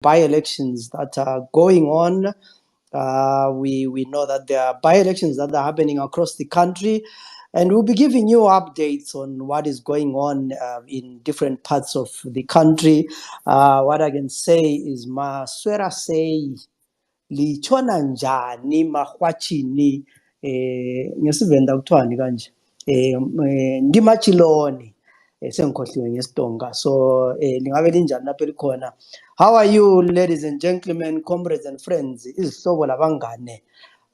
by-elections that are going on. We know that there are by-elections that are happening across the country, and we'll be giving you updates on what is going on in different parts of the country. What I can say is maswera sei lichona njani mahwachini ngesivenda kuthiwani kanje ndimachiloni sengikhohliwe ngesitonga so lingabe linjani lapho elikhona. How are you, ladies and gentlemen, comrades and friends, izihlobo labangane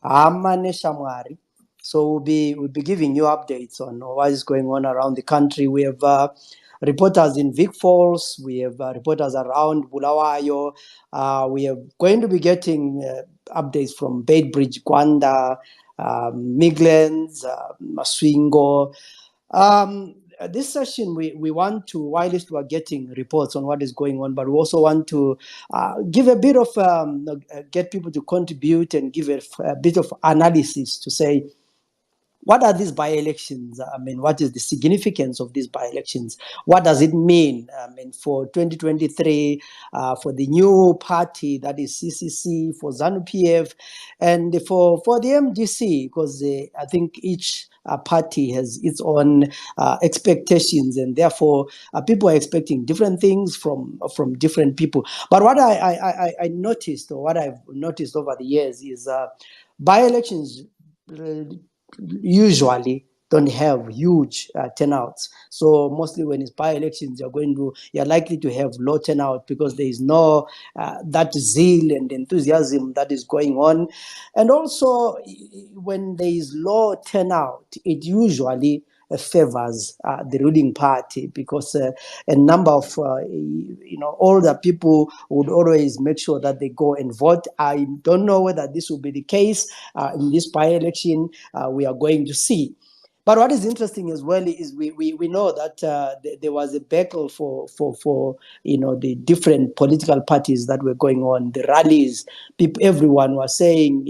amane shamwari? So we'll be giving you updates on what is going on around the country. We have reporters in Vic Falls, we have reporters around Bulawayo. We are going to be getting updates from Bridge, Gwanda, Midlands, Maswingo. This session, we want to, whilst we are getting reports on what is going on, but we also want to give a bit of, get people to contribute and give a bit of analysis to say, what are these by-elections? I mean, what is the significance of these by-elections? What does it mean? I mean, for 2023, for the new party, that is CCC, for ZANU-PF, and for the MDC, because I think each party has its own expectations, and therefore people are expecting different things from different people. But what I noticed, or what I've noticed over the years, is by-elections usually don't have huge turnouts. So mostly when it's by-elections, you're likely to have low turnout because there is no that zeal and enthusiasm that is going on. And also when there is low turnout, it usually favors the ruling party, because a number of older people would always make sure that they go and vote. I don't know whether this will be the case in this by-election. We are going to see. But what is interesting as well is we know that there was a battle for the different political parties that were going on, the rallies. Everyone was saying,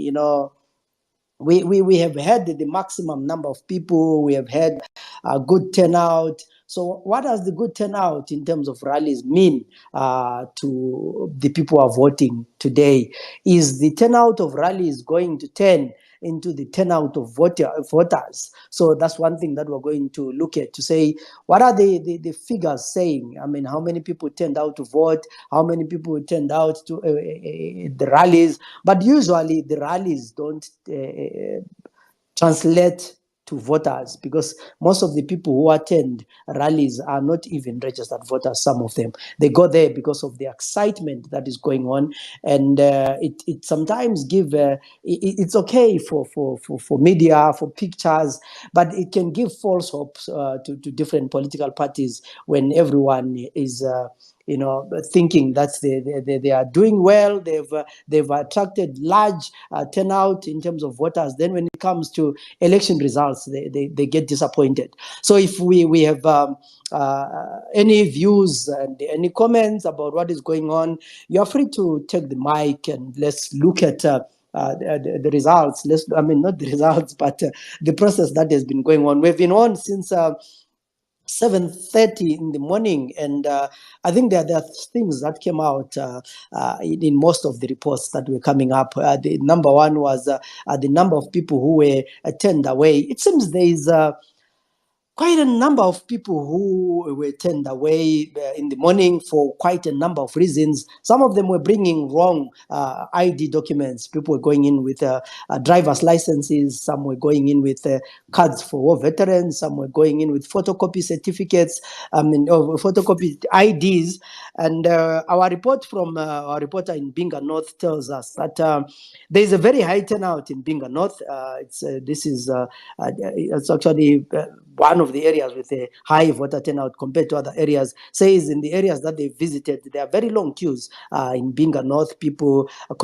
we have had the maximum number of people, we have had a good turnout. So what does the good turnout in terms of rallies mean to the people who are voting today? Is the turnout of rallies going to turn into the turnout of voters? So that's one thing that we're going to look at, to say, what are the figures saying? I mean, how many people turned out to vote? How many people turned out to the rallies? But usually the rallies don't translate to voters, because most of the people who attend rallies are not even registered voters. Some of them, they go there because of the excitement that is going on, and it sometimes it's okay for media, for pictures, but it can give false hopes to different political parties when everyone is thinking that they are doing well, they've attracted large turnout in terms of voters. Then when it comes to election results, they get disappointed. So if we have any views and any comments about what is going on, you are free to take the mic and let's look at the results. Not the results, but the process that has been going on. We've been on since 7:30 in the morning, and I think there are things that came out in most of the reports that were coming up. The number one was the number of people who were turned away. It seems there is quite a number of people who were turned away in the morning for quite a number of reasons. Some of them were bringing wrong ID documents. People were going in with driver's licenses. Some were going in with cards for war veterans. Some were going in with photocopy certificates, photocopy IDs. And our report from our reporter in Binga North tells us that there is a very high turnout in Binga North. It's actually one of the areas with a high voter turnout compared to other areas. Says in the areas that they visited, there are very long queues in Binga North. People are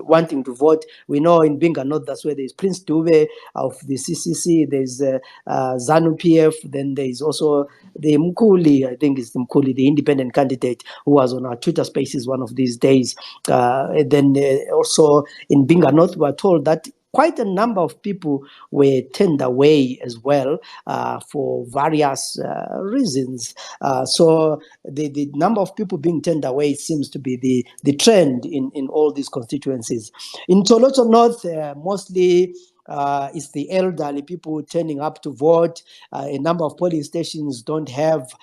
wanting to vote. We know in Binga North, that's where there's Prince Dube of the CCC, there's ZANU-PF, then there's also the Mkuli, I think it's the Mkuli, the independent candidate who was on our Twitter Spaces one of these days. Then also in Binga North, we are told that quite a number of people were turned away as well for various reasons. So the number of people being turned away seems to be the trend in all these constituencies. In Toloto North, mostly it's the elderly people turning up to vote. A number of polling stations don't have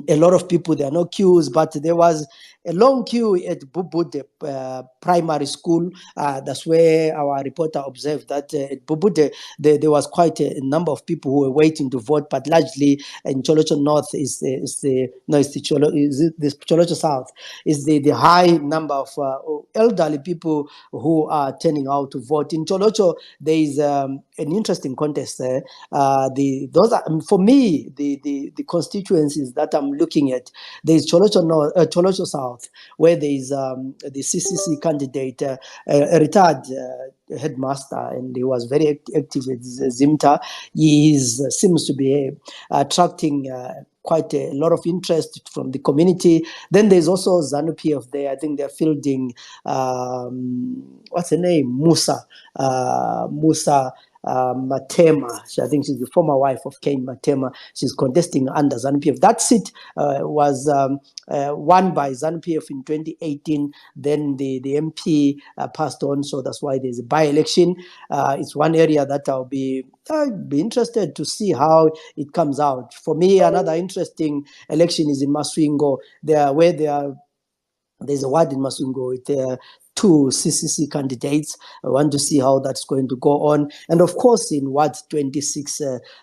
a lot of people. There are no queues, but there was a long queue at Bubude Primary School. That's where our reporter observed that at Bubude there was quite a number of people who were waiting to vote, but largely in Cholocho North is the Cholocho South is the high number of elderly people who are turning out to vote. In Cholocho, there is an interesting contest there. Those are, for me, the constituencies that I'm looking at. There is Cholocho North, Cholocho South, where there is the CCC candidate, a retired headmaster, and he was very active with Zimta. He seems to be attracting quite a lot of interest from the community. Then there's also ZANU-PF there. I think they're fielding, what's her name? Musa Matema. I think she's the former wife of Kane Matema. She's contesting under ZANU-PF. That seat was won by ZANU-PF in 2018. Then the MP passed on, so that's why there's a by-election. It's one area that I'll be interested to see how it comes out. For me, another interesting election is in Maswingo, where there's a ward in Maswingo with two CCC candidates. I want to see how that's going to go on. And of course, in Ward 26,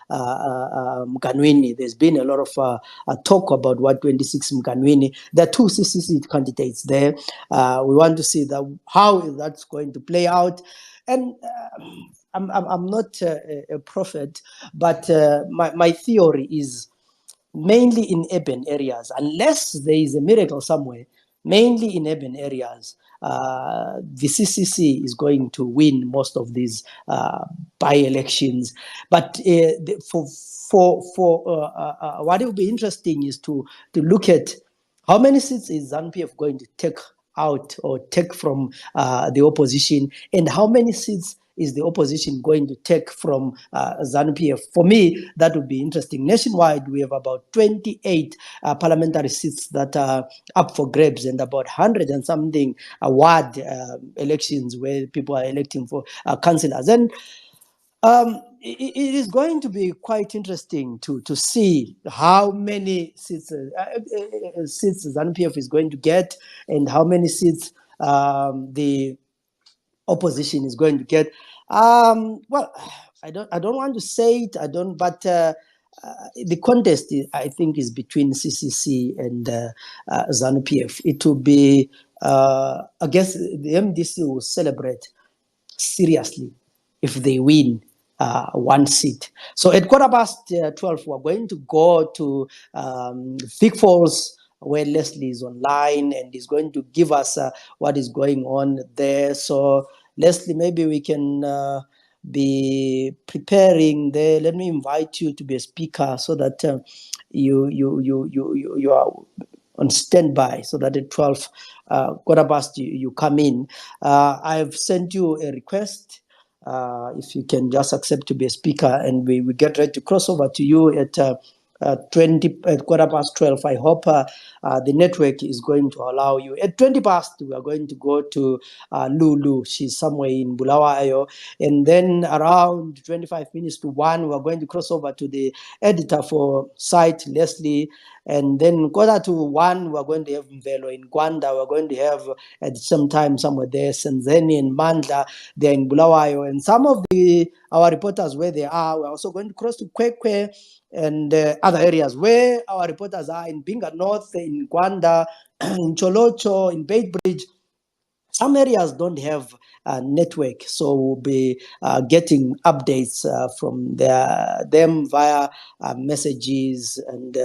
Mkanwini, there's been a lot of talk about Ward 26 Mkanwini. There are two CCC candidates there. We want to see how that's going to play out. And I'm not a prophet, but my theory is mainly in urban areas, unless there is a miracle somewhere, mainly in urban areas, the CCC is going to win most of these by-elections. But what will be interesting is to look at how many seats is ZANU-PF going to take out or take from the opposition, and how many seats is the opposition going to take from ZANU-PF? For me, that would be interesting. Nationwide, we have about 28 parliamentary seats that are up for grabs, and about 100 and something ward elections where people are electing for councillors. And it is going to be quite interesting to see how many seats ZANU-PF is going to get, and how many seats the opposition is going to get. Well, I don't want to say it. But the contest, I think, is between CCC and ZANU-PF. It will be, I guess, the MDC will celebrate seriously if they win one seat. So at 12:15, we're going to go to Vic Falls, where Leslie is online and is going to give us what is going on there. So Leslie, maybe we can be preparing there. Let me invite you to be a speaker so that you are on standby, so that at 12 you come in. I've sent you a request. If you can just accept to be a speaker, and we get ready to cross over to you at 12:15. I hope the network is going to allow you. At 20 past, we are going to go to Lulu. She's somewhere in Bulawayo. And then around 25 minutes to 1, we're going to cross over to the editor for site, Leslie. And then 1:15, we're going to have Mvelo in Gwanda. We're going to have at some time somewhere there, Zenzele and Mandla. They're in Bulawayo. And some of our reporters, where they are, we're also going to cross to Kwekwe and other areas where our reporters are, in Binga North, in Gwanda, in Cholocho, in Beitbridge. Some areas don't have a network, so we'll be getting updates from them via messages, and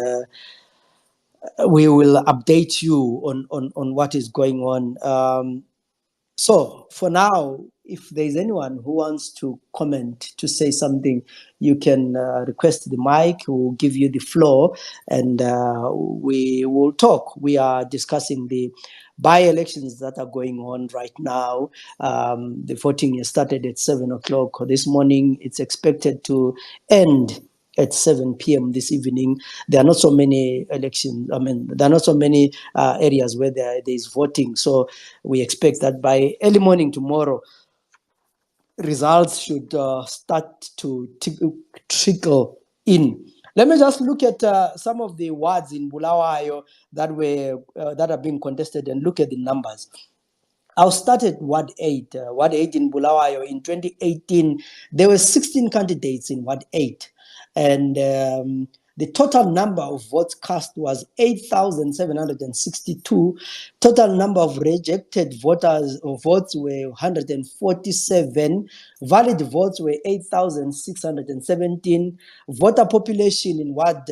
we will update you on what is going on. So for now, if there's anyone who wants to comment, to say something, you can request the mic. We'll give you the floor, and we will talk. We are discussing the by-elections that are going on right now. The voting has started at 7 o'clock this morning. It's expected to end at 7 p.m. this evening. There are not so many elections. I mean, there are not so many areas where there is voting. So we expect that by early morning tomorrow, results should start to trickle in. Let me just look at some of the wards in Bulawayo that are being contested and look at the numbers. I'll start at Ward 8. Ward 8 in Bulawayo in 2018, there were 16 candidates in Ward 8. And the total number of votes cast was 8,762. Total number of rejected votes were 147. Valid votes were 8,617. Voter population in Ward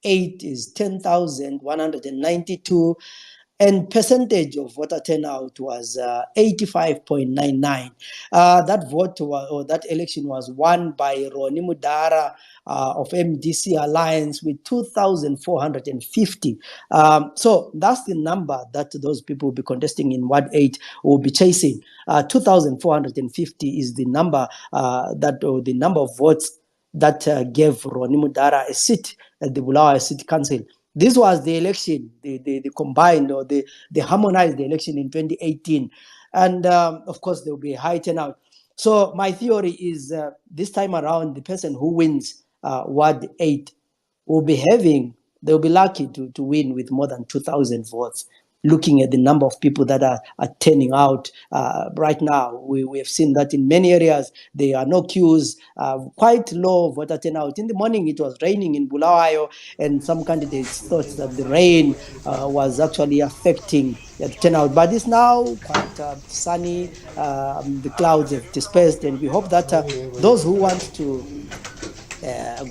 8 is 10,192. And percentage of voter turnout was 85.99. That election was won by Ronnie Mudara of MDC Alliance with 2,450. So that's the number that those people will be contesting in Ward 8 will be chasing. 2,450 is the number the number of votes that gave Ronnie Mudara a seat at the Bulawayo City Council. This was the election, the combined or the harmonized election in 2018. And of course, there will be a high turnout. So my theory is this time around, the person who wins Ward 8 will be they'll be lucky to win with more than 2,000 votes. Looking at the number of people that are turning out right now, we have seen that in many areas there are no queues, quite low voter turnout. In the morning it was raining in Bulawayo, and some candidates thought that the rain was actually affecting the turnout, but it's now quite sunny. The clouds have dispersed, and we hope that those who want to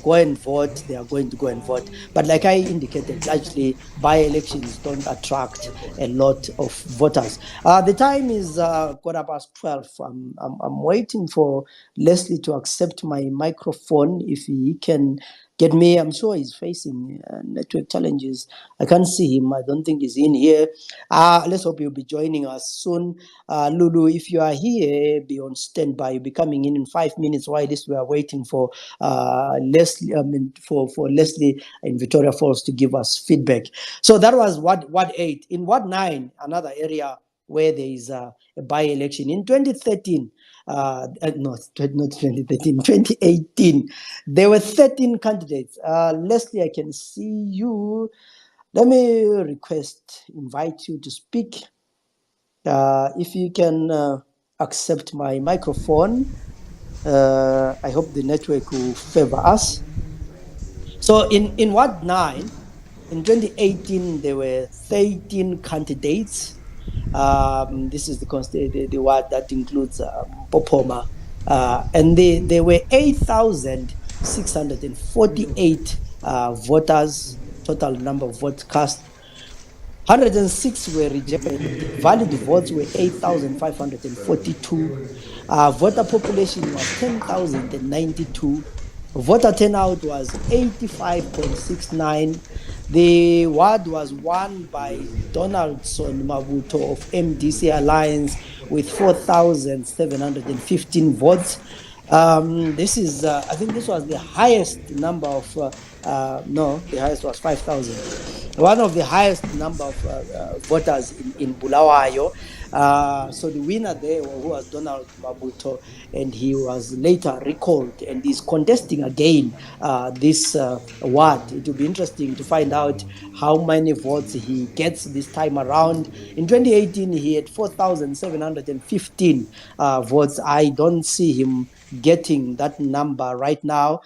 go and vote, they are going to go and vote. But like I indicated, largely by-elections don't attract a lot of voters. The time is 12:15. I'm waiting for Leslie to accept my microphone if he can get me. I'm sure he's facing network challenges. I can't see him. I don't think he's in here. Let's hope he'll be joining us soon. Lulu, if you are here, be on standby. You'll be coming in 5 minutes. While this we are waiting for Leslie. For Leslie in Victoria Falls to give us feedback. So that was Ward 8. In Ward 9, another area where there is a by-election in 2013. Not 2013, 2018. There were 13 candidates. Leslie, I can see you. Let me invite you to speak. If you can accept my microphone, I hope the network will favor us. So in Ward 9, in 2018, there were 13 candidates. This is the ward that includes Popoma. And there were 8,648 voters, total number of votes cast. 106 were rejected. Valid votes were 8,542. Voter population was 10,092. Voter turnout was 85.69. The ward was won by Donaldson Mabuto of MDC Alliance with 4,715 votes. This is, I think this was the highest number of, no, the highest was 5,000. One of the highest number of voters in Bulawayo. So the winner there who was Donald Mabuto, and he was later recalled and is contesting again this ward. It will be interesting to find out how many votes he gets this time around. In 2018, he had 4,715 votes. I don't see him getting that number right now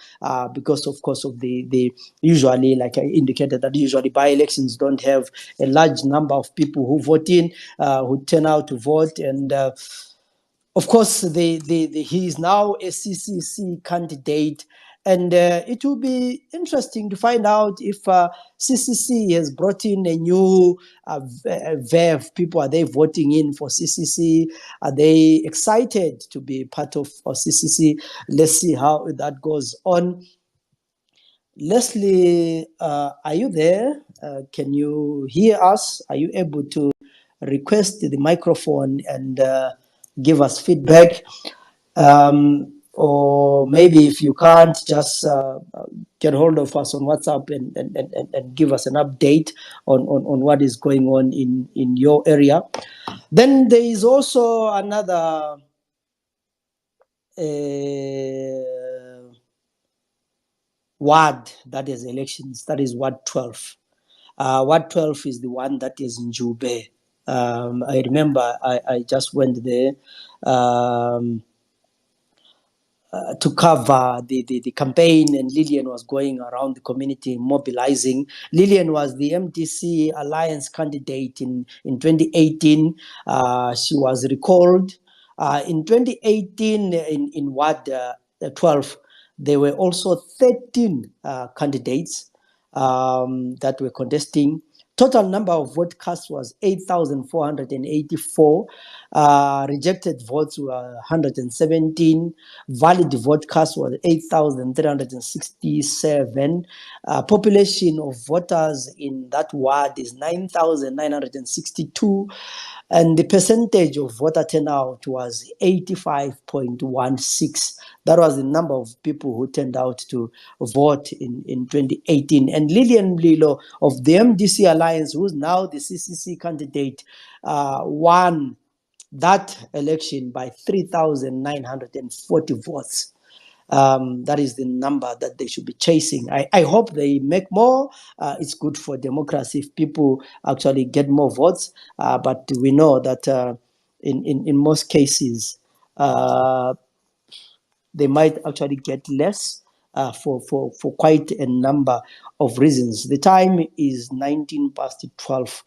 because of course of the usually, like I indicated, that usually by-elections don't have a large number of people who vote in, who turn out to vote. And of course he is now a CCC candidate, And it will be interesting to find out if CCC has brought in a new verve. People, are they voting in for CCC? Are they excited to be part of CCC? Let's see how that goes on. Leslie, are you there? Can you hear us? Are you able to request the microphone and give us feedback? Or maybe if you can't, just get hold of us on WhatsApp and give us an update on what is going on in your area. Then there is also another ward that is elections, that is Ward 12. Ward 12 is the one that is in Njube. I remember I just went there. To cover the campaign, and Lillian was going around the community mobilizing. Lillian was the MDC Alliance candidate in 2018. She was recalled. In 2018, in Ward 12, there were also 13 candidates that were contesting. Total number of vote cast was 8,484. Rejected votes were 117. Valid vote cast was 8,367. Population of voters in that ward is 9,962. And the percentage of voter turnout was 85.16. That was the number of people who turned out to vote in 2018. And Lillian Mlilo of the MDC Alliance, who's now the CCC candidate, won that election by 3,940 votes. That is the number that they should be chasing. I hope they make more. It's good for democracy if people actually get more votes. But we know that in most cases, they might actually get less for quite a number of reasons. The time is 19 past 12.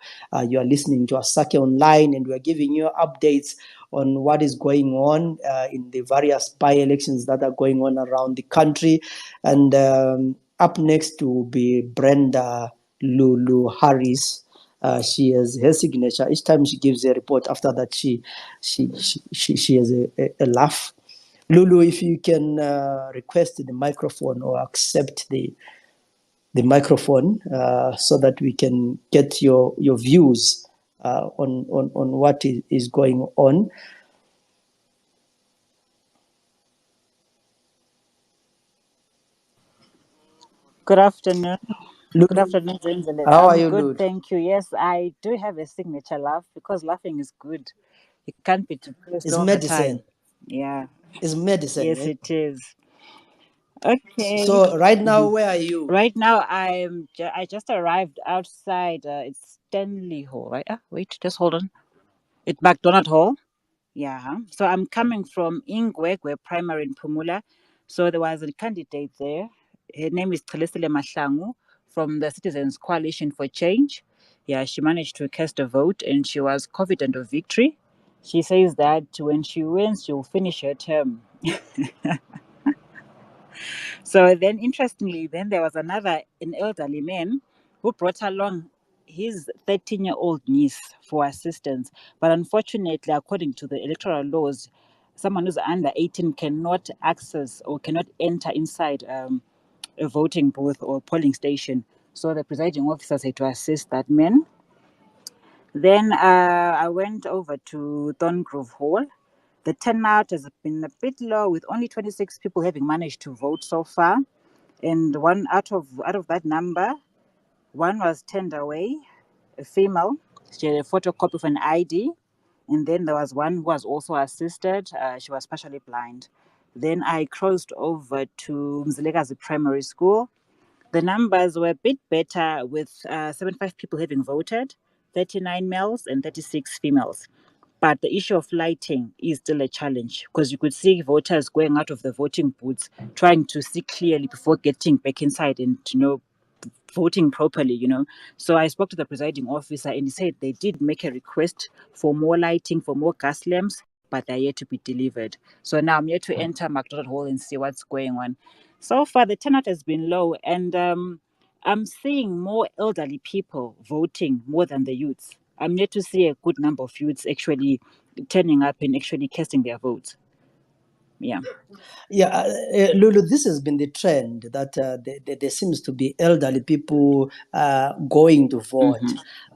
You are listening to Asake Online, and we are giving you updates on what is going on in the various by-elections that are going on around the country. And up next will be Brenda Lulu Harris. She has her signature. Each time she gives a report, after that she has a laugh. Lulu, if you can request the microphone or accept the microphone so that we can get your views on what is going on. Good afternoon. Lulu, Good afternoon, Zenzele. how are I'm you, good, Lulu? thank you. Yes, I do have a signature laugh because laughing is good. It can't be depressed It's all the time. medicine. Yeah, It's medicine, yes, eh? it is. Okay. So right now, Mhm. where are you? Right now, I just arrived outside. It's Stanley Hall, right? Wait, just hold on. It's McDonald Hall. Yeah. So I'm coming from Ingwegwe Primary in Pumula. So there was a candidate there. Her name is Thelesile Mahlangu from the Citizens Coalition for Change. Yeah, she managed to cast a vote and she was confident of victory. She says that when she wins, she'll finish her term. So then, interestingly, then there was an elderly man who brought along his 13-year-old niece for assistance. But unfortunately, according to the electoral laws, someone who's under 18 cannot access or cannot enter inside a voting booth or polling station. So the presiding officer had to assist that man. Then I went over to Thorngrove Hall. The turnout has been a bit low, with only 26 people having managed to vote so far. And one out of that number, one was turned away, a female. She had a photocopy of an ID, and then there was one who was also assisted. She was partially blind. Then I crossed over to Mzilekazi Primary School. The numbers were a bit better, with 75 people having voted, 39 males and 36 females. But the issue of lighting is still a challenge, because you could see voters going out of the voting booths trying to see clearly before getting back inside and voting properly. So I spoke to the presiding officer and he said they did make a request for more lighting, for more gas lamps, but they're yet to be delivered. So now I'm yet to enter McDonald Hall and see what's going on. So far, the turnout has been low, and I'm seeing more elderly people voting more than the youths. I'm yet to see a good number of youths actually turning up and actually casting their votes. Yeah. Yeah, Lulu, this has been the trend that there seems to be elderly people going to vote.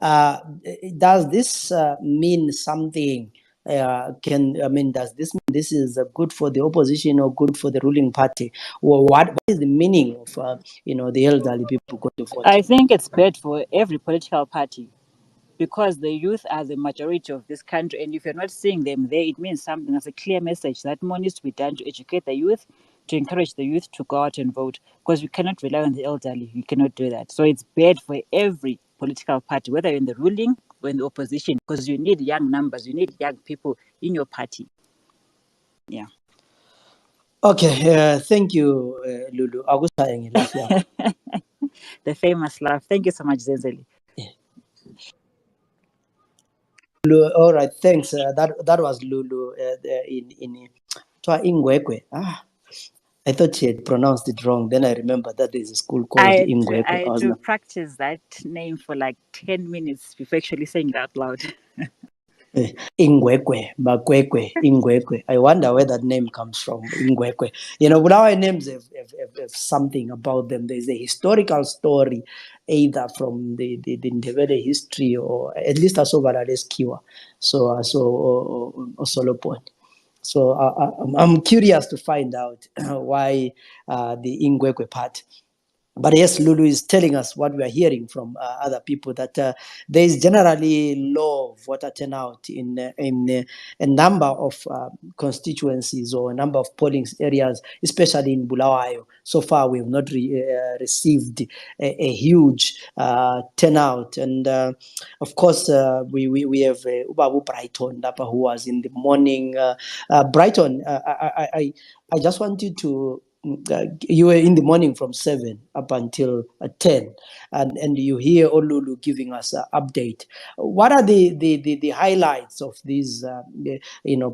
Does this mean something? Does this mean this is good for the opposition or good for the ruling party? Or what is the meaning of the elderly people going to vote? I think it's bad for every political party because the youth are the majority of this country. And if you're not seeing them there, it means something. That's a clear message that more needs to be done to educate the youth, to encourage the youth to go out and vote, because we cannot rely on the elderly. We cannot do that. So it's bad for every political party, whether you're in the ruling or in the opposition, because you need young numbers, you need young people in your party. Yeah. Okay, thank you, Lulu. Akusayang laugh yakho. The famous laugh. Thank you so much, Zenzele. Lulu, all right, thanks. That was Lulu in Ingwekwe. I thought she had pronounced it wrong. Then I remember that there's a school called Ingwekwe. I had to practice that name for like 10 minutes before actually saying it out loud. Ingwekwe, Makwekwe, Ingwekwe. I wonder where that name comes from, Ingwekwe. Bulawayo names have something about them. There's a historical story, either from the Ndebele history or at least Asobaraleskiwa. So Solopon. So I'm curious to find out why the Ingwekwe part. But yes, Lulu is telling us what we are hearing from other people, that there is generally low voter turnout in a number of constituencies or a number of polling areas, especially in Bulawayo. So far, we have not received a huge turnout. And of course, we have Ubabu Brighton, who was in the morning. Brighton, I just want you to. You were in the morning from 7 up until 10, and you hear Olulu giving us an update. What are the highlights of these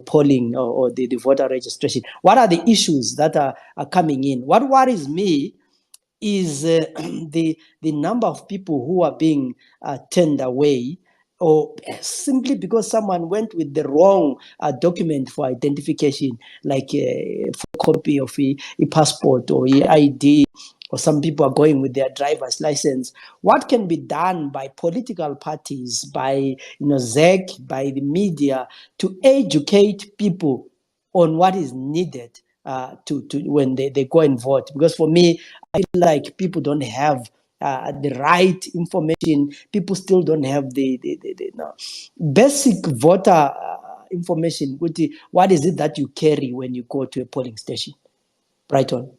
polling or the voter registration? What are the issues that are coming in? What worries me is the number of people who are being turned away, or simply because someone went with the wrong document for identification, like a copy of a passport or a ID, or some people are going with their driver's license. What can be done by political parties, by ZEC, by the media, to educate people on what is needed to when they go and vote? Because for me, I feel like people don't have the right information. People still don't have the basic voter information. What is it that you carry when you go to a polling station? Brighton.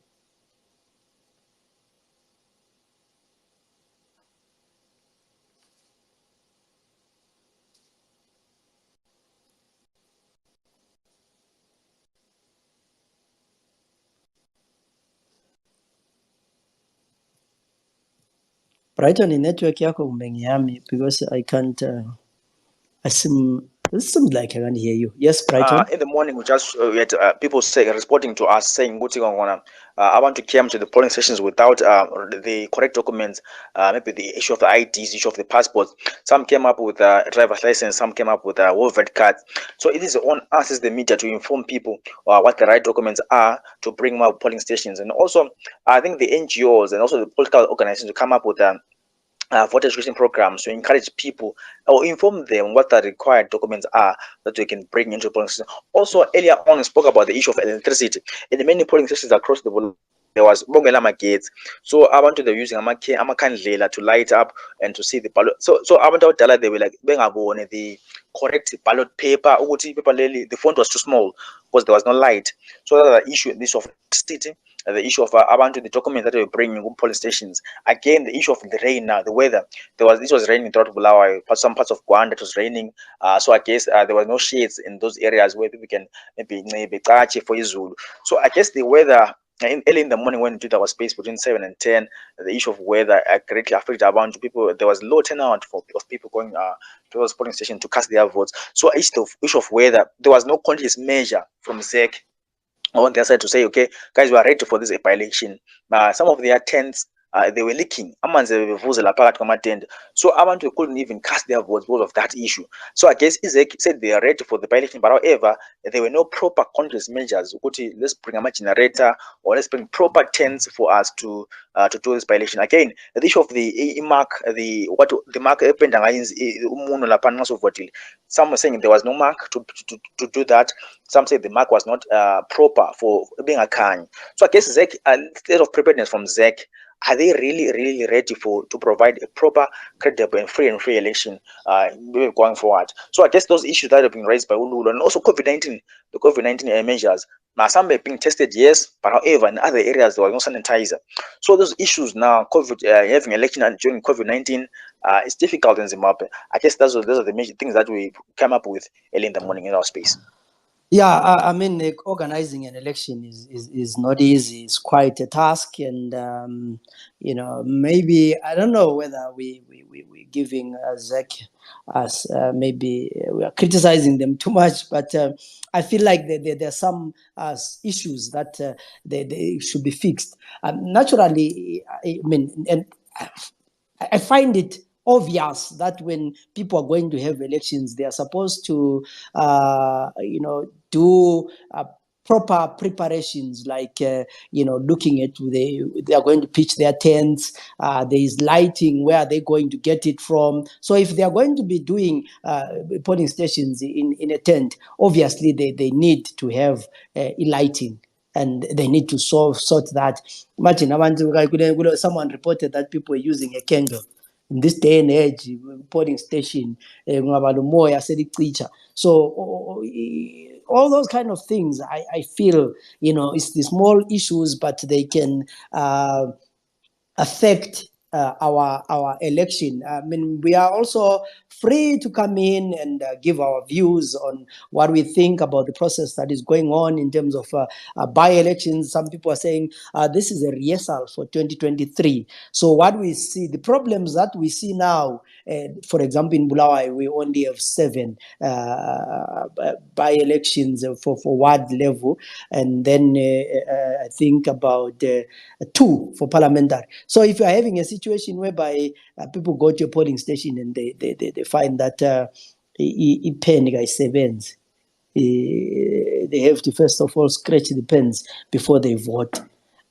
Brighton, in network yako umengihami because I can't. It seems like I can't hear you. Yes, Brighton. In the morning, we had people responding to us saying, I want to come to the polling stations without the correct documents, maybe the issue of the IDs, issue of the passports. Some came up with a driver's license, some came up with a Wolvert card. So it is on us as the media to inform people what the right documents are to bring more polling stations. And also, I think the NGOs and also the political organizations to come up with voter education programs to encourage people or inform them what the required documents are that we can bring into polling stations. Also, earlier on, we spoke about the issue of electricity. In many polling stations across the world, there was Bongelama gates. So I wanted them using Amakandlela to light up and to see the ballot. So I went out there, they were like, the correct ballot paper. The font was too small because there was no light. So that's the issue, this of electricity. The issue of the documents that we bring in polling stations. Again, the issue of the rain now, the weather. It was raining throughout Bulawayo. Some parts of Gwanda it was raining. So I guess there were no shades in those areas where people can maybe catch for Izulu. So I guess the weather early in the morning when we did our space between 7 and 10, the issue of weather greatly affected a bunch of people. There was low turnout of people going to those polling stations to cast their votes. So issue of weather, there was no conscious measure from ZEC on their side to say, okay, guys, we are ready for this by-election. Some of their tents, they were leaking. So abantu couldn't even cast their votes because of that issue. So I guess Isaac said they are ready for the by-election, but however, there were no proper contrast measures. Let's bring a generator, or let's bring proper tents for us to do this by-election. Again, the issue of the mark, the mark happened. Some were saying there was no mark to do that. Some say the mark was not proper for being a Khan. So I guess Zek, state of preparedness from Zek, are they really ready to provide a proper, credible, and free election going forward? So I guess those issues that have been raised by Ululu, and also COVID-19, the COVID-19 measures. Now some are being tested, yes, but however in other areas there was no sanitizer. So those issues now, COVID, having election during COVID-19, it's difficult in Zimbabwe. I guess those are the major things that we came up with early in the morning in our space. Yeah, I mean, like, organizing an election is not easy. It's quite a task, and maybe I don't know whether we giving Zach as maybe we are criticizing them too much, but I feel like there are some issues that they should be fixed. Naturally, I mean, and I find it obvious that when people are going to have elections, they are supposed to, do proper preparations, like looking at they are going to pitch their tents. There is lighting. Where are they going to get it from? So if they are going to be doing polling stations in a tent, obviously they need to have lighting. And they need to sort that. Imagine, someone reported that people are using a candle. In this day and age, polling station, so all those kind of things, I feel, it's the small issues, but they can affect our election. I mean, we are also free to come in and give our views on what we think about the process that is going on in terms of by-elections. Some people are saying this is a rehearsal for 2023. So what we see, the problems that we see now, for example, in Bulawayo, we only have 7 by-elections for ward level, and then I think about 2 for parliamentary. So if you are having a situation whereby people go to a polling station and they find that pen seven's, they have to first of all scratch the pens before they vote.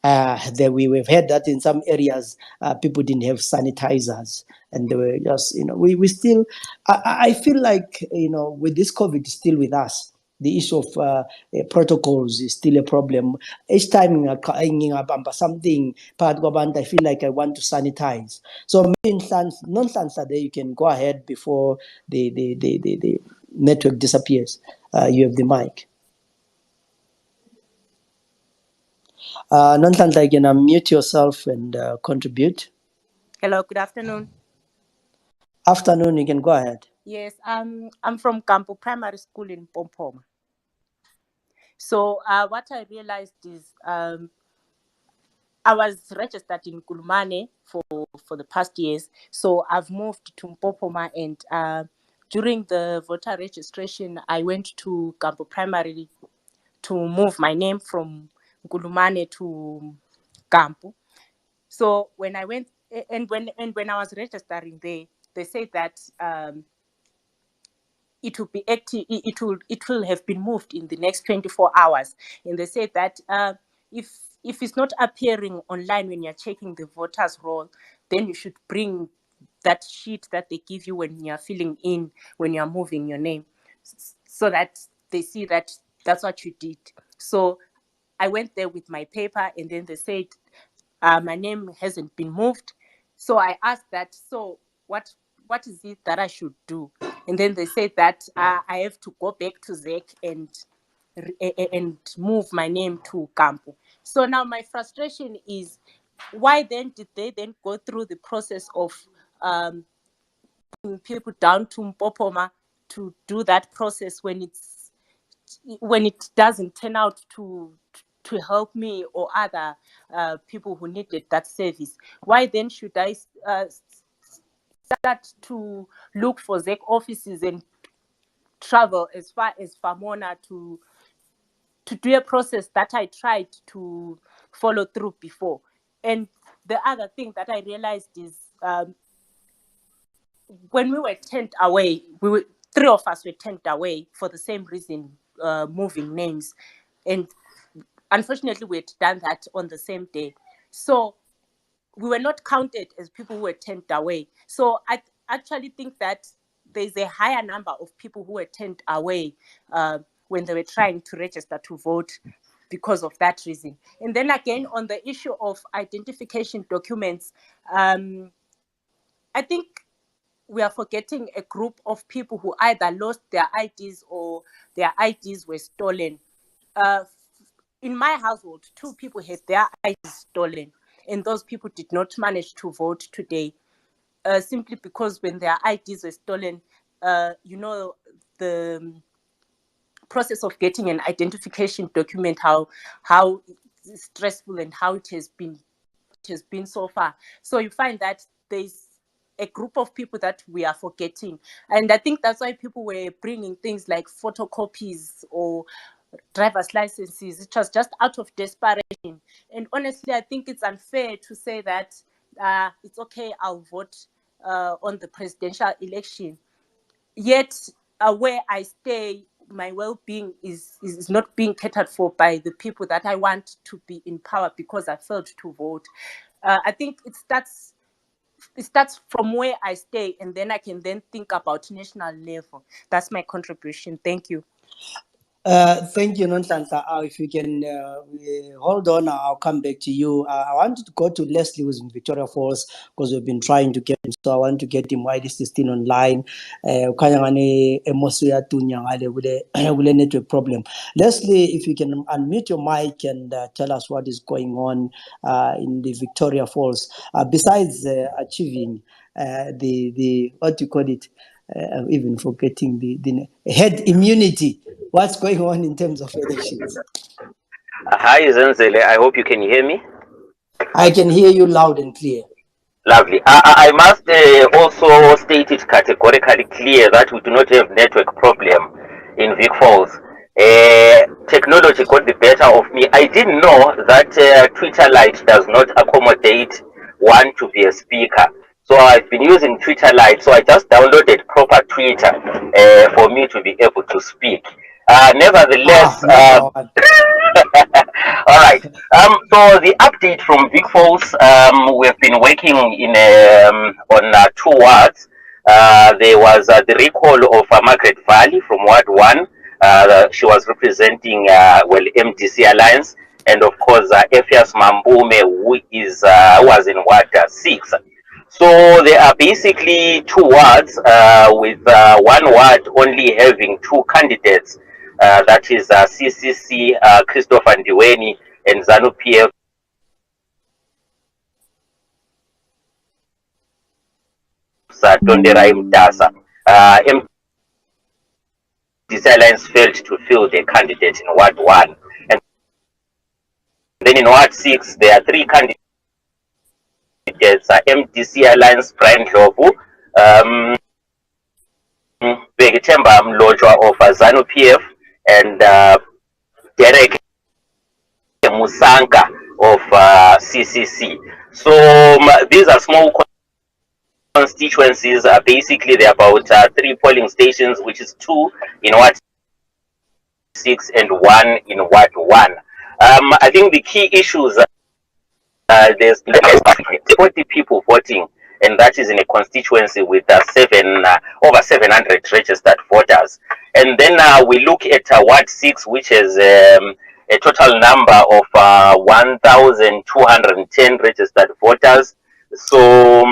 We've heard that in some areas people didn't have sanitizers, and they were just, we still, I feel like, with this COVID still with us, the issue of protocols is still a problem. Each time something, I feel like I want to sanitize. So maybe non-sansa there, you can go ahead before the network disappears. You have the mic. Nonhlanhla, you can unmute yourself and contribute. Hello, good afternoon. Afternoon, you can go ahead. Yes, I'm from Kampo Primary School in Pompoma. So what I realized is I was registered in Kulumane for the past years. So I've moved to Pompoma, and during the voter registration, I went to Kampo Primary to move my name from Kulumane to Kampo. So when I went, and when I was registering there, they said that it will be active. It will have been moved in the next 24 hours. And they said that if it's not appearing online when you're checking the voters roll, then you should bring that sheet that they give you when you're filling in, when you're moving your name, so that they see that that's what you did. So I went there with my paper, and then they said my name hasn't been moved. So I asked that, so what is it that I should do? And then they said that I have to go back to ZEC and move my name to Kampo. So now my frustration is, why then did they then go through the process of people down to Mpopoma to do that process when it doesn't turn out to help me or other people who needed that service? Why then should I start to look for ZEC offices and travel as far as Famona to do a process that I tried to follow through before. And the other thing that I realized is when we were turned away, three of us were turned away for the same reason, moving names. And unfortunately, we had done that on the same day. So we were not counted as people who were turned away. So I actually think that there's a higher number of people who were turned away when they were trying to register to vote because of that reason. And then again, on the issue of identification documents, I think we are forgetting a group of people who either lost their IDs or their IDs were stolen. In my household, 2 people had their IDs stolen, and those people did not manage to vote today, simply because when their IDs were stolen, the process of getting an identification document, how stressful and how it has been so far. So you find that there's a group of people that we are forgetting, and I think that's why people were bringing things like photocopies or driver's licenses. It was just out of desperation. And honestly, I think it's unfair to say that it's okay, I'll vote on the presidential election, yet where I stay, my well-being is not being catered for by the people that I want to be in power because I failed to vote. I think it starts from where I stay, and then I can then think about national level. That's my contribution. Thank you. Thank you, Nonhlanhla. If you can hold on, I'll come back to you. I want to go to Leslie, who's in Victoria Falls, because we've been trying to get him. So I want to get him while he's still online. Network problem. Leslie, if you can unmute your mic and tell us what is going on in the Victoria Falls, besides achieving the what do you call it? Even forgetting the herd immunity. What's going on in terms of elections? Hi, Zenzele. I hope you can hear me. I can hear you loud and clear. Lovely. I must also state it categorically clear that we do not have network problem in Vic Falls. Technology got the better of me. I didn't know that Twitter Lite does not accommodate one to be a speaker. So I've been using Twitter Lite. So I just downloaded proper Twitter for me to be able to speak. Nevertheless, all right. So the update from Vic Falls, we've been working in on 2 wards. There was the recall of Margaret Valley from Ward 1. She was representing MDC Alliance, and of course Ephias Mambume, who was in Ward 6. So there are basically 2 wards, with 1 ward only having 2 candidates. That is CCC, Christopher Ndiweni, and ZANU-PF. Tonderai Mdasa. MDC Alliance failed to fill the candidate in Ward 1. And then in Ward 6, there are 3 candidates. MDC Alliance, Brian Lovu, Begitemba Mlojwa of ZANU-PF, and Derek Musanka of CCC. So these are small constituencies. Basically, there are about 3 polling stations, which is 2 in Ward 6 and 1 in Ward 1. I think the key issues, there's 40 people voting, and that is in a constituency with over 700 registered voters. And then we look at Ward 6, which is a total number of 1,210 registered voters. So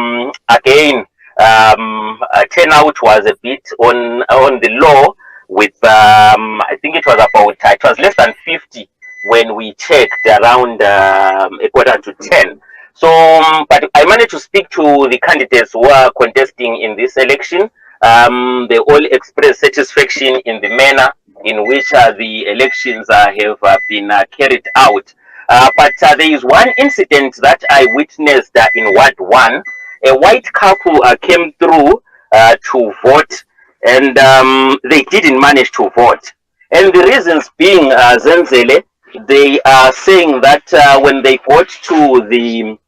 again, turnout was a bit on the low, with I think it was less than 50 when we checked, around a quarter to 10. So, but I managed to speak to the candidates who are contesting in this election. They all expressed satisfaction in the manner in which the elections have been carried out. But there is one incident that I witnessed in Ward 1. A white couple came through to vote, and they didn't manage to vote. And the reasons being, Zenzele, they are saying that when they got to the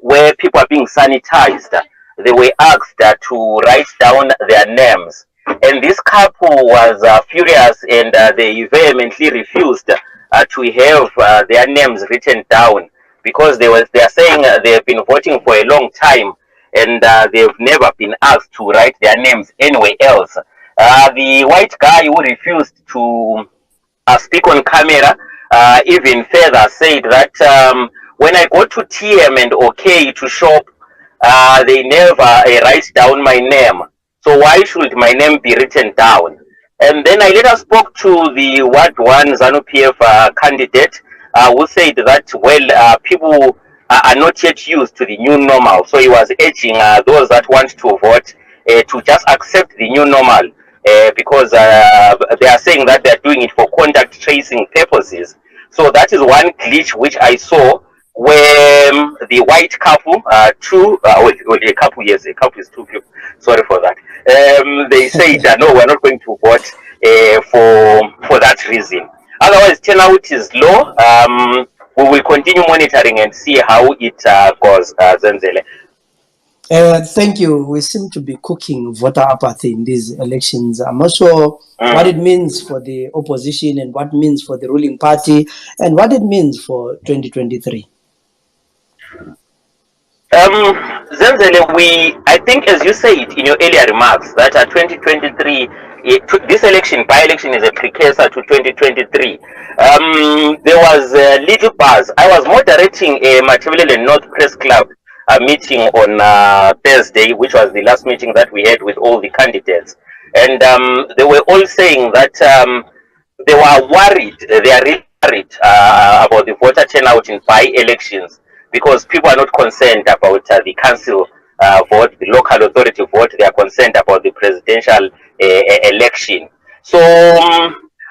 where people are being sanitized, they were asked to write down their names. And this couple was furious, and they vehemently refused to have their names written down, because they are saying they have been voting for a long time, and they've never been asked to write their names anywhere else. The white guy who refused to speak on camera even further said that when I go to TM and OK to shop, they never write down my name. So why should my name be written down? And then I later spoke to the Ward 1 ZANU PF candidate who said that, well, people are not yet used to the new normal. So he was urging those that want to vote to just accept the new normal, because they are saying that they are doing it for contact tracing purposes. So that is one glitch which I saw, where the white couple, a couple, yes, a couple is two people, sorry for that. They said, no, we're not going to vote for that reason. Otherwise, turnout is low. We will continue monitoring and see how it goes, Zenzele. Thank you. We seem to be cooking voter apathy in these elections. I'm not sure what it means for the opposition and what it means for the ruling party and what it means for 2023. Zenzele, I think, as you said in your earlier remarks, that 2023, this election, by-election, is a precursor to 2023. There was a little buzz. I was moderating a Machiavelli North Press Club meeting on Thursday, which was the last meeting that we had with all the candidates. And they were all saying that they were worried, they are really worried about the voter turnout in by-elections, because people are not concerned about the council vote, the local authority vote. They are concerned about the presidential election. So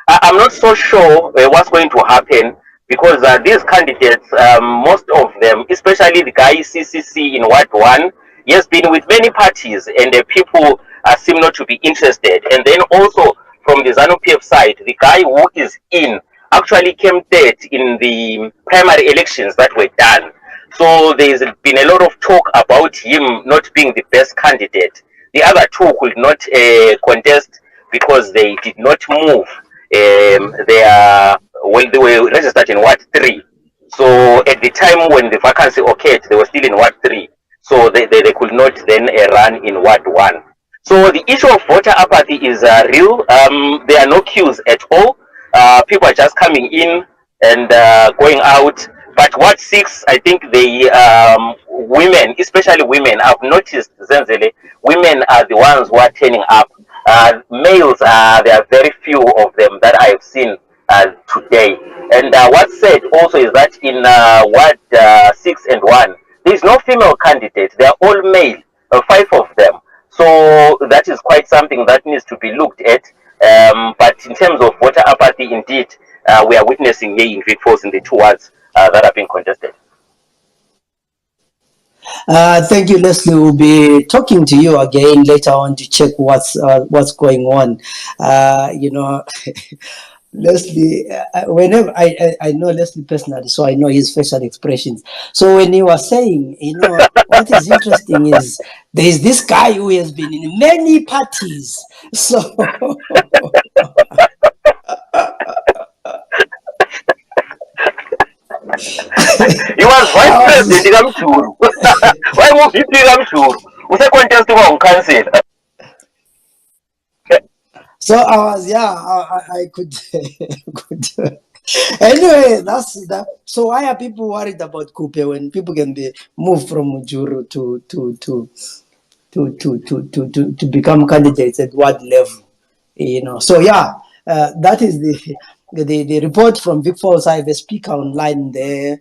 I'm not so sure what's going to happen, because these candidates, most of them, especially the guy CCC in Ward 1, he has been with many parties, and people seem not to be interested. And then also from the ZANU PF side, the guy who is in actually came third in the primary elections that were done. So there's been a lot of talk about him not being the best candidate. The other two could not contest because they did not move. They were registered in Ward 3. So at the time when the vacancy occurred, they were still in Ward 3. So they could not then run in Ward 1. So the issue of voter apathy is real. There are no queues at all. People are just coming in and going out. But Ward 6, I think the women, especially women, I've noticed, Zenzele, women are the ones who are turning up. Males, there are very few of them that I have seen today. And what's said also is that in Ward 6 and 1, there is no female candidate. They are all male, 5 of them. So that is quite something that needs to be looked at. But in terms of voter apathy, indeed, we are witnessing here in Great Falls in the 2 wards that are being contested. Thank you, Leslie. We'll be talking to you again later on to check what's going on. Leslie, whenever I know Leslie personally, so I know his facial expressions. So when he was saying, what is interesting is there is this guy who has been in many parties. So He was vice president Kamchuru. Why won't he be Kamchuru? Who's a contest on council? So I was, I could, anyway, that's that. So why are people worried about Kupe when people can be moved from Juru to become candidates at what level? So that is the report from Vic Falls. I have a speaker online there.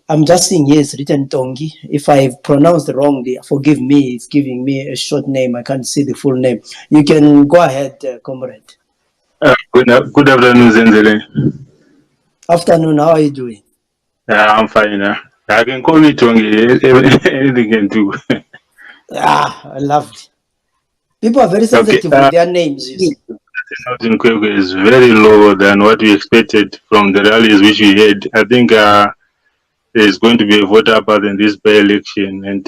I'm just seeing here it's written Tongi. If I've pronounced wrongly, forgive me. It's giving me a short name. I can't see the full name. You can go ahead, comrade. Good afternoon, Zenzele. Afternoon. How are you doing? I'm fine. I can call me Tongi. Anything can do. I loved it. People are very sensitive with their names. You see. turnout in Kwekwe is very low than what we expected from the rallies which we had. I think there's going to be a voter apathy in this by-election, and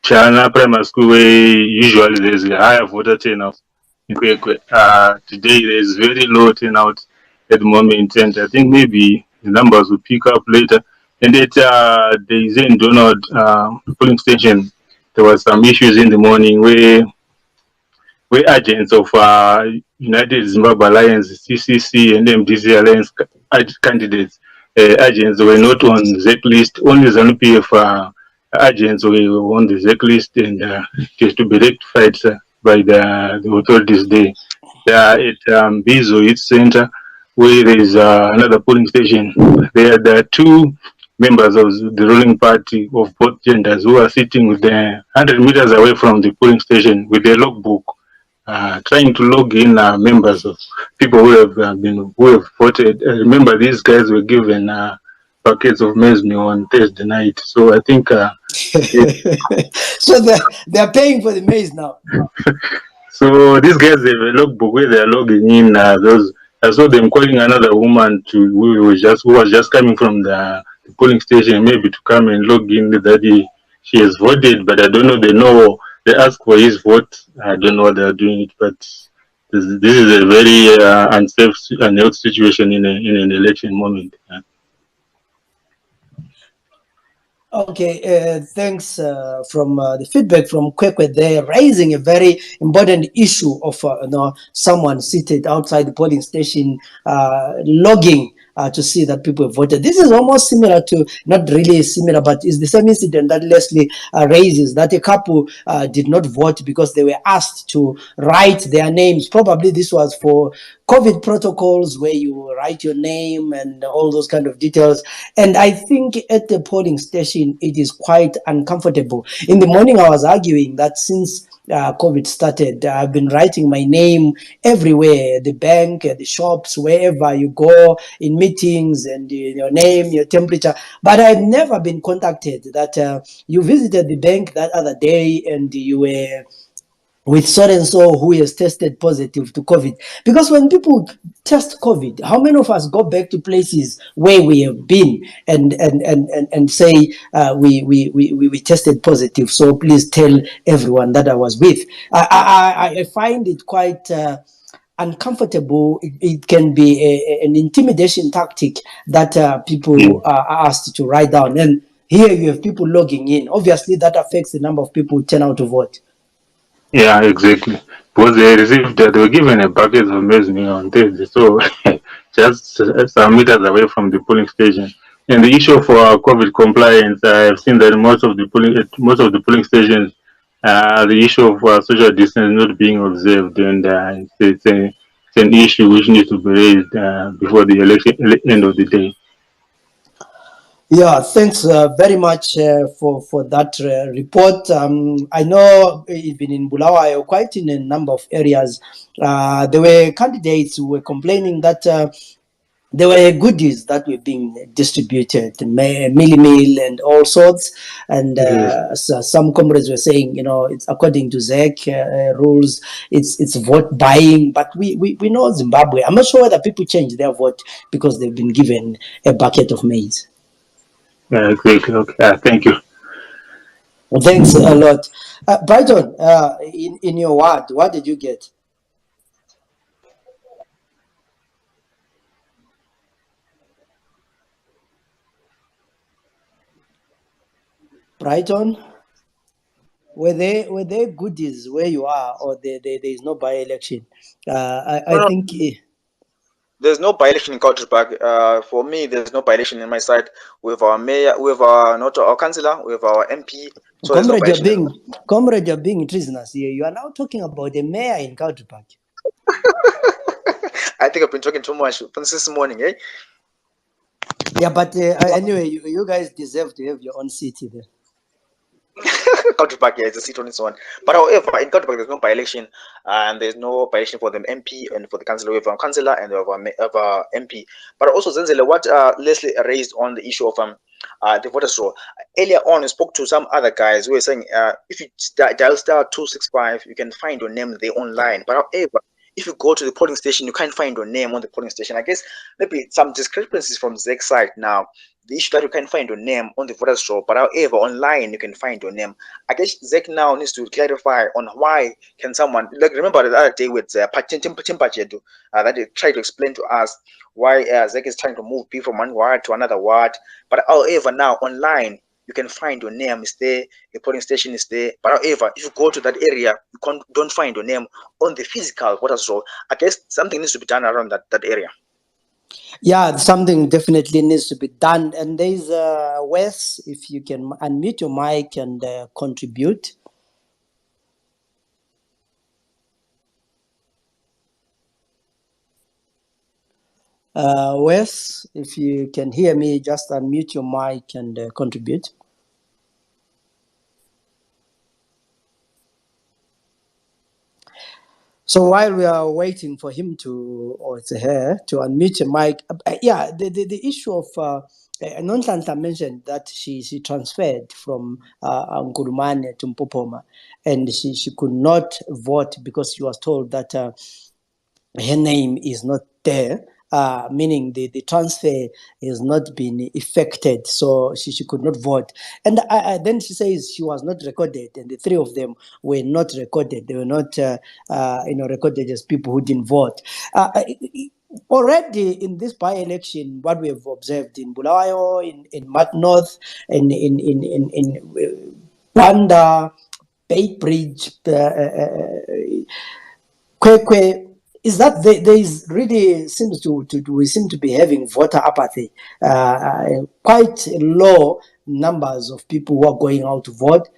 China Primary School, where usually there's a higher voter turnout in Kwekwe. Today there's very low turnout at the moment, and I think maybe the numbers will pick up later. And at the Zen Donald polling station, there was some issues in the morning where agents of United Zimbabwe Alliance, CCC, and MDC Alliance candidates, agents were not on ZEC list. Only ZANU-PF agents were on the ZEC list, and it is to be rectified by the authorities there. They are at Bizo Youth Center, where there is another polling station. There are two members of the ruling party of both genders who are sitting with 100 meters away from the polling station with their logbook, trying to log in members of people who have voted. Remember, these guys were given buckets of maize meal on Thursday night. So I think So they're paying for the maize now. so these guys have a logbook where they are logging in. I saw them calling another woman who was just coming from the polling station, maybe to come and log in that she has voted, but I don't know. They ask for his vote. I don't know what they are doing it, but this is a very unsafe and health situation in an election moment. Okay, thanks from the feedback from Kwekwe. They're raising a very important issue of someone seated outside the polling station logging to see that people have voted. This is almost similar to, not really similar, but it's the same incident that Leslie raises, that a couple did not vote because they were asked to write their names. Probably this was for COVID protocols where you write your name and all those kind of details. And I think at the polling station, it is quite uncomfortable. In the morning, I was arguing that since COVID started, I've been writing my name everywhere, the bank, the shops, wherever you go, in meetings, and your name, your temperature. But I've never been contacted that you visited the bank that other day and you were with so and so who has tested positive to COVID. Because when people test COVID, how many of us go back to places where we have been and say we tested positive? So please tell everyone that I was with. I find it quite uncomfortable. It can be an intimidation tactic that people are asked to write down. And here you have people logging in. Obviously, that affects the number of people who turn out to vote. Yeah, exactly. Because they were given a bucket of maize meal on Thursday, so just some meters away from the polling station. And the issue for COVID compliance, I've seen that most of the polling stations, the issue of social distance not being observed, and it's an issue which needs to be raised before the end of the day. Yeah, thanks very much for that report. I know even in Bulawayo, quite in a number of areas, there were candidates who were complaining that there were goodies that were being distributed, mealie meal and all sorts. And so some comrades were saying, it's according to ZEC rules, it's vote buying. But we know Zimbabwe. I'm not sure whether people change their vote because they've been given a bucket of maize. Okay. Thank you. Well, thanks a lot. Brighton, in your ward, what did you get? Brighton, were there goodies where you are, or there is no by-election? I think... There's no by-election in Culturepark. For me, there's no by-election in my side. We have our mayor, we have not our councillor, we have our MP. So Comrade, you're being treasonous here. You are now talking about the mayor in Culturepark. I think I've been talking too much since this morning, eh? Yeah, but anyway, you guys deserve to have your own city there. Culturepark, yeah, it's a seat on its own. But however, in Culturepark, there's no by-election, and there's no by-election for the MP and for the councillor. We have our councillor and we have our MP. But also, Zenzele, what Leslie raised on the issue of the voters roll. Earlier on, we spoke to some other guys who were saying if you dial star 265, you can find your name there online. But however, if you go to the polling station, you can't find your name on the polling station. I guess maybe some discrepancies from Zek's side now. The issue that you can't find your name on the voters roll, but however, online you can find your name. I guess Zek now needs to clarify on why can someone, like, remember the other day with Chimpachedu that he tried to explain to us why Zek is trying to move people from one ward to another ward. But however, now online you can find your name is there, the polling station is there. But however, if you go to that area, you don't find your name on the physical voters roll. I guess something needs to be done around that area. Yeah, something definitely needs to be done. And there's Wes, if you can unmute your mic and contribute. Wes, if you can hear me, just unmute your mic and contribute. So while we are waiting for him to, or it's her, to unmute your mic, yeah, the issue of Nonhlanta mentioned that she transferred from Ngurumane to Mpopoma, and she could not vote because she was told that her name is not there, meaning the transfer has not been effected, so she could not vote. And then she says she was not recorded, and the three of them were not recorded. They were not recorded as people who didn't vote. Already in this by-election, what we have observed in Bulawayo, in Mat North, in Gwanda, Bay Bridge, Kwekwe, is that there is really we seem to be having voter apathy, quite low numbers of people who are going out to vote.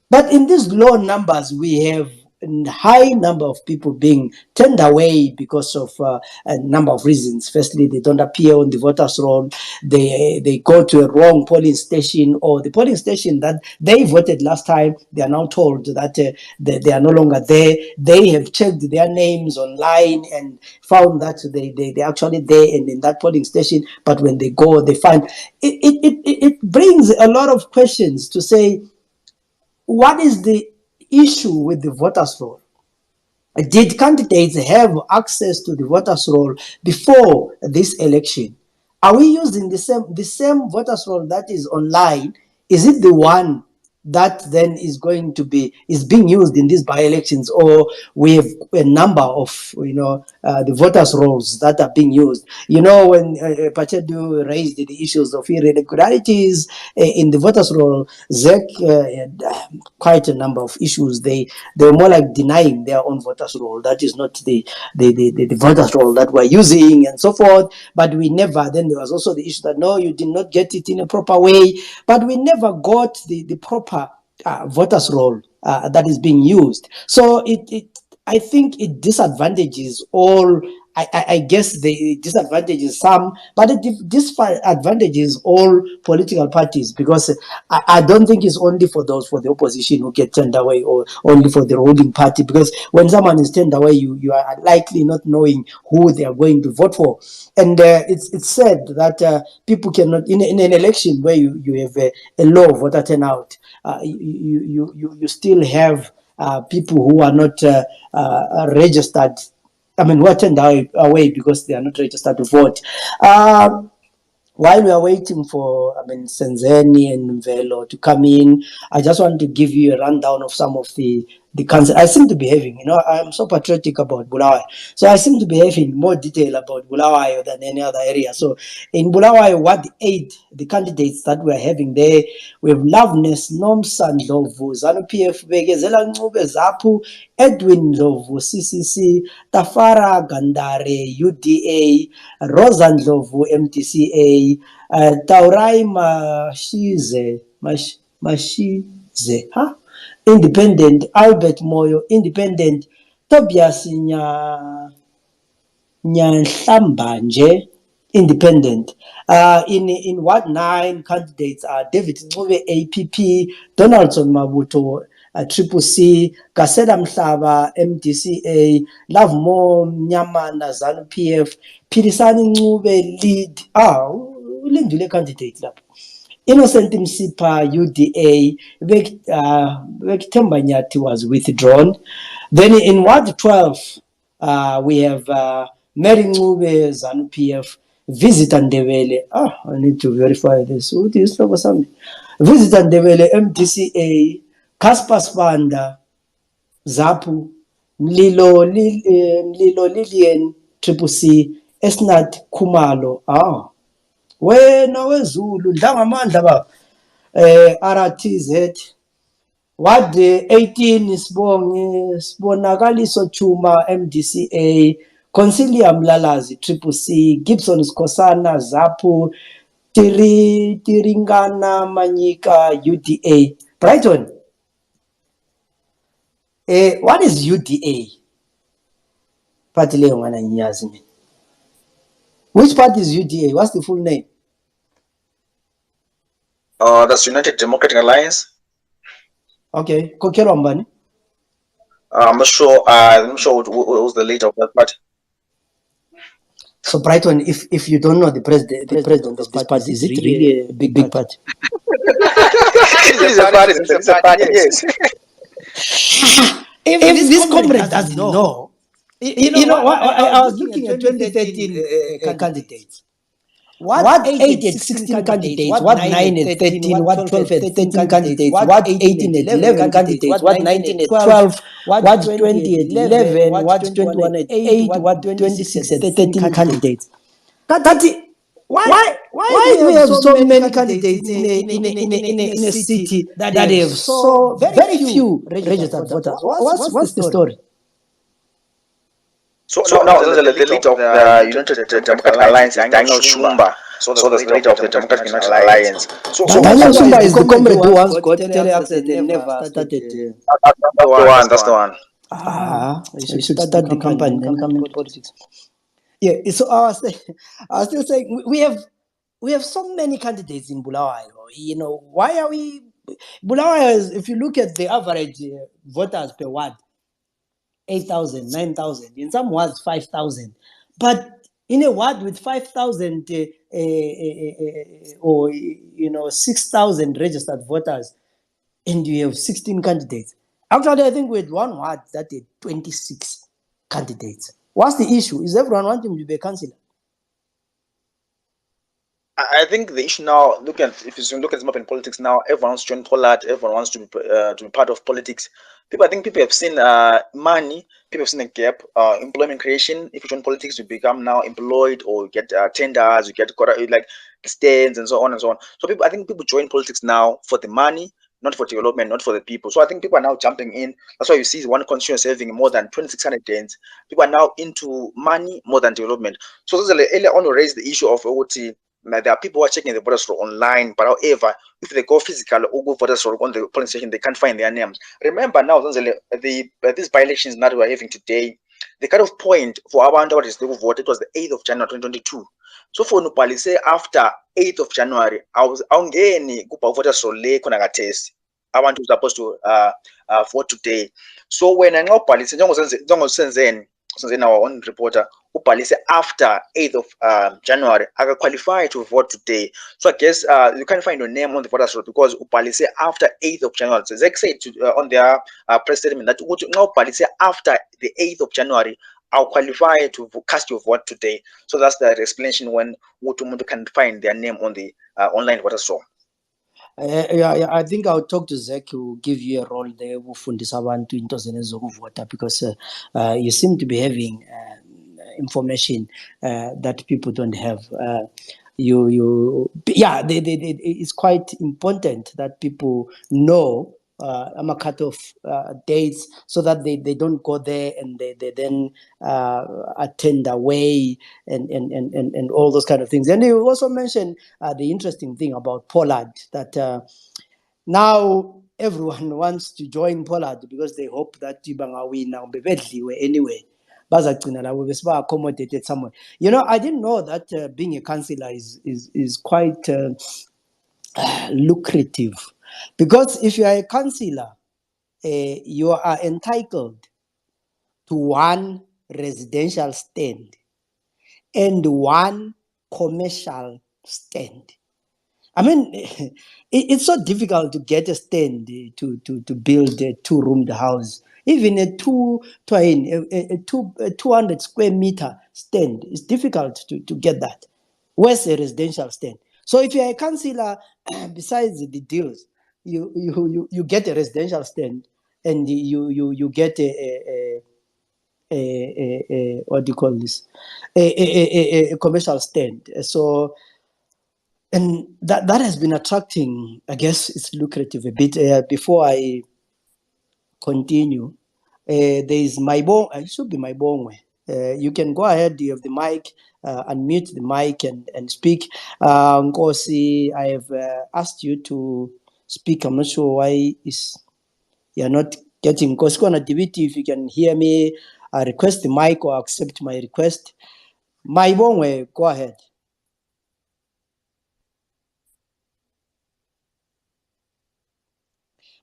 But in these low numbers, we have a high number of people being turned away because of a number of reasons. Firstly, they don't appear on the voters' roll. They go to a wrong polling station, or the polling station that they voted last time, they are now told that they are no longer there. They have checked their names online and found that they're actually there and in that polling station. But when they go, they find it brings a lot of questions to say, what is the issue with the voters' roll? Did candidates have access to the voters' roll before this election? Are we using the same voters' roll that is online? Is it the one that then is being used in these by-elections, or we have a number of the voters' rolls that are being used? When Pachedu raised the issues of irregularities in the voters' roll, Zek had quite a number of issues. They were more like denying their own voters' roll. That is not the voters' roll that we're using, and so forth. But we never. Then there was also the issue that no, you did not get it in a proper way. But we never got the proper voters' roll that is being used. So I think it disadvantages all. I guess the disadvantages some, but it disadvantages all political parties, because I don't think it's only for those for the opposition who get turned away, or only for the ruling party, because when someone is turned away, you are likely not knowing who they are going to vote for. And it's said that people cannot, in an election where you have a low voter turnout, you still have people who are not registered. I mean, who are turned away because they are not registered to vote. While we are waiting for, Zenzele and Ndebele to come in, I just want to give you a rundown of some of the council I seem to be having. I'm so patriotic about Bulawayo. So I seem to be having more detail about Bulawayo than any other area. So in Bulawayo, Ward 8, the candidates that we're having there, we have Loveness, Nomsa Ndlovu, ZANU-PF, Bekezela Ncube Zapu, Edwin Ndlovu, CCC, Tafara Gandare, UDA, Rosa Ndlovu, MTCA, Taurai Mashize, Independent, Albert Moyo, Independent, Tobias Nyanhlambanje, Independent. In Ward 9, candidates are David Ncube, APP, Donaldson Mabuto, Triple C, Kaseda Mhlaba, MDCA, Love More, Mnyamana, ZANU-PF, Philisani Ncube, lead. Ulindile candidate lapho. Innocent Msipa, UDA, Themba Nyathi was withdrawn. Then in Ward 12, we have Mary Ncube, ZANU PF, Visitor Ndebele. I need to verify this. What is Visitor Ndebele, MDCA, Casper Spanda, ZAPU, Mlilo Lillian, Triple C, Esnat Kumalo. Wena wezulu dlangamandla baba RTZ Ward 18 Sibonakaliso Chuma MDCA Consilia Mlalazi Triple C Gibson Skosana ZAPU Tiringana Manyika UDA. Brighton, what is UDA? Party leo mwana nyazi mimi. Which party is UDA? What's the full name? That's United Democratic Alliance. Okay, Kokelo Mbani. I'm not sure. I'm not sure what was the leader of that party. So Brighton, if you don't know the president of this party, is it really a big party? It's a party. It's a party. Yes. If this comrade doesn't know, I was looking at 2013 candidates. What 8 and 16 candidates, what 9 and 13, what 12 and 13 candidates, what 18 and 11 candidates, what 19 and 12, what 20 and 11, what 21 and 8, what 26 and 13 candidates. Why do we have so many candidates in a city that have so very few registered voters? What's the story? So now the leader of the United Democratic Alliance is Daniel Shumba. So the leader of the Democratic United Alliance. So Daniel Shumba is the comrade who once got tele-access and never started. That's the one. You should start the campaign and come into politics. Yeah, so I was still saying we have so many candidates in Bulawayo. You know, why are we Bulawayo is, if you look at the average voters per ward, 8,000, 9,000, in some wards 5,000. But in a ward with 5,000 or 6,000 registered voters, and you have 16 candidates. Actually, I think we had one ward that had 26 candidates. What's the issue? Is everyone wanting to be a councillor? I think the issue now, if you look at the map in politics now, everyone wants to join Pollard, everyone wants to be part of politics. I think people have seen money, people have seen a gap, employment creation. If you join politics, you become now employed or you get tenders, you get like stands and so on and so on. So I think people join politics now for the money, not for development, not for the people. So I think people are now jumping in. That's why you see one constituency having more than 2,600 dens. People are now into money more than development. So this is earlier on to raise the issue of OT. There are people who are checking the voters roll online, but however, if they go physical or go voters roll on the polling station, they can't find their names. Remember now, these by-elections that we're having today, the cutoff point for our underwriters to vote, it was the 8th of January 2022. So for Nupali, say after 8th of January, I was ongeni kupa voters roll le kona test. I want to supposed to vote today. So when I know policy, since our own reporter who policy after 8th of January, I can qualify to vote today. So I guess you can't find your name on the voters roll because policy after 8th of January. So they say on their press statement that now policy after the 8th of January, I'll qualify to cast your vote today. So that's the explanation when Utumuntu can find their name on the online voters roll. Yeah, I think I'll talk to Zach who will give you a role there because you seem to be having information that people don't have. It's quite important that people know a cut-off dates so that they don't go there and they then attend away and all those kind of things. And you also mentioned the interesting thing about Pollard, that now everyone wants to join Pollard because they hope that Tibanga win now anyway. Accommodated somewhere. I didn't know that being a councillor is quite lucrative, because if you are a councillor, you are entitled to one residential stand and one commercial stand. I mean, it's so difficult to get a stand to build a two-roomed house. Even a 200 square meter stand is difficult to get that. Where's a residential stand? So if you're a councillor, besides the deals, you get a residential stand, and you get a what do you call this? A commercial stand. So, and that has been attracting, I guess it's lucrative a bit. Before I continue, there is my bong. It should be my bong. You can go ahead. You have the mic. Unmute the mic and speak. Nkosi, I have asked you to speak. I'm not sure why you're not getting. Nkosi Kona Diviti, if you can hear me, I request the mic or accept my request. My bong, go ahead.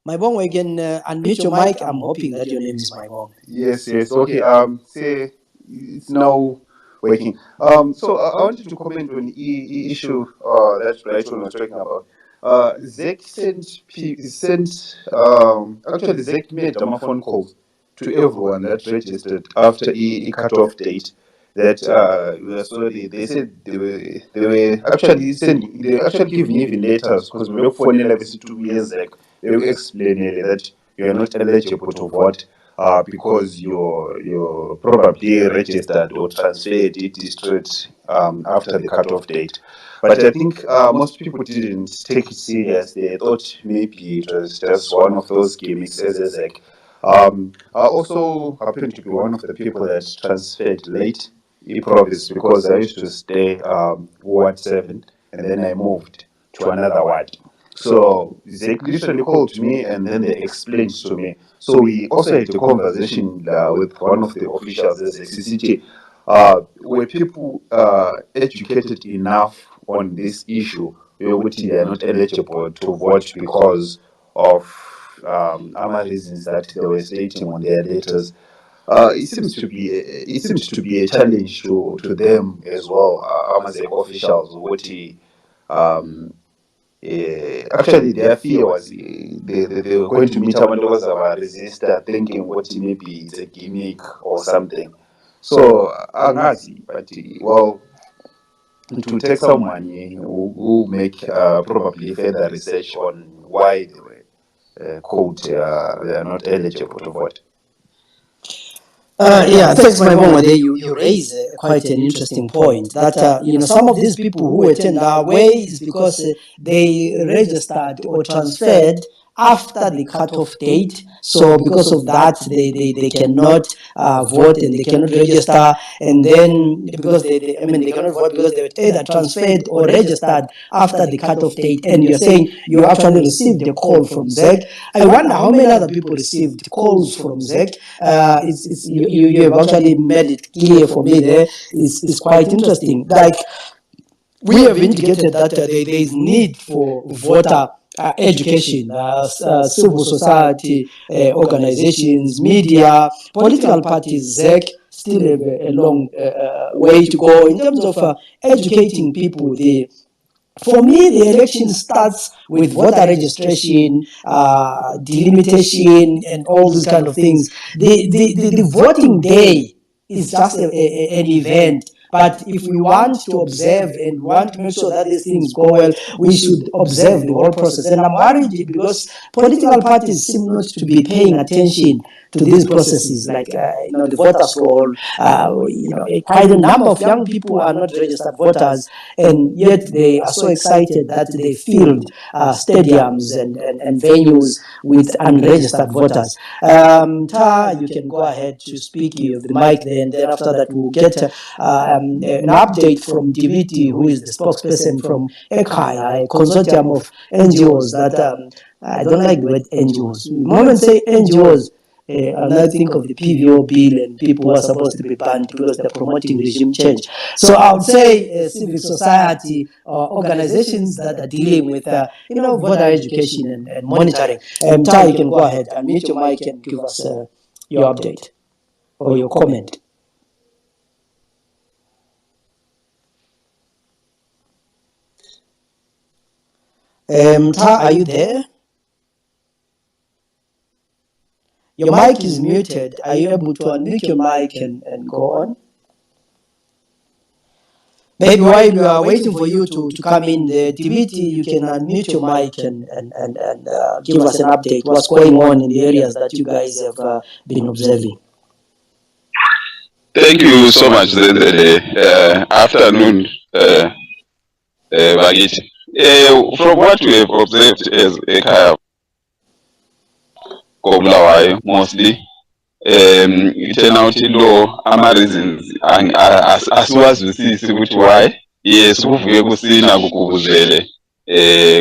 My bong, we can unmute your mic. I'm hoping that your name is my bong. Yes, yes. Okay. Say it's now working. So I wanted to comment on the issue that Brighton was talking about. Zek actually Zek made a phone call to everyone that registered after a cut-off date. That we were sorry. They said they were actually sending. They were actually giving even letters because we were phoning like 2 years back. They were explaining that you are not eligible to vote because you're probably registered or transferred it district after the cutoff date. But I think most people didn't take it serious. They thought maybe it was just one of those gimmicks, as like. I also happen to be one of the people that transferred late in province because I used to stay Ward 7 and then I moved to another ward. So they literally called me and then they explained to me. So we also had a conversation with one of the officials as a CCT. Were people educated enough on this issue? Which they are not eligible to vote because of other reasons that they were stating on their letters. It seems to be a challenge to them as well, as officials. Actually, their fear was they were going to meet abantu resistor, thinking what maybe it's a gimmick or something. So angazi, but well, it will take someone who make probably further research on why they were called they are not eligible to vote. Yeah, thanks, my mom. You raise quite an interesting point that some of these people who attend our way is because they registered or transferred after the cutoff date. So because of that, they cannot vote and they cannot register. And then because they cannot vote because they were either transferred or registered after the cutoff date. And you're saying you actually received a call from ZEC. I wonder how many other people received calls from ZEC. You have actually made it clear for me there. It's quite interesting. Like, we have indicated that there is need for voter education, civil society organizations, media, political parties. ZEC still have a long way to go in terms of educating people. For me, the election starts with voter registration, delimitation, and all these kind of things. The voting day is just an event. But if we want to observe and want to make sure that these things go well, we should observe the whole process. And I'm worried because political parties seem not to be paying attention to these processes, like the voters roll. Quite a number of young people are not registered voters, and yet they are so excited that they filled stadiums and venues with unregistered voters. Ta, you can go ahead to speak. You have the mic there, and then after that we'll get an update from DVT, who is the spokesperson from ECHI, a consortium of NGOs that I don't like the word NGOs. The moment say NGOs, and I think of the PVO bill and people who are supposed to be banned because they're promoting regime change. So I would say civic society organizations that are dealing with voter education and monitoring. Tai, you can go ahead and mute your mic and give us your update or your comment. Ta, are you there? Your mic is muted. Are you able to unmute your mic and go on? Maybe while we are waiting for you to come in, the TBT, you can unmute your mic and give us an update what's going on in the areas that you guys have been observing. Thank you so much, Zenzele. Afternoon, Bagit. From what we have observed as Ekaya Bulawayo, mostly, turnout low, reasons, asiwazwisisi ukuthi why. Yes, kuvuke kusina kugubuzele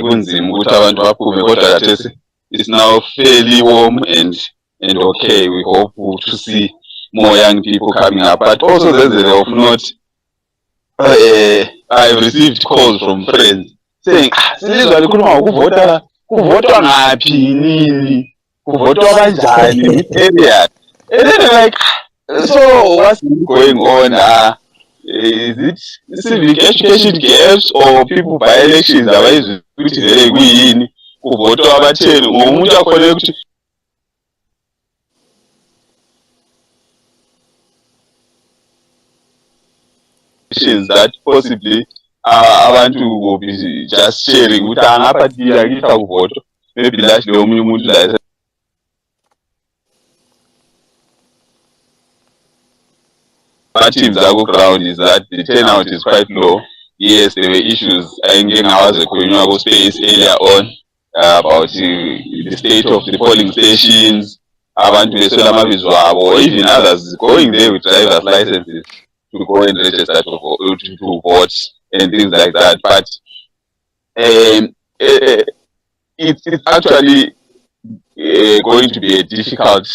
kunzima ukuthi abantu baphume kodwa khathesi it's now fairly warm and okay. We hope to see more young people coming up, but also there's a of not. I've received calls from friends saying, "Silizwa likhuluma kuvotwa ngaphi nini, kuvotwa kanjani which area?" And then I'm like, so what's going on? Is it civic education gaps or people by elections abayizwi ukuthi vele kuyini kuvotwa abatheni ngomuntu akhona ukuthi that possibly abantu will be just sharing ukuthi Apathy akithi akuvotwa, maybe lahle omunye umuntu la teams are ground is that the turnout is quite low. Yes, there were issues space earlier on about the state of the polling stations, abantu beswela amabizo abo, or even others going there with driver's licenses to go and register to vote and things like that. But it's actually going to be a difficult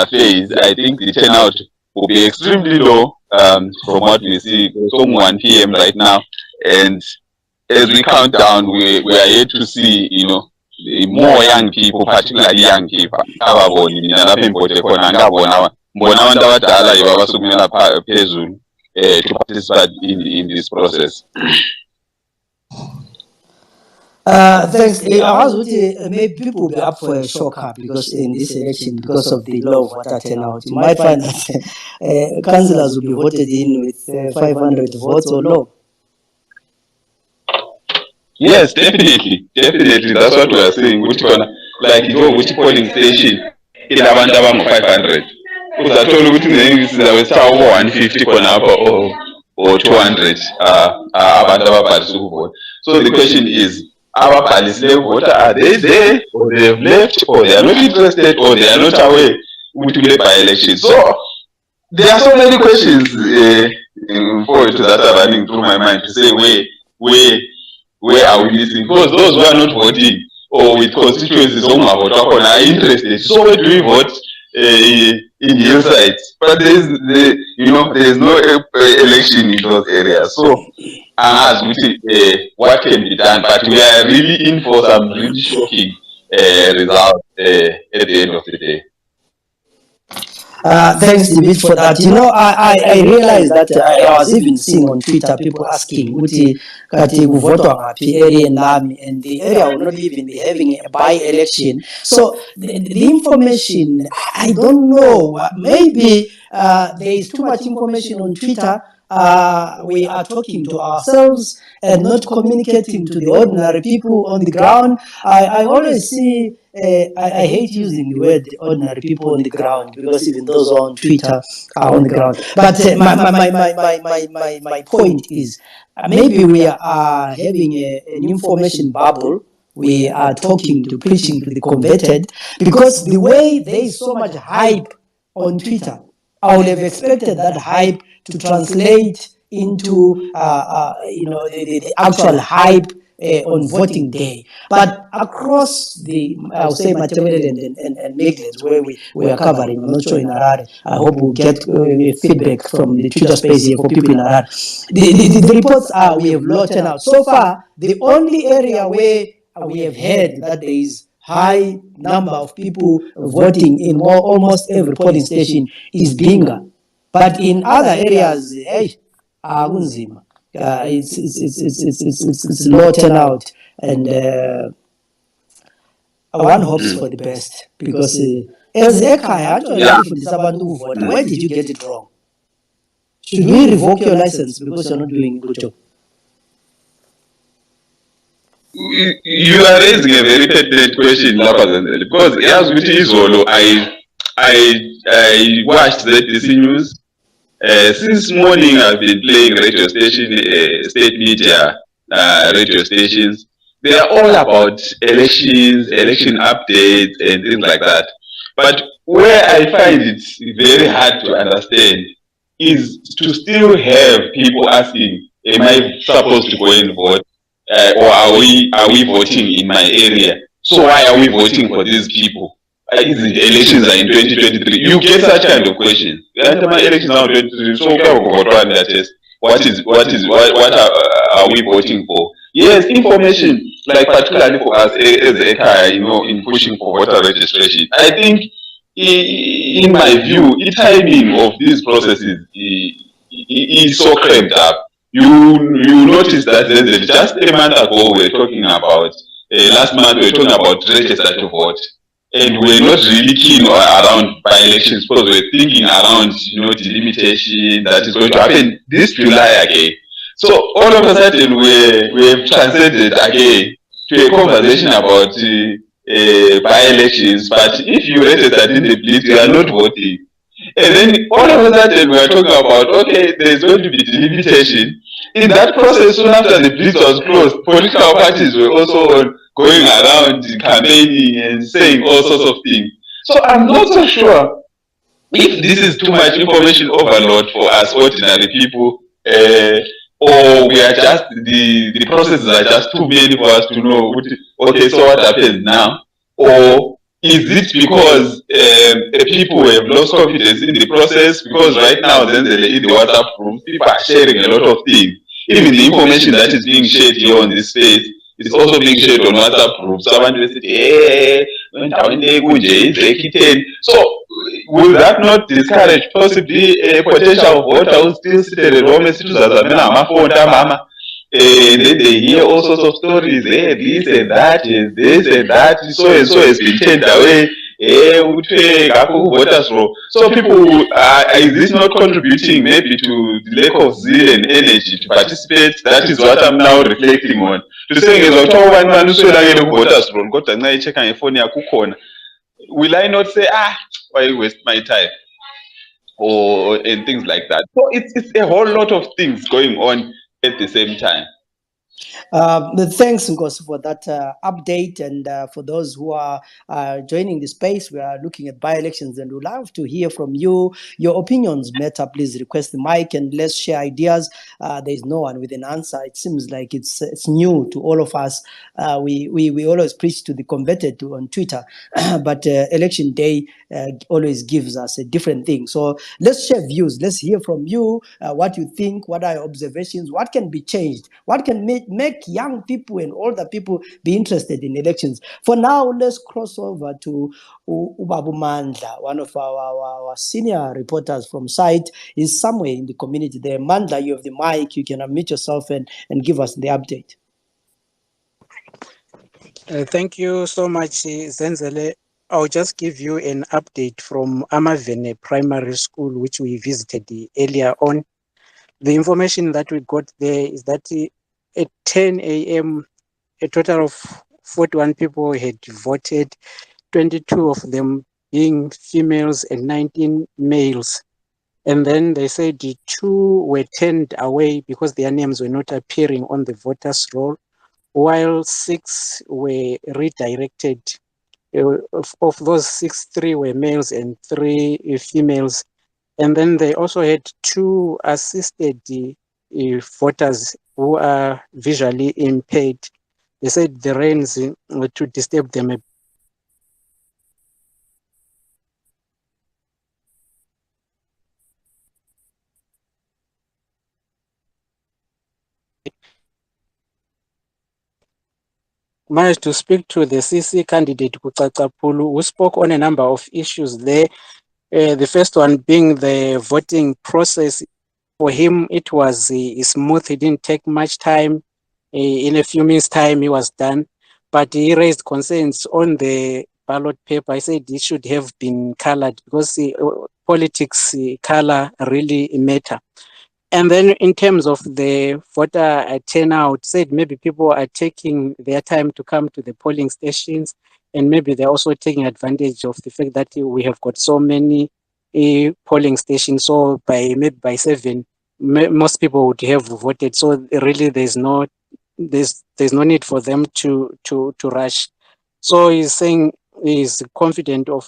phase. I think the turnout will be extremely low from what we see. It's 1 p.m. right now, and as we count down, we are yet to see, more young people, particularly young people, to participate in this process. Thanks. Maybe people will be up for a shock because in this election, because of the low voter turnout, you might find that councillors will be voted in with 500 votes or low. Yes, definitely. That's what we are saying. Like which polling station, it's about 500. Because I told you this is our 150 or 200 So the question is, our voter, are they there, or they have left, or they are not interested, or they are not aware by election? So there are so many questions that are running through my mind to say where are we missing? Because those who are not voting or with constituencies are interested. So where do we vote in hillsides? But there is no election in those areas. So what can be done? But we are really in for some really shocking results at the end of the day. Thanks, David, for that. I realized that I was even seeing on Twitter people asking, and the area will not even be having a by-election. So the information, I don't know, maybe there is too much information on Twitter. We are talking to ourselves and not communicating to the ordinary people on the ground. I always see, I hate using the word ordinary people on the ground because even those on Twitter are on the ground. But my point is, maybe we are having an information bubble. We are preaching to the converted, because the way there is so much hype on Twitter, I would have expected that hype to translate into the actual hype on voting day. But across the, I'll say, Matabele and Midlands, where we are covering, I'm not sure in Harare. I hope we'll get feedback from the Twitter space here for people in Harare. The reports are we have low turnout. So far, the only area where we have heard that there is high number of people voting in almost every polling station is Binga. But in other areas, kunzima. It's low turnout, and one hopes for the best, because as ekhaya actually ifundisa abantu ukuvota. Where did you get it wrong? Should we revoke your license because you're not doing a good job? You are raising a very pertinent question, Lapa Zenzele, because yes, with Izolo, I watched the DC news. Since morning, I've been playing radio station, state media radio stations. They are all about elections, election updates, and things like that. But where I find it very hard to understand is to still have people asking, "Am I supposed to go and vote, or are we voting in my area? So why are we voting for these people? Isn't elections are in 2023?" You get such kind of questions. My elections are in 2023. So what are we voting for? Yes, information, like particularly for us as EKA, in pushing for voter registration. I think, in my view, the timing of these processes is so cramped up. You notice that just a month ago we were talking about, last month we were talking about register to vote, and we're not really keen around by-elections because we're thinking around, delimitation that is going to happen this July again. So all of a sudden we've transcended again to a conversation about by-elections, but if you registered in the place, you are not voting. And then all of a sudden we are talking about, okay, there's going to be delimitation. In that process, soon after the blitz was closed, political parties were also going around campaigning and saying all sorts of things. So I'm not so sure if this is too much information overload for us ordinary people, or we are just, the processes are just too many for us to know, okay, so what happens now? Or is it because people have lost confidence in the process? Because right now, in the WhatsApp group, people are sharing a lot of things. Even the information that is being shared here on this space is also being shared on WhatsApp groups. Someone will say, so will that not discourage possibly a potential voter who still sit at home and then they hear all sorts of stories, this and that, and this and that, so and so has been turned away, voters roll. So people, is this not contributing maybe to the lack of zeal and energy to participate? That is what I'm now reflecting on. To say, will I not say, why waste my time? And things like that. So it's a whole lot of things going on at the same time. Thanks, Ngosi, for that update. And for those who are joining the space, we are looking at by-elections, and we'd love to hear from you. Your opinions matter. Please request the mic and let's share ideas. There's no one with an answer. It seems like it's new to all of us. We always preach to the converted on Twitter, but election day always gives us a different thing. So let's share views. Let's hear from you what you think, what are your observations, what can be changed, what can make young people and older people be interested in elections. For now, let's cross over to Ubabu Mandla, one of our senior reporters from site, is somewhere in the community there. Mandla, you have the mic. You can unmute yourself and give us the update. Thank you so much, Zenzele. I'll just give you an update from Amavene Primary School, which we visited earlier on. The information that we got there is that at 10 a.m., a total of 41 people had voted, 22 of them being females and 19 males. And then they said 2 were turned away because their names were not appearing on the voters' roll, while 6 were redirected. Of those 6, 3 were males and 3 females. And then they also had 2 assisted voters who are visually impaired. They said the rains to disturb them. Managed to speak to the CC candidate Kutsatapulu, who spoke on a number of issues there. The first one being the voting process for him, it was smooth. It didn't take much time. In a few minutes' time, he was done. But he raised concerns on the ballot paper. I said it should have been colored because politics color really matter. And then in terms of the voter turnout, said maybe people are taking their time to come to the polling stations, and maybe they're also taking advantage of the fact that we have got so many polling stations. So maybe by 7, most people would have voted. So really, there's no need for them to rush. So he's saying he's confident of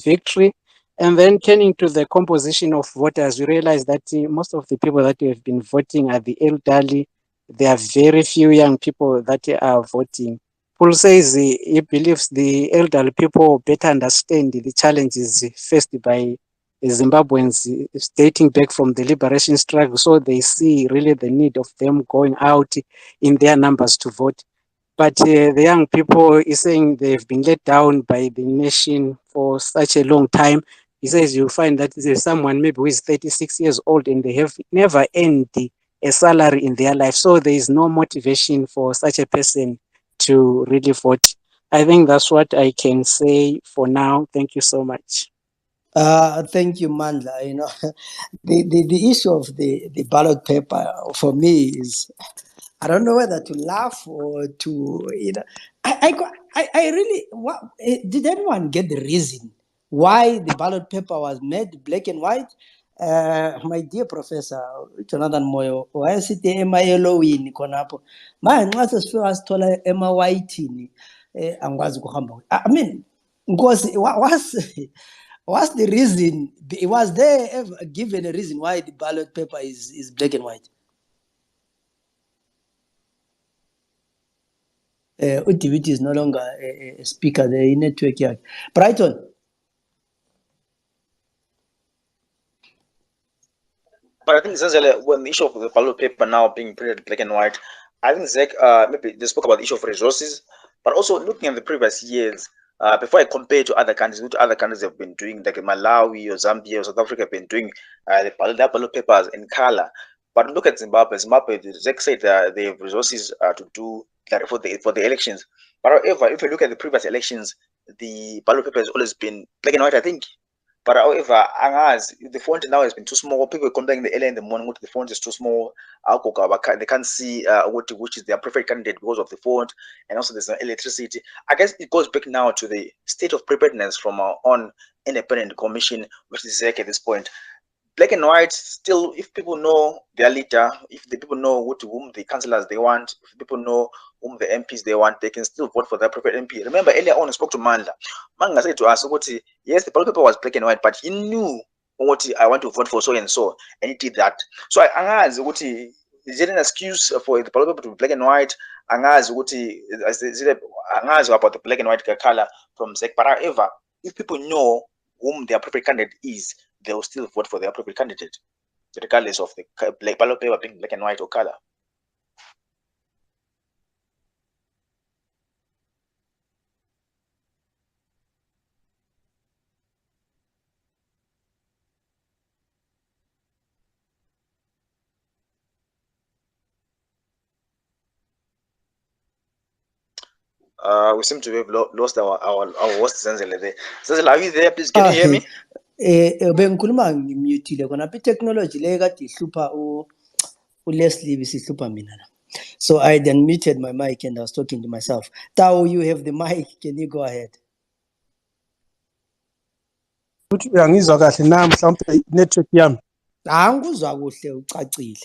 victory. And then turning to the composition of voters, we realize that most of the people that have been voting are the elderly. There are very few young people that are voting. Paul says he believes the elderly people better understand the challenges faced by Zimbabweans dating back from the liberation struggle. So they see really the need of them going out in their numbers to vote. But the young people is saying they've been let down by the nation for such a long time. He says you'll find that there's someone maybe who is 36 years old and they have never earned a salary in their life. So there is no motivation for such a person to really vote. I think that's what I can say for now. Thank you so much. Thank you, Mandla. You know, the issue of the ballot paper for me is, I don't know whether to laugh or to, you know, I really, did anyone get the reason why the ballot paper was made black and white? My dear Professor Jonathan Moyo, wayesithi ema-yellowini khonapho manje nxa sesifika sithola ema-whiteini angikwazi ukuhamba. I mean, because what's the reason? Was there ever given a reason why the ballot paper is black and white? UDVT is no longer a speaker, the network here. Brighton. But I think Zenzele, when the issue of the ballot paper now being printed black and white, I think Zach maybe they spoke about the issue of resources, but also looking at the previous years, before I compare to other countries, what other countries have been doing, like Malawi or Zambia or South Africa have been doing their ballot papers in color. But look at Zimbabwe. Zimbabwe, Zach said they have resources to do that for the elections. But however, if you look at the previous elections, the ballot paper has always been black and white, I think. But however, the font now has been too small. People complaining the early in the morning, the font is too small. They can't see which is their preferred candidate because of the font, and also there's no electricity. I guess it goes back now to the state of preparedness from our own independent commission, which is Zek at this point. Black and white, still, if people know their leader, if the people know whom the councillors they want, if people know whom the MPs they want, they can still vote for their preferred MP. Remember earlier on I spoke to Mandla. Mandla said to us, yes, the ballot paper was black and white, but he knew what I want to vote for so and so, and he did that. So I asked, is there an excuse for the ballot paper to be black and white? I asked about the black and white color from SEC. But however, if people know whom their preferred candidate is, they will still vote for their appropriate candidate, regardless of the ballot paper being black and white or color. We seem to have lost our host Zenzele there. Zenzele, are you there? Please, can you hear me? Bengikhuluma ngimutile khona i-technology le kade ihlupha uLeslie bisihlupha mina la. So I then muted my mic and I was talking to myself. Tao, you have the mic. Can you go ahead? Uyangizwa kahle na mhlawumbe network yami? Angikuzwa kuhle ucacile.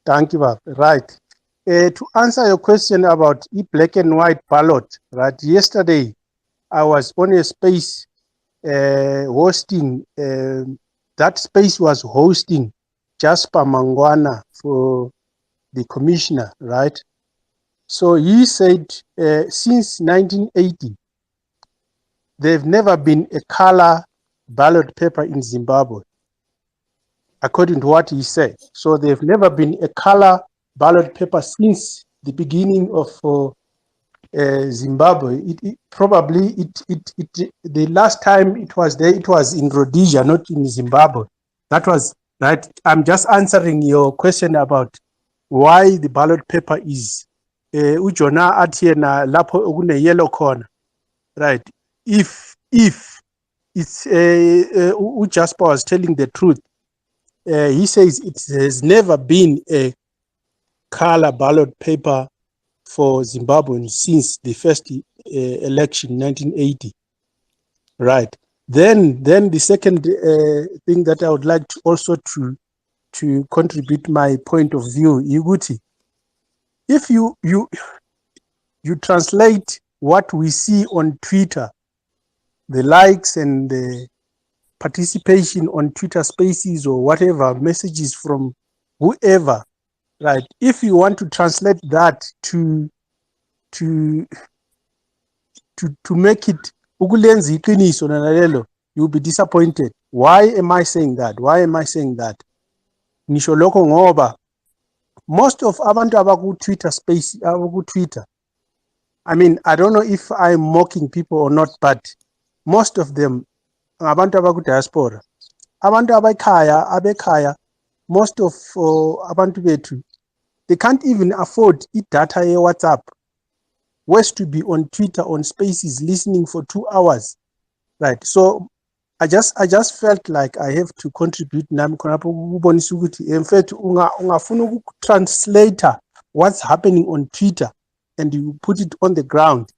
Thank you, Baba. Right. To answer your question about black and white ballot, right? Yesterday, I was on a space hosting. That space was hosting Jasper Mangwana for the commissioner, right? So he said since 1980, there've never been a color ballot paper in Zimbabwe, according to what he said. So there've never been a color ballot paper since the beginning of Zimbabwe. The last time it was there, it was in Rhodesia, not in Zimbabwe. That was right? I'm just answering your question about why the ballot paper is ujona athi yena lapho okune yellow corner, right? If it's Jasper was telling the truth, he says it has never been a color ballot paper for Zimbabweans since the first election, 1980, right? Then the second thing that I would like to also to contribute my point of view, Iguti, if you translate what we see on Twitter, the likes and the participation on Twitter Spaces or whatever messages from whoever, right? If you want to translate that to make it ukulenza iqiniso nalelo, you'll be disappointed. Why am I saying that? Why am I saying that? Nisho lokho ngoba most of abantu abaku Twitter space, abaku Twitter, I mean, I don't know if I'm mocking people or not, but most of them abantu abaku diaspora, abantu abekhaya, most of abantu bethu, they can't even afford data ye WhatsApp. Where's to be on Twitter, on Spaces, listening for 2 hours, right? So I just felt like I have to contribute nami khonapho ukubonisa ukuthi in fact ungafuna ukutranslate what's happening on Twitter and you put it on the ground,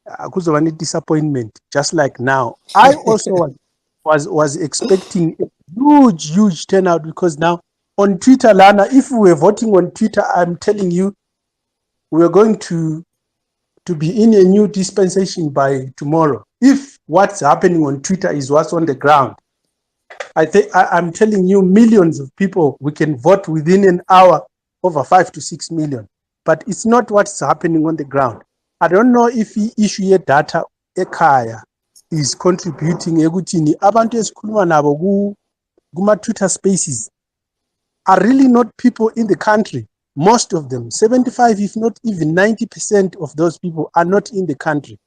kuzoba disappointment. Just like now, I also was expecting a huge turnout, because now on Twitter, Lana, if we were voting on Twitter, I'm telling you, we're going to be in a new dispensation by tomorrow. If what's happening on Twitter is what's on the ground, I'm telling you, millions of people, we can vote within an hour, over 5 to 6 million. But it's not what's happening on the ground. I don't know if the issue of data ekhaya is contributing ekuthini abantu esikhuluma nabo kuma Twitter Spaces are really not people in the country. Most of them, 75, if not even 90% of those people are not in the country.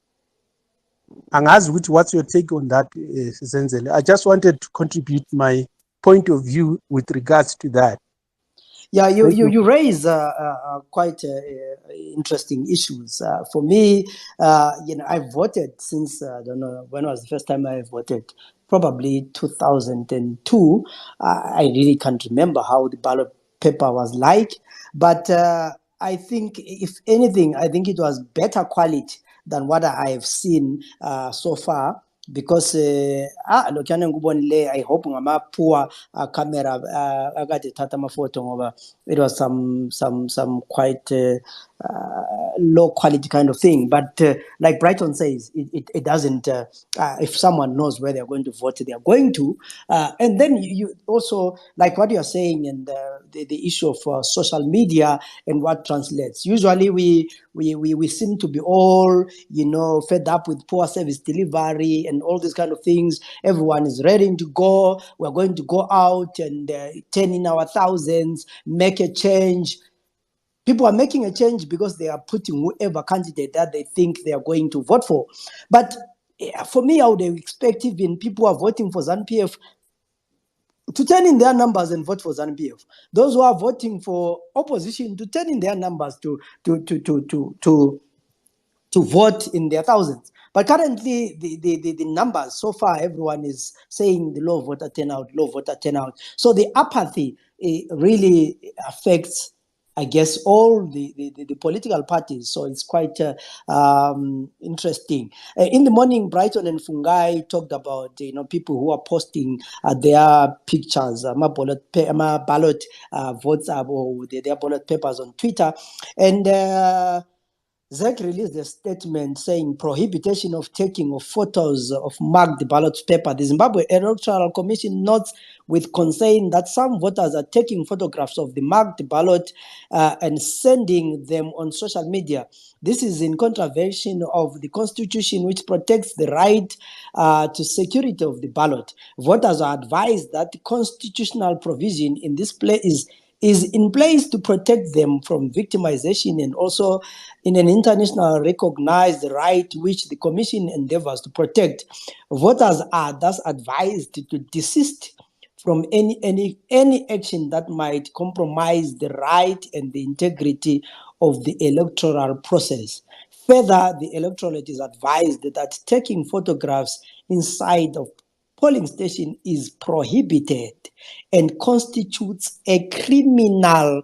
Angazi ukuthi what's your take on that, Zenzele? I just wanted to contribute my point of view with regards to that. Yeah, you raise quite interesting issues. For me, I voted since, I don't know, when was the first time I voted? Probably 2002. I really can't remember how the ballot paper was like. But I think, if anything, I think it was better quality than what I have seen so far. Because lokhuyana ngikubonile, I hope ngama poor camera akade thatha amaphoto ngoba it was some quite low quality kind of thing. But like Brighton says, it doesn't, if someone knows where they're going to vote, they are going to. And then you also, like what you're saying, and the issue of social media and what translates. Usually we seem to be all, fed up with poor service delivery and all these kind of things. Everyone is ready to go. We're going to go out and turn in our thousands, make a change. People are making a change because they are putting whoever candidate that they think they are going to vote for. But for me, I would expect even people who are voting for ZANU-PF to turn in their numbers and vote for ZANU-PF. Those who are voting for opposition to turn in their numbers to vote in their thousands. But currently, the numbers, so far, everyone is saying the low voter turnout. So the apathy really affects, I guess, all the political parties. So it's quite interesting. In the morning, Brighton and Fungai talked about people who are posting their pictures, my ballot votes or their ballot papers on Twitter, and ZEC released a statement saying prohibition of taking of photos of marked ballot paper. The Zimbabwe Electoral Commission notes with concern that some voters are taking photographs of the marked ballot and sending them on social media. This is in contravention of the Constitution, which protects the right to security of the ballot. Voters are advised that the constitutional provision in this place is in place to protect them from victimization, and also in an international recognized right which the Commission endeavors to protect. Voters are thus advised to desist from any action that might compromise the right and the integrity of the electoral process. Further, the electorate is advised that taking photographs inside of polling station is prohibited and constitutes a criminal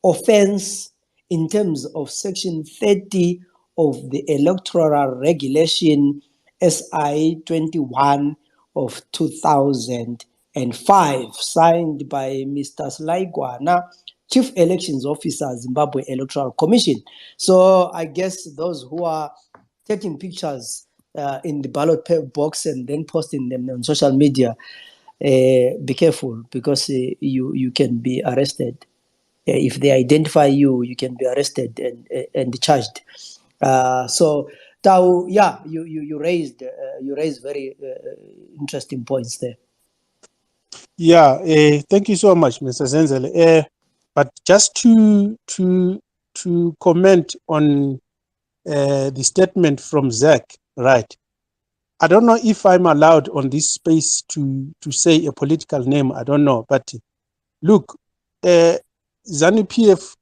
offense in terms of Section 30 of the Electoral Regulation SI 21 of 2005, signed by Mr. Gwanda, Chief Elections Officer, Zimbabwe Electoral Commission. So I guess those who are taking pictures in the ballot box and then posting them on social media, be careful, because you can be arrested. If they identify you, you can be arrested and charged. So, Tau, yeah, you raised very interesting points there. Yeah, thank you so much, Mr. Zenzele. But just to comment on the statement from Zach, right? I don't know if I'm allowed on this space to say a political name. I don't know, but look, ZANU-PF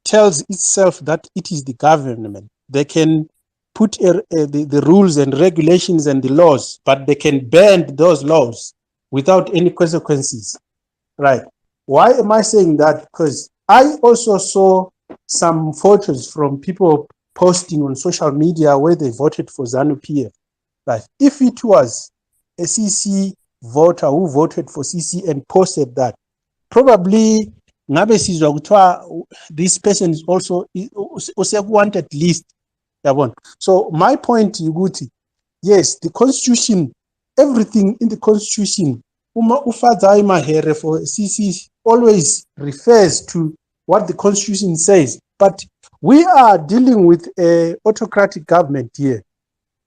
tells itself that it is the government. They can put the rules and regulations and the laws, but they can bend those laws without any consequences, right? Why am I saying that? Because I also saw some photos from people posting on social media where they voted for ZANU-PF. Right? If it was a CC voter who voted for CC and posted that, probably this person is also wanted list. So my point, Yuguti, yes, the constitution, everything in the constitution, for CC always refers to what the constitution says. But we are dealing with a autocratic government here,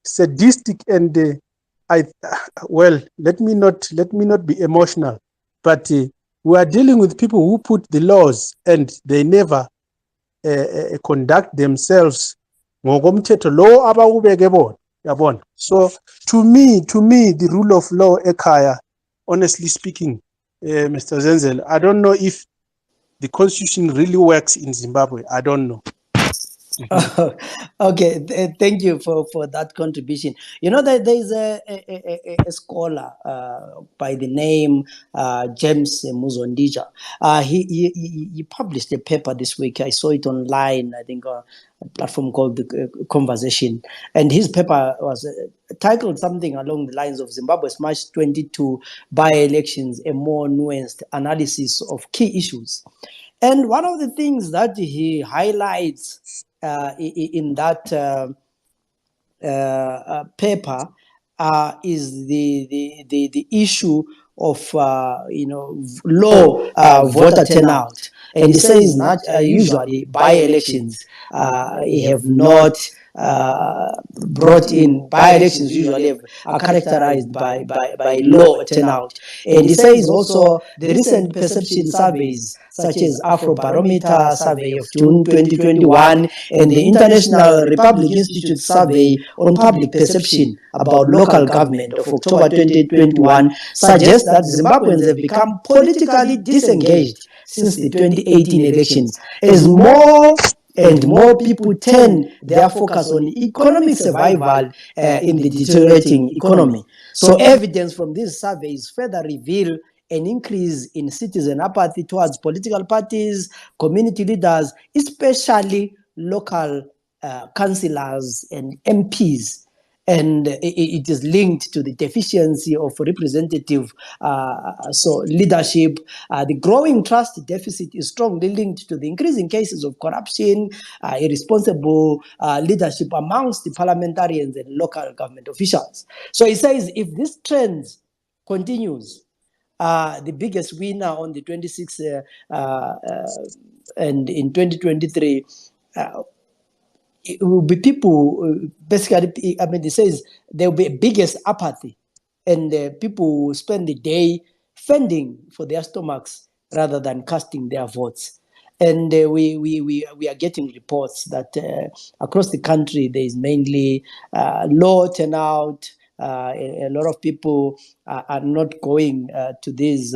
sadistic, and let me not be emotional, but we are dealing with people who put the laws and they never conduct themselves. So to me, the rule of law, Ekaya, honestly speaking, Mr. Zenzele, I don't know if the constitution really works in Zimbabwe. I don't know. Okay, thank you for that contribution. You know that there is a scholar by the name James Muzondija. He published a paper this week. I saw it online, I think, a platform called the Conversation, and his paper was titled something along the lines of Zimbabwe's March 22 by-elections, a more nuanced analysis of key issues. And one of the things that he highlights in that paper is the issue of low voter turnout, and he says not usually by-elections have not brought in by-elections usually are characterized by low turnout. And he says also the recent perception surveys such as Afrobarometer survey of June 2021 and the International Republic Institute survey on public perception about local government of October 2021 suggest that Zimbabweans have become politically disengaged since the 2018 elections, as more and more people turn their focus on economic survival in the deteriorating economy. So evidence from these surveys further reveal an increase in citizen apathy towards political parties, community leaders, especially local councillors and MPs. And it is linked to the deficiency of representative leadership. The growing trust deficit is strongly linked to the increasing cases of corruption, irresponsible leadership amongst the parliamentarians and local government officials. So he says if this trend continues, the biggest winner on the 26th and in 2023, it will be people, basically, I mean, it says there will be a biggest apathy, and people will spend the day fending for their stomachs rather than casting their votes. And we are getting reports that across the country there is mainly low turnout, A lot of people are not going to these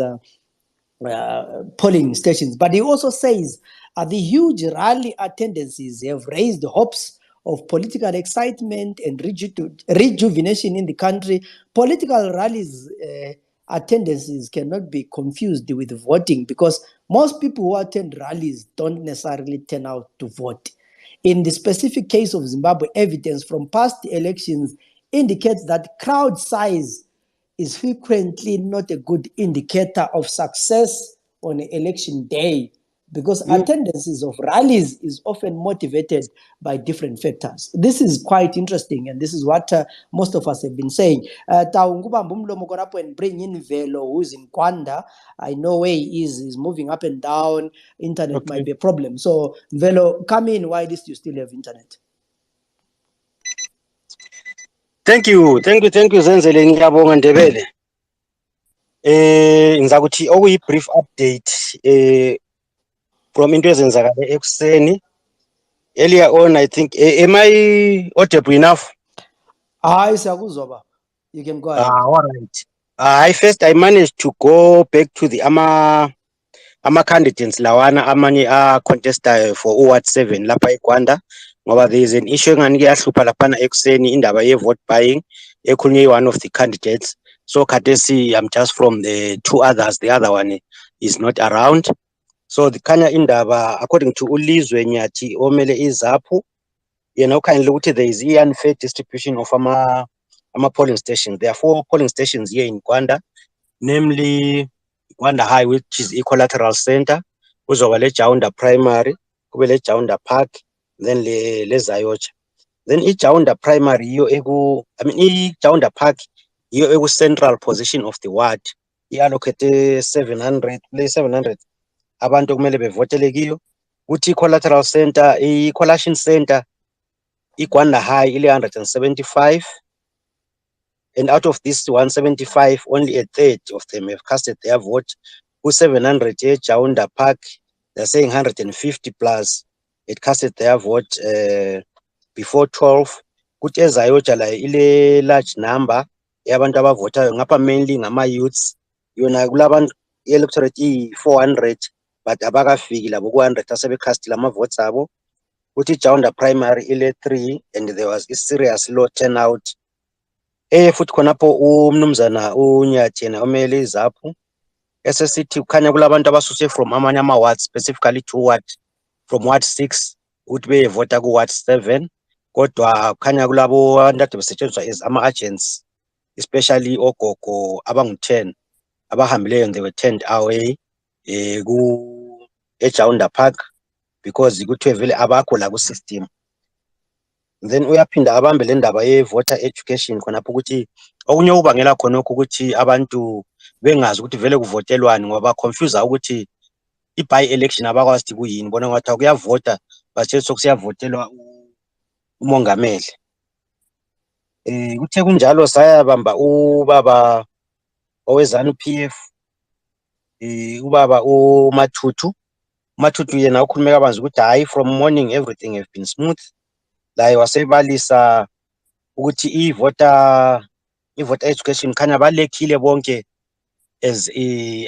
polling stations. But he also says the huge rally attendances have raised hopes of political excitement and rejuvenation in the country. Political rallies attendances cannot be confused with voting, because most people who attend rallies don't necessarily turn out to vote. In the specific case of Zimbabwe, evidence from past elections indicates that crowd size is frequently not a good indicator of success on election day, because attendances of rallies is often motivated by different factors. This is quite interesting, and this is what most of us have been saying. And bring in Velo, who's in Gwanda. I know where he is. He's moving up and down. Internet might be a problem. So, Velo, come in while you still have internet. Thank you, Zenzele Ndebele. Ngizakuthi okuyi-brief update from into ezenzakale ekuseni. Earlier on, I think, am I audible enough? You can go ahead. All right. I managed to go back to the ama-candidates lawana amanye contesta for Ward 7 lapha eGwanda, ngoba there is an issue engani kuyahlupha laphana ekuseni, indaba ye-vote buying ekhulunywe one of the candidates. So khathesi I'm just from the two others, the other one is not around. So the khanya indaba according to uLizwe Nyathi omele iZAPU, kindly ukuthi there is unfair distribution of polling stations. There are 4 polling stations here in Gwanda, namely Gwanda High, which is equilateral center, kuzoba le Jaunda Primary, kube le Jaunda Park, then le Zayocha. Then Jaunda Primary Jaunda Park yiyo central position of the ward. I-allocate 700 abantu kumele bevotele kiyo. Kuthi collateral center, i-collation center, Gwanda High ile 175. And out of this 175, only a third of them have casted their vote. Who 700 Jaunda Park, they're saying 150 plus it casted their vote before 12. Kuthi eZayocha la ile large number yabantu abavotayo ngapha mainly ngama-youths. Yona kulabantu i-electorate i-400 but abakafiki labo ku-100 asebecastile ama-votes abo. Kuthi Jaunda Primary ile 3 and there was a serious low turnout. Futhi khonapho umnumzana uNyathi yena omele iZAPU esesithi kukhanya kulabantu abasuse from amanye ama-wards, specifically 2 wards, from Ward 6 ukuthi beyevota ku-Ward 7, kodwa kukhanya kulabo abantu ade besetshenziswa as ama-agents, especially ogogo abangu-10 abahambileyo, and they were turned away eJaunda Park because kuthiwe vele abakho la ku-system. Then uyaphinda abambe le ndaba ye-voter education khonapho ukuthi okunye ubangela khonokho ukuthi abantu bengazi ukuthi vele kuvotelwani, ngoba confuse ukuthi i-by election abakwazi ukuthi kuyini. Bona ngathi kuyavota bathe sokusiyavotelwa umongameli. Kuthe kunjalo sayabamba ubaba owezanu PF, ubaba uMathuthu yena ukhulume kabanzi ukuthi hayi, from morning everything have been smooth. La wasebalisa ukuthi i-voter education khanya balekile bonke as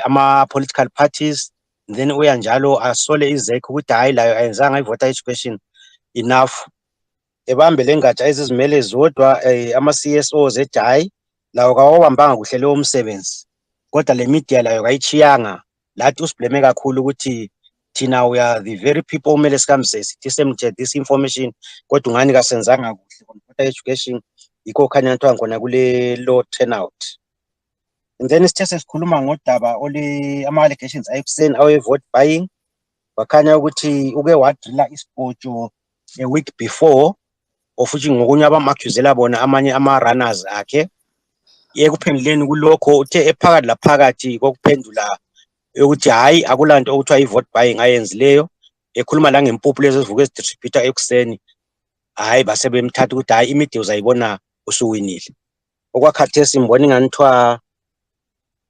ama-political parties. Then uya njalo asole izekho ukuthi hayi layo ayenzanga i-voter education enough. Ebambe lengatsha ezizimele zodwa ama-CSOs ethi hayi lawo kawabambanga kuhle leyo umsebenzi, kodwa le media layo kayichiyanga. Lathi usibleme kakhulu ukuthi thina we are the very people omele sikamse sithi semthe this information, kodwa ungani kasenzanga kuhle on voter education, yikho khanya kuthiwa ngona kule low turnout. And then sithe sesikhuluma ngodaba ama-allegations ayekuseni awe-vote buying, wakhanya ukuthi uke wadrilla isipotsho a week before, of which ngokunye abamakhuzela bona amanye ama-runners akhe. Ekuphenduleni kulokho uthe ephakathi laphakathi kokuphendula ukuthi hayi akulanto okuthiwa i-vote buying ayenzileyo, ekhuluma la ngempuphu lezi ezivuka ezidistributha ekuseni, hayi base bemthatha ukuthi hayi imedia uzayibona usuwinile. Okwakhathesi mbona ingani kuthiwa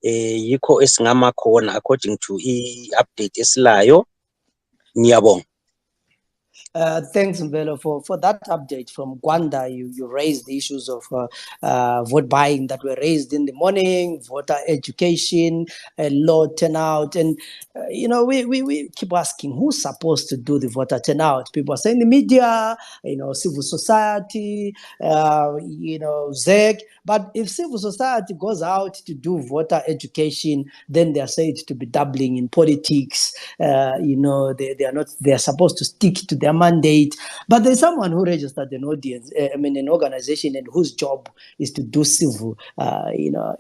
yikho esingama khona according to i-update esilayo. Ngiyabonga. Thanks, Mbelo, for that update from Gwanda. You raised the issues of vote buying that were raised in the morning, voter education, low turnout. And, we keep asking who's supposed to do the voter turnout. People are saying the media, civil society, ZEC. But if civil society goes out to do voter education, then they are said to be dabbling in politics. They are not. They are supposed to stick to their mandate. But there's someone who registered an audience, an organization, and whose job is to do civil,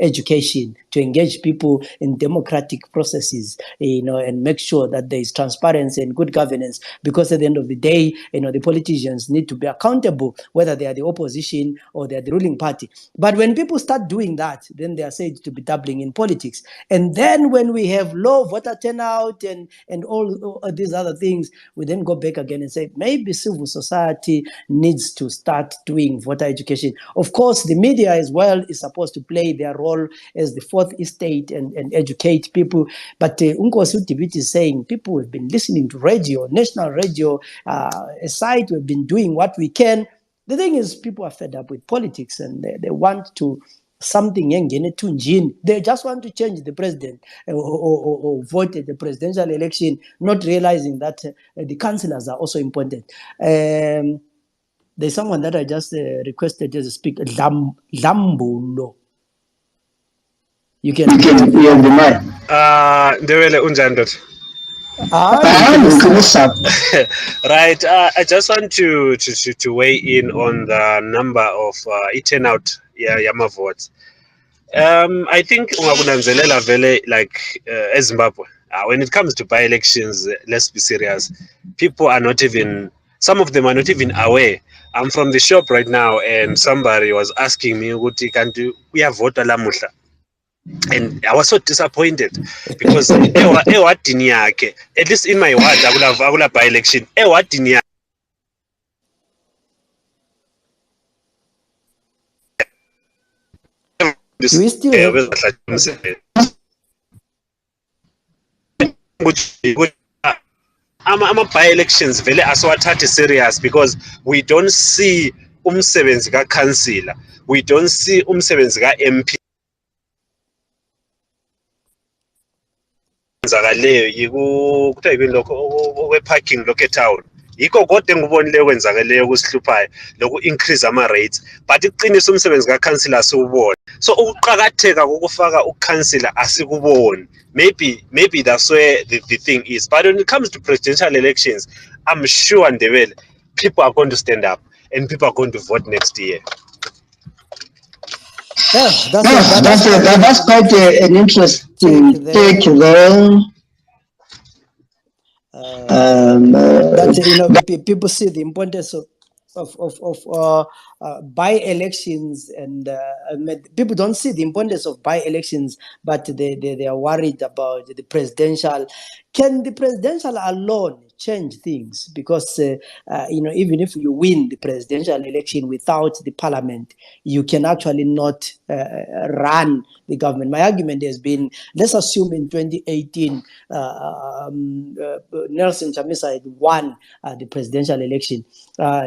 education, to engage people in democratic processes, and make sure that there is transparency and good governance. Because at the end of the day, the politicians need to be accountable, whether they are the opposition or they are the ruling party. But when people start doing that, then they are said to be dabbling in politics. And then when we have low voter turnout and all these other things, we then go back again and say, maybe civil society needs to start doing voter education. Of course, the media as well is supposed to play their role as the fourth estate and educate people. But Unkosi Tibiti is saying people have been listening to radio, national radio, a site, we've been doing what we can. The thing is, people are fed up with politics and they want to something. They just want to change the president or vote at the presidential election, not realizing that the councillors are also important. There's someone that I just requested to speak, Lambulo. You can hear the mic. Ndebele unjani? Right. I just want to weigh in on the number of turnout yama votes. I think ungakunanzelela vele like eZimbabwe. When it comes to by-elections, let's be serious. People are not even. Some of them are not even aware. I'm from the shop right now, and somebody was asking me, "Uti kanti uyavota lamuhla?" And I was so disappointed because ewadini yakhe, at least in my ward, akula by-election, ewadini yakhe. Do we still have by-elections vele asiwathathe serious because we don't see umsebenzi ka-councillor, we don't see umsebenzi ka-MP kwenzakaleyo kuthiwa yini lokho kwe-parking lokho etown. Yikho kodwa engubonileyo kwenzakaleyo kusihluphayo loku-increase ama-rates, but iqiniso umsebenzi ka-councillor asiwubona. So ukuqakatheka kokufaka u-councillor asikuboni. Maybe that's where the thing is. But when it comes to presidential elections, I'm sure, Ndebele, people are going to stand up and people are going to vote next year. That's quite an interesting take there. People see the importance of by-elections, and people don't see the importance of by-elections, but they are worried about the presidential. Can the presidential alone change things? Because even if you win the presidential election without the parliament, you can actually not run the government. My argument has been, let's assume in 2018 Nelson Chamisa had won the presidential election.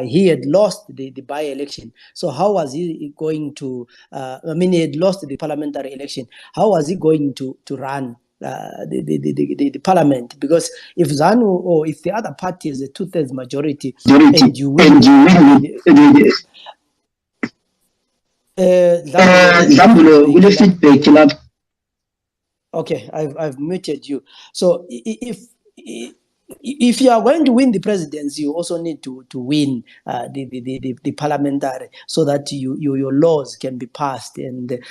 He had lost the by-election. So how was he going to he had lost the parliamentary election. How was he going to run the parliament? Because if ZANU or if the other party is a 2/3 majority and you win, feedback. Okay, I've muted you. So if you are going to win the presidency, you also need to win the parliamentary, so that your laws can be passed, and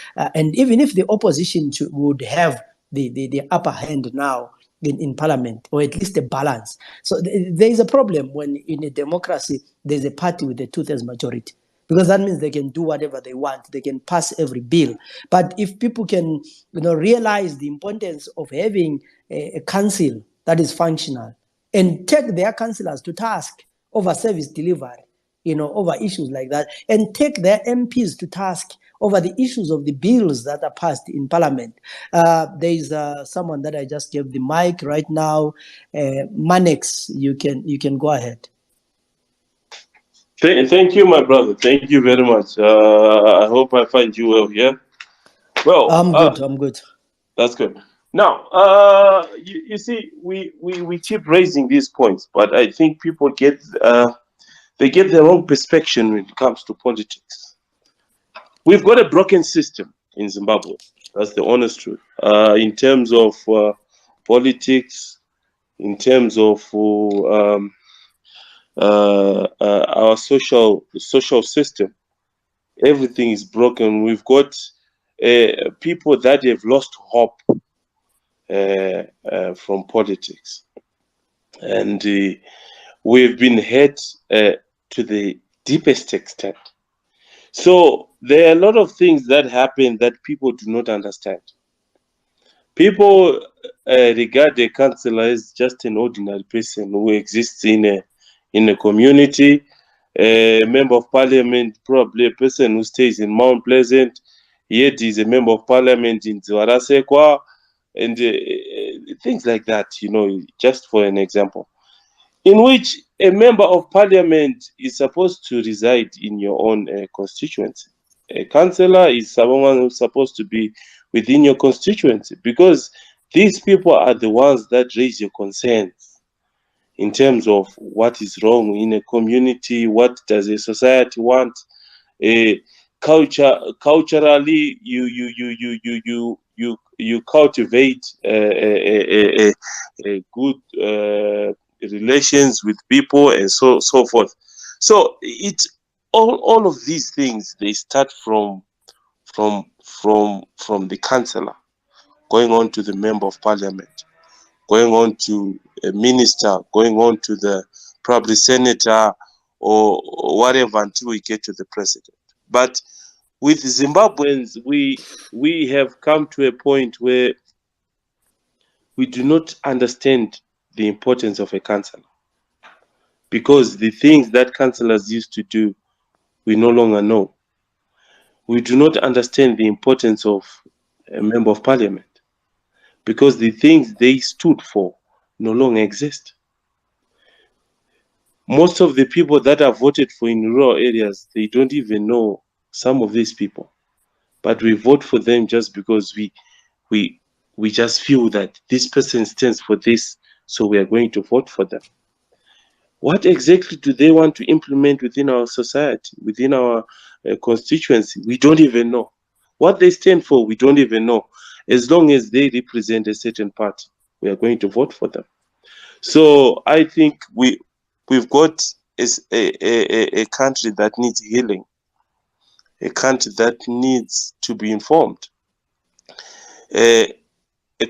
even if the opposition would have the upper hand now in parliament, or at least a balance. So there is a problem when in a democracy there's a party with a 2/3 majority, because that means they can do whatever they want. They can pass every bill. But if people can realize the importance of having a council that is functional and take their councillors to task over service delivery, over issues like that, and take their MPs to task over the issues of the bills that are passed in parliament. There is someone that I just gave the mic right now. Manex, you can go ahead. Thank you, my brother. Thank you very much. I hope I find you well here. Well, I'm good. I'm good. That's good. Now, you see, we keep raising these points, but I think people get they get the wrong perspective when it comes to politics. We've got a broken system in Zimbabwe. That's the honest truth. In terms of politics, in terms of our social system, everything is broken. We've got people that have lost hope from politics, and we've been hurt to the deepest extent. So there are a lot of things that happen that people do not understand. People regard a councillor as just an ordinary person who exists in a community. A member of parliament, probably a person who stays in Mount Pleasant, yet is a member of parliament in Zwarasekwa, and things like that, just for an example, in which a member of parliament is supposed to reside in your own constituency. A councillor is someone who's supposed to be within your constituency, because these people are the ones that raise your concerns in terms of what is wrong in a community, what does a society want. Culturally, you cultivate a good relations with people and so forth. So it's all of these things, they start from the councillor, going on to the member of parliament, going on to a minister, going on to the probably senator or whatever, until we get to the president. But with Zimbabweans, we have come to a point where we do not understand the importance of a councillor, because the things that councillors used to do, we no longer know. We do not understand the importance of a member of parliament, because the things they stood for no longer exist. Most of the people that are voted for in rural areas, they don't even know some of these people, but we vote for them just because we just feel that this person stands for this, so we are going to vote for them. What exactly do they want to implement within our society, within our constituency? We don't even know. What they stand for, we don't even know. As long as they represent a certain party, we are going to vote for them. So I think we've got a country that needs healing, a country that needs to be informed, a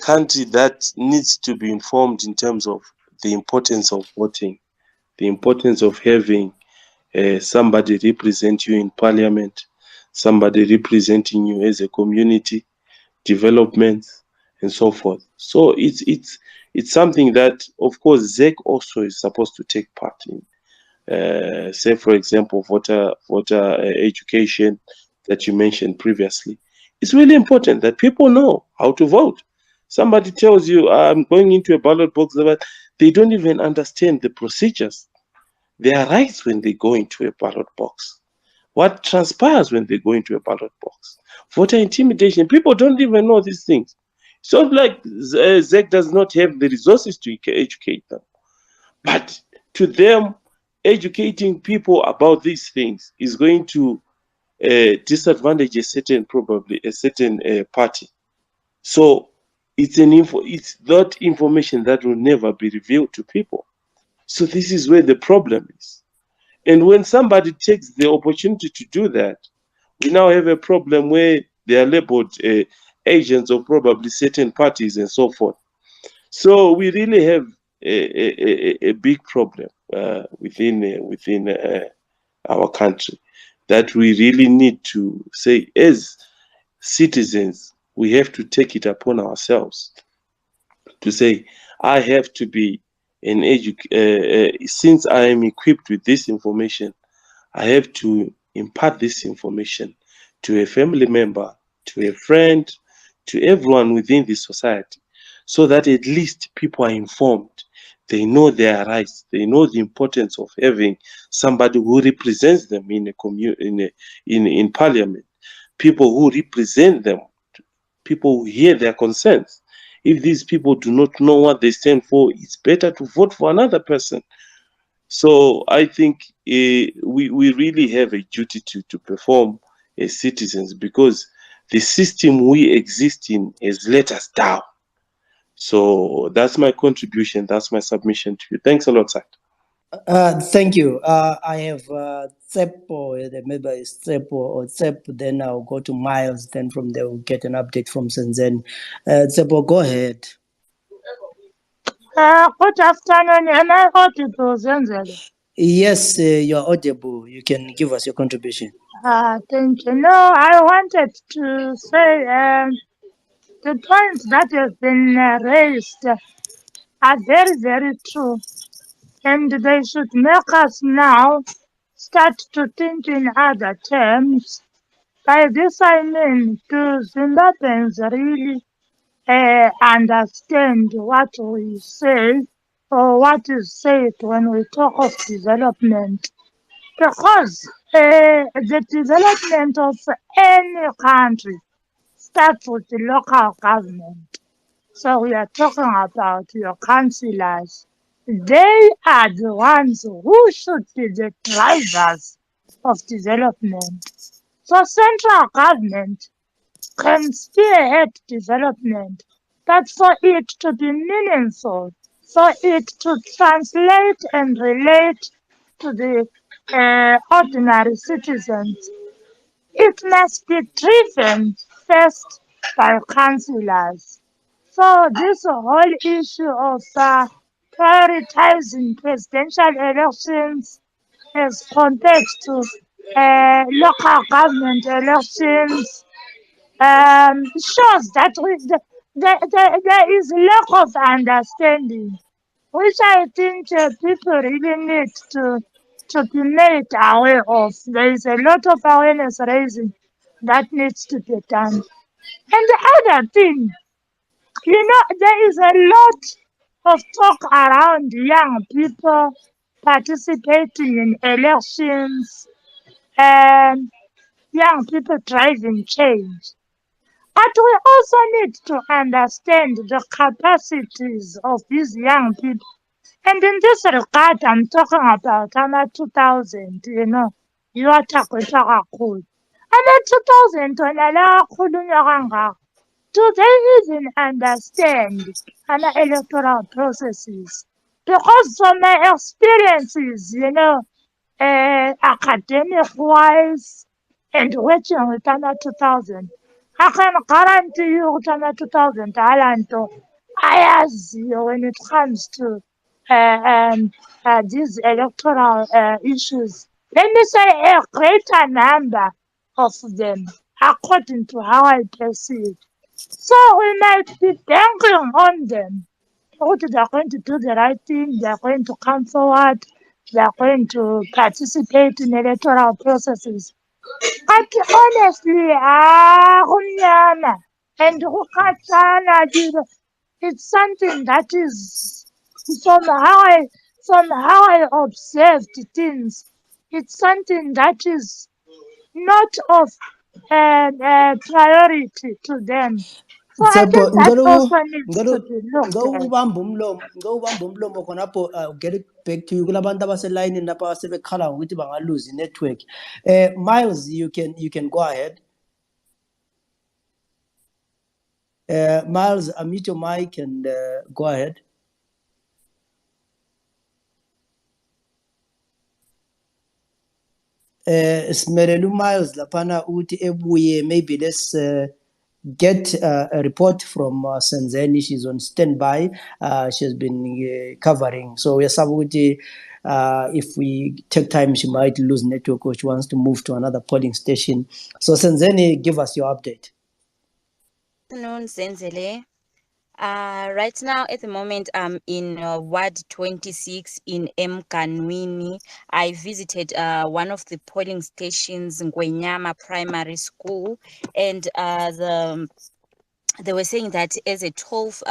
country that needs to be informed in terms of the importance of voting, the importance of having somebody represent you in parliament, somebody representing you as a community development and so forth. So it's something that, of course, ZEC also is supposed to take part in. Say, for example, voter education that you mentioned previously. It's really important that people know how to vote. Somebody tells you, I'm going into a ballot box, but they don't even understand the procedures. Their rights when they go into a ballot box. What transpires when they go into a ballot box? Voter intimidation. People don't even know these things. So like ZEC does not have the resources to educate them. But to them, educating people about these things is going to disadvantage a certain party. So it's that information that will never be revealed to people. So this is where the problem is. And when somebody takes the opportunity to do that, we now have a problem where they are labeled agents of probably certain parties and so forth. So we really have a big problem within our country that we really need to say, as citizens, we have to take it upon ourselves to say, I have to be an since I am equipped with this information, I have to impart this information to a family member, to a friend, to everyone within the society, so that at least people are informed. They know their rights. They know the importance of having somebody who represents them in in parliament. People who represent them. People who hear their concerns. If these people do not know what they stand for, it's better to vote for another person. So I think we really have a duty to perform as citizens, because the system we exist in has let us down. So that's my contribution. That's my submission to you. Thanks a lot, sir. Thank you. I have Tsepo, the member is Tsepo or Tsep, then I'll go to Miles, then from there we'll get an update from Senzen. Tsepo, go ahead. Good afternoon. Am I audible, Zenzele? Yes, you're audible. You can give us your contribution. Thank you. No, I wanted to say the points that have been raised are very, very true. And they should make us now start to think in other terms. By this I mean, do Zimbabweans really understand what we say or what is said when we talk of development? Because the development of any country starts with the local government. So we are talking about your councillors. They are the ones who should be the drivers of development. So central government can spearhead development, but for it to be meaningful, for it to translate and relate to the ordinary citizens, it must be driven first by councillors. So this whole issue of prioritizing presidential elections as compared to local government elections shows that there is lack of understanding, which I think people really need to be made aware of. There is a lot of awareness raising that needs to be done. And the other thing, there is a lot of talk around young people participating in elections and young people driving change. But we also need to understand the capacities of these young people. And in this regard, I'm talking about under 2000, you are talking about cool. Under 2000, when I do they even understand electoral processes? Because from my experiences, academic-wise and working with under 2000, I can guarantee you with under 2000, Alanto, when it comes to these electoral issues. Let me say a greater number of them, according to how I perceive. So we might be banking on them. They're going to do the right thing, they're going to come forward, they're going to participate in electoral processes. But honestly, and it's something that is somehow I observed things. It's something that is not of priority to them. So I Tsepo, think that also needs to be looked at. ngawubamba umlomo khonapho get it back to you kulabantu abaselayinini lapha sebekhala ukuthi bangaluzi network. Miles, you can go ahead. Miles, unmute your mic and go ahead. Smerelu Miles lapana uti ebuye, maybe let's get a report from Zenzele. She's on standby. She has been covering. So we are sabuti. If we take time, she might lose network or she wants to move to another polling station. So Zenzele, give us your update. Good afternoon, Zenzele. Right now, at the moment, I'm in Ward 26 in Mkanwini. I visited one of the polling stations, Ngwenyama Primary School, and they were saying that as a 12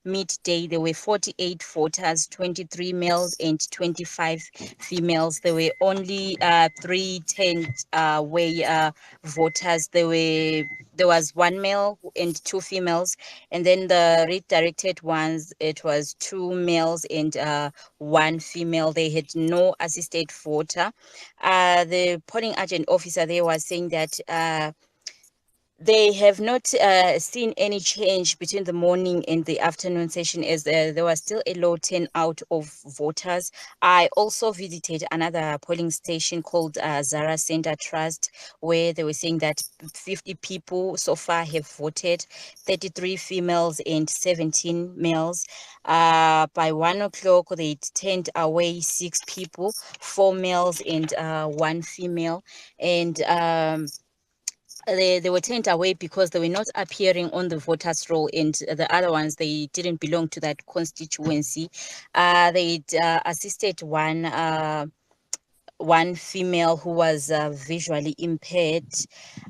midday, there were 48 voters, 23 males and 25 females. There were only 3 10-way voters. There was 1 male and 2 females, and then the redirected ones, it was 2 males and 1 female. They had no assisted voter. The polling agent officer there was saying that they have not seen any change between the morning and the afternoon session, as there was still a low turnout of voters. I also visited another polling station called Zara Center Trust, where they were saying that 50 people so far have voted, 33 females and 17 males. By 1 o'clock, they turned away 6 people, 4 males and 1 female. And they were turned away because they were not appearing on the voters roll, and the other ones, they didn't belong to that constituency. They assisted one female who was visually impaired.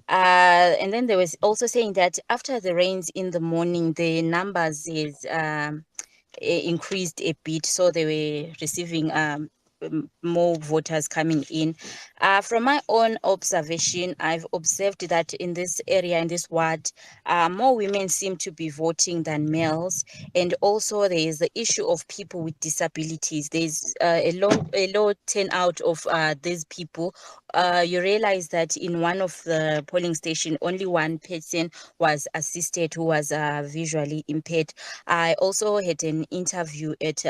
And then there was also saying that after the rains in the morning, the numbers is increased a bit, so they were receiving more voters coming in. From my own observation, I've observed that in this area, in this ward, more women seem to be voting than males. And also there is the issue of people with disabilities. There's a low turnout of these people. You realize that in one of the polling station, only 1 person was assisted who was visually impaired. I also had an interview at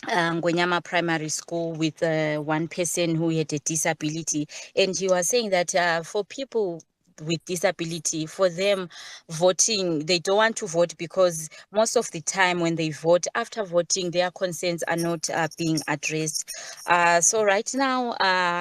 Ngwenyama Primary School with 1 person who had a disability, and he was saying that for people with disability, for them, voting, they don't want to vote because most of the time when they vote, after voting, their concerns are not being addressed. So right now,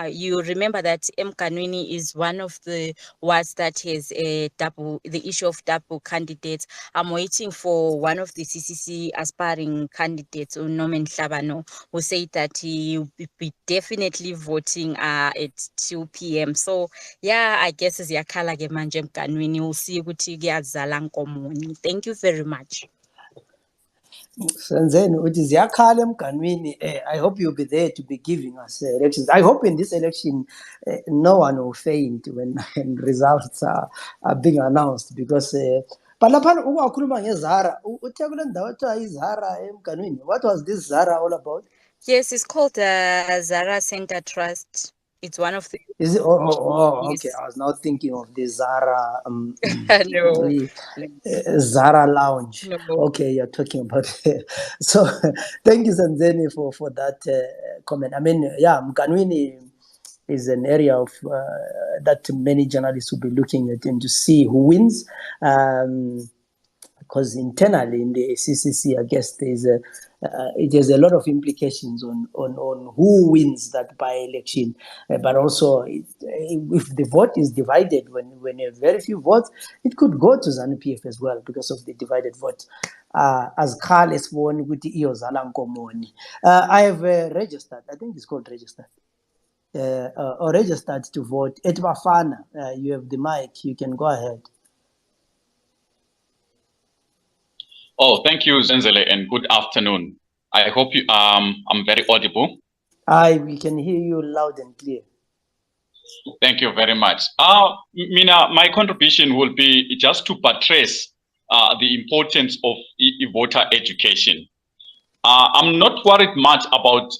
you remember that Mkanwini is one of the wards that has the issue of double candidates. I'm waiting for one of the CCC aspiring candidates, Norman Shabano, who said that he will be definitely voting at 2 p.m. So yeah, I guess ziyakhala ke manje Mkanwini, we'll see ukuthi kuyazala nkomoni. Thank you very much. Zenzele uthi ziyakhala emganwini. I hope you'll be there to be giving us elections. I hope in this election no one will faint when results are being announced, because but lapha ukwakhuluma ngeZara uthe kule ndawo ethiwa iZara emganwini. What was this Zara all about? Yes, it's called Zara Center Trust. It's one of the... Is it? Oh, Yes. okay. I was now thinking of the Zara, No. Zara Lounge. No. Okay, you're talking about. So, thank you, Zenzele, for that comment. I mean, yeah, Mkanwini is an area of that many journalists will be looking at and to see who wins. Because internally in the CCC, I guess it has a lot of implications on who wins that by-election, but also if the vote is divided, when you have very few votes, it could go to ZANU-PF as well because of the divided vote. As Carl is born with the Iozala Nkomoni. I have registered, I think it's called registered, or registered to vote. At Bafana, you have the mic, you can go ahead. Oh, thank you, Zenzele, and good afternoon. I hope you I'm very audible. We can hear you loud and clear. Thank you very much. Mina, my contribution will be just to buttress the importance of voter education. I'm not worried much about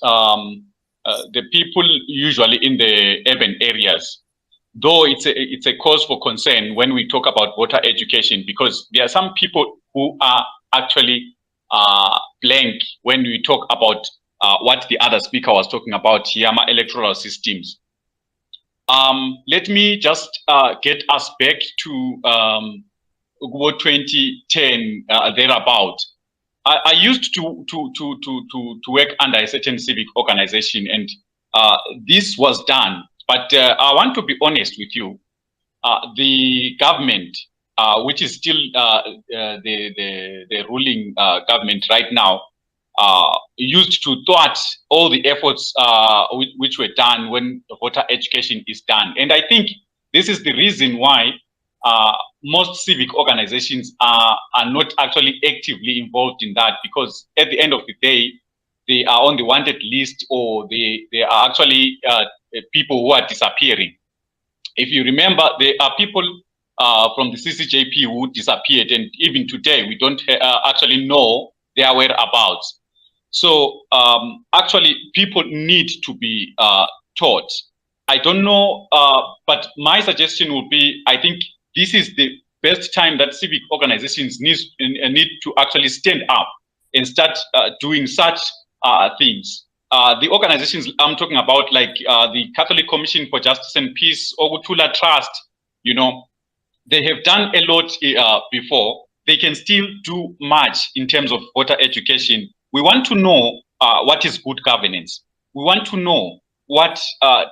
the people usually in the urban areas, though it's a cause for concern when we talk about voter education, because there are some people who are actually blank when we talk about what the other speaker was talking about, Yama electoral systems. Let me just get us back to 2010 thereabout. I used to work under a certain civic organization, and this was done. But I want to be honest with you. The government, which is still the ruling government right now, used to thwart all the efforts which were done when voter education is done. And I think this is the reason why most civic organizations are not actually actively involved in that, because at the end of the day, they are on the wanted list, or they are actually people who are disappearing. If you remember, there are people from the CCJP who disappeared, and even today we don't actually know their whereabouts. So actually, people need to be taught. I don't know, but my suggestion would be, I think this is the best time that civic organizations need to actually stand up and start doing such things. The organizations I'm talking about, like the Catholic Commission for Justice and Peace, or Gutula Trust, you know, they have done a lot before. They can still do much in terms of voter education. We want to know what is good governance. We want to know what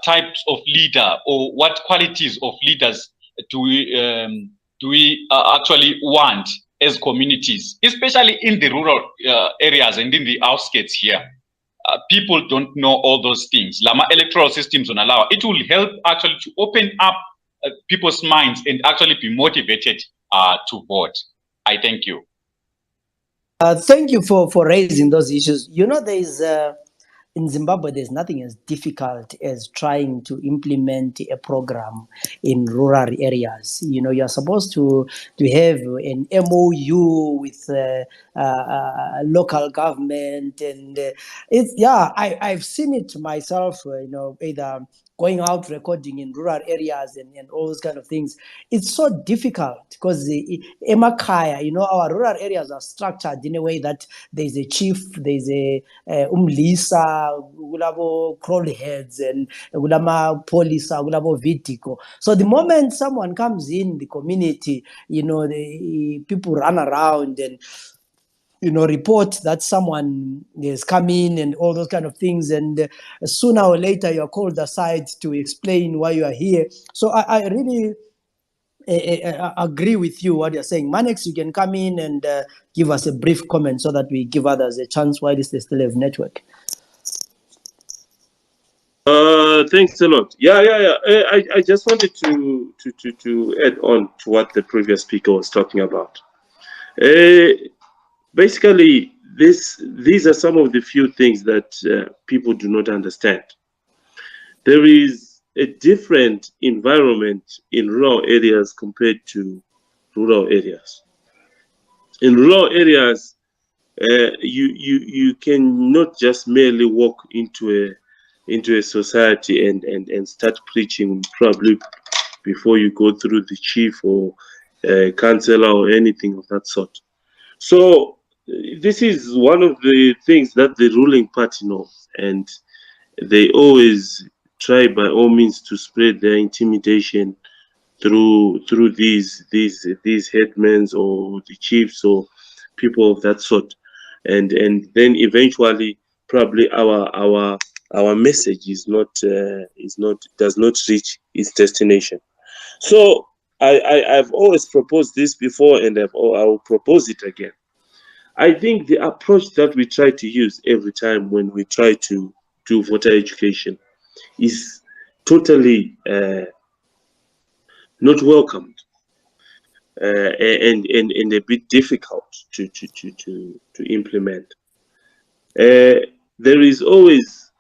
types of leader, or what qualities of leaders do we actually want as communities, especially in the rural areas and in the outskirts here. People don't know all those things. Lama electoral systems don't allow. It will help actually to open up people's minds and actually be motivated to vote. I thank you. Thank you for raising those issues. You know, there is in Zimbabwe, there's nothing as difficult as trying to implement a program in rural areas. You know, you're supposed to have an MOU with local government, and it's, yeah, I've seen it myself. You know, either going out recording in rural areas and all those kind of things. It's so difficult because emakaya, you know, our rural areas are structured in a way that there's a chief, there's a umlisa, gulabo crawl heads, and gulama polisa, gulabo vitico. So the moment someone comes in the community, you know, the people run around and, you know, report that someone is coming and all those kind of things, and sooner or later you're called aside to explain why you are here. So I really agree with you what you're saying. Manex, you can come in and give us a brief comment so that we give others a chance while they still have network. Thanks a lot. Yeah. I just wanted to add on to what the previous speaker was talking about. Basically, these are some of the few things that people do not understand. There is a different environment in rural areas compared to rural areas. In rural areas, you cannot just merely walk into a society and start preaching probably before you go through the chief or councillor or anything of that sort. So this is one of the things that the ruling party knows, and they always try by all means to spread their intimidation through these headmen or the chiefs or people of that sort, and then eventually probably our message does not reach its destination. So I've always proposed this before, and I will propose it again. I think the approach that we try to use every time when we try to do voter education is totally not welcomed and a bit difficult to implement. There is always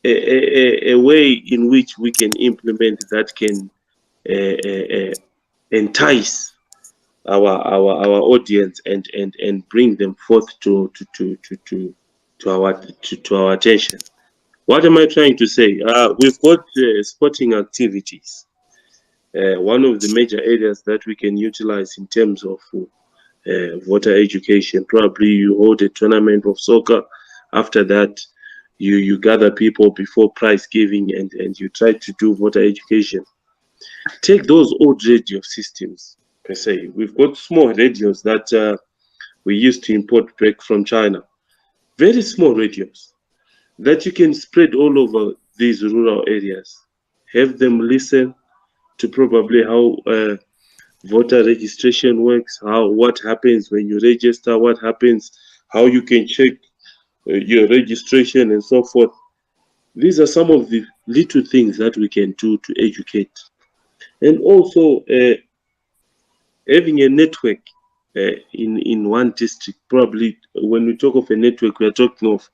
a way in which we can implement that can entice our audience and bring them forth to our attention. What am I trying to say? We've got sporting activities. One of the major areas that we can utilize in terms of voter education. Probably you hold a tournament of soccer. After that, you gather people before prize giving and you try to do voter education. Take those old radio systems per se. We've got small radios that we used to import back from China. Very small radios that you can spread all over these rural areas. Have them listen to probably how voter registration works, what happens when you register, what happens, how you can check your registration and so forth. These are some of the little things that we can do to educate. And also having a network in one district, probably when we talk of a network, we are talking of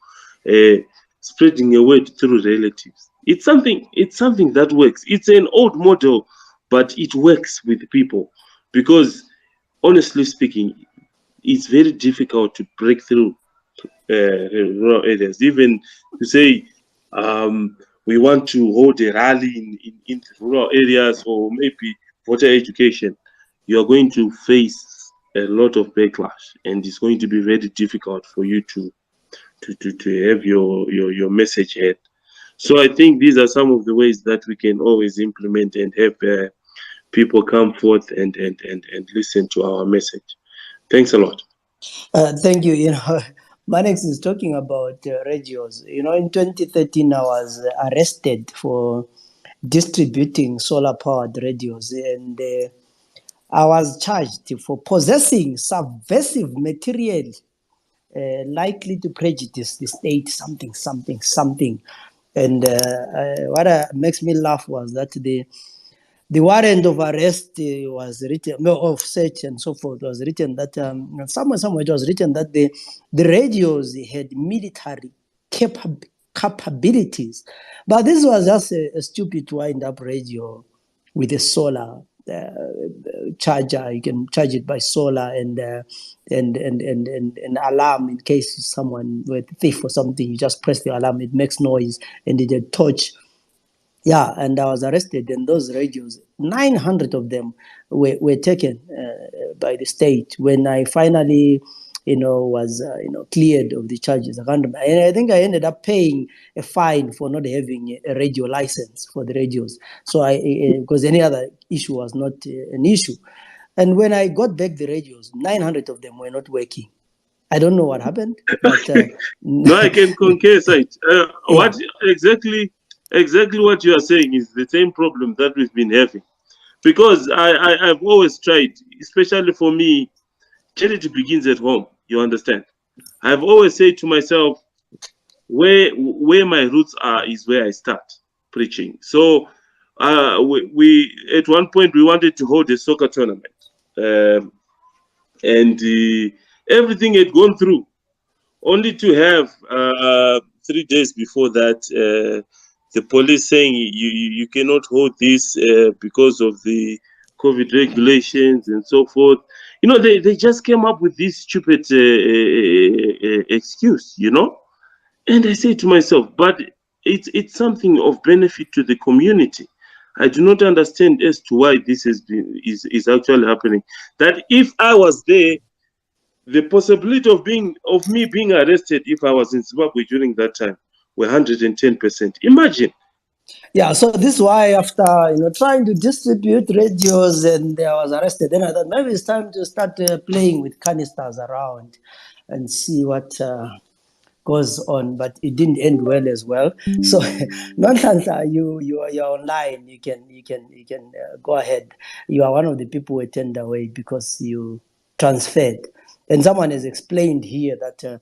spreading a word through relatives. It's something that works. It's an old model, but it works with people because, honestly speaking, it's very difficult to break through rural areas. Even to say we want to hold a rally in rural areas or maybe voter education, you are going to face a lot of backlash, and it's going to be very difficult for you to have your message heard. So I think these are some of the ways that we can always implement and have people come forth and listen to our message. Thanks a lot. Thank you. Manex is talking about radios. In 2013, I was arrested for distributing solar-powered radios, and I was charged for possessing subversive material likely to prejudice the state, something. And what makes me laugh was that the warrant of arrest was written, no, of search and so forth was written that somewhere it was written that the radios had military capabilities, but this was just a stupid wind-up radio with a solar charger. You can charge it by solar and an alarm in case someone were a thief or something. You just press the alarm, it makes noise, and it had torch. Yeah, and I was arrested, and those radios, 900 of them were taken by the state. When I finally, was, cleared of the charges, and I think I ended up paying a fine for not having a radio license for the radios. So because any other issue was not an issue. And when I got back the radios, 900 of them were not working. I don't know what happened, but no, I can concur, Site. What exactly what you are saying is the same problem that we've been having, because I've always tried, especially for me, charity begins at home. You understand? I've always said to myself, where my roots are is where I start preaching. So we at one point we wanted to hold a soccer tournament, and everything had gone through, only to have 3 days before that the police saying you cannot hold this because of the COVID regulations and so forth. They just came up with this stupid excuse, and I say to myself, but it's something of benefit to the community. I do not understand as to why this is actually happening. That if I was there, the possibility of me being arrested if I was in Zimbabwe during that time were 110%. Imagine. Yeah, so this is why after trying to distribute radios, and I was arrested, then I thought maybe it's time to start playing with canisters around and see what goes on. But it didn't end well as well. So Nonhlanhla, you're online. You can go ahead. You are one of the people who turned away because you transferred, and someone has explained here that.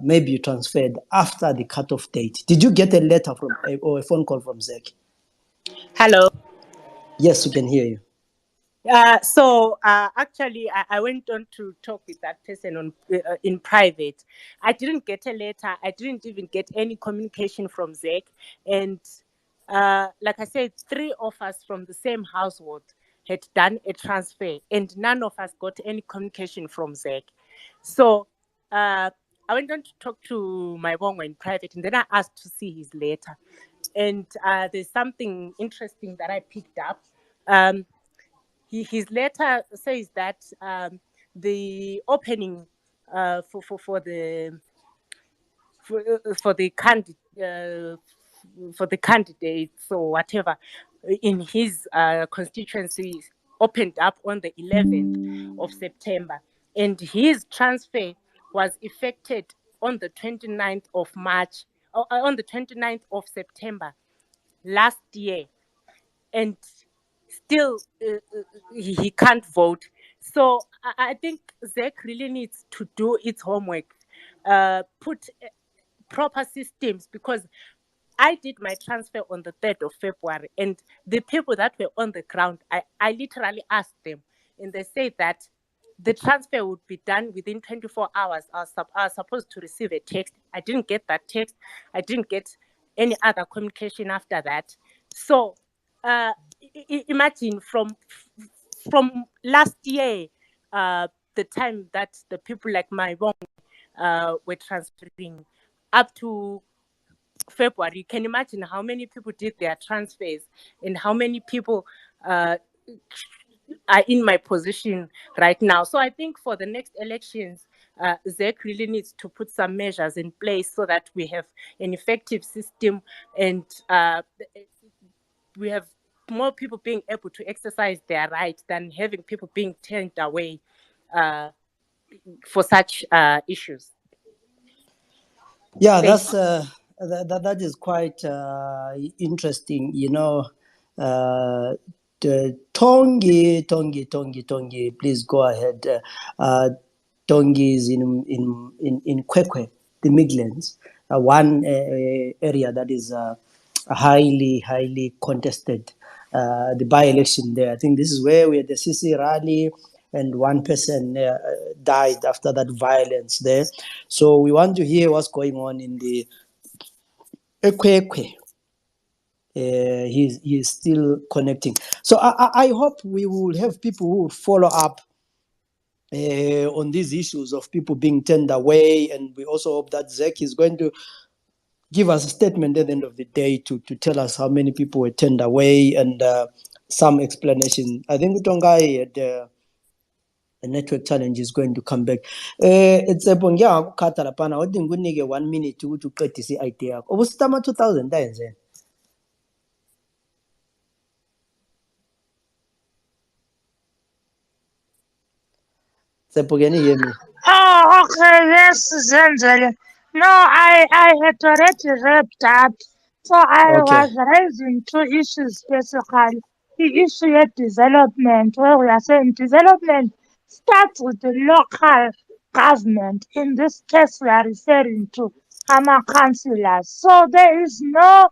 Maybe you transferred after the cutoff date. Did you get a letter or a phone call from Zek? Hello. Yes, we can hear you. Actually, I went on to talk with that person in private. I didn't get a letter. I didn't even get any communication from Zek. And like I said, 3 of us from the same household had done a transfer, and none of us got any communication from Zek. So I went on to talk to my bongo in private, and then I asked to see his letter. And there's something interesting that I picked up. His letter says that the opening for the candidates or whatever in his constituency opened up on the 11th of September, and his transfer was effected on the 29th of March, on the 29th of September last year, and still he can't vote. So I think Zek really needs to do its homework, put proper systems, because I did my transfer on the 3rd of February, and the people that were on the ground, I literally asked them, and they say that the transfer would be done within 24 hours. I was supposed to receive a text. I didn't get that text. I didn't get any other communication after that. So imagine from last year, the time that the people like my mom were transferring up to February. You can imagine how many people did their transfers and how many people are in my position right now. So I think for the next elections, ZEC really needs to put some measures in place so that we have an effective system and we have more people being able to exercise their right than having people being turned away for such issues. Yeah, that's that is quite interesting. You know, Tongi, please go ahead. Tongi is in Kwekwe, the Midlands, one area that is highly contested. The by-election there. I think this is where we had the CC rally, and one person died after that violence there. So we want to hear what's going on in the Kwekwe. He's still connecting. So I hope we will have people who will follow up on these issues of people being turned away, and we also hope that ZEC is going to give us a statement at the end of the day to tell us how many people were turned away and some explanation. I think Tongai had a network challenge is going to come back. It's a bongia katala pana. What didn't we 1 minute to get to see idea? Over 2000 days. Can you hear me? Oh, okay, yes, Zenzele. No, I had already wrapped up. So I Okay. was raising two issues basically. The issue of development, where we are saying development starts with the local government. In this case, we are referring to our councillors. So there is no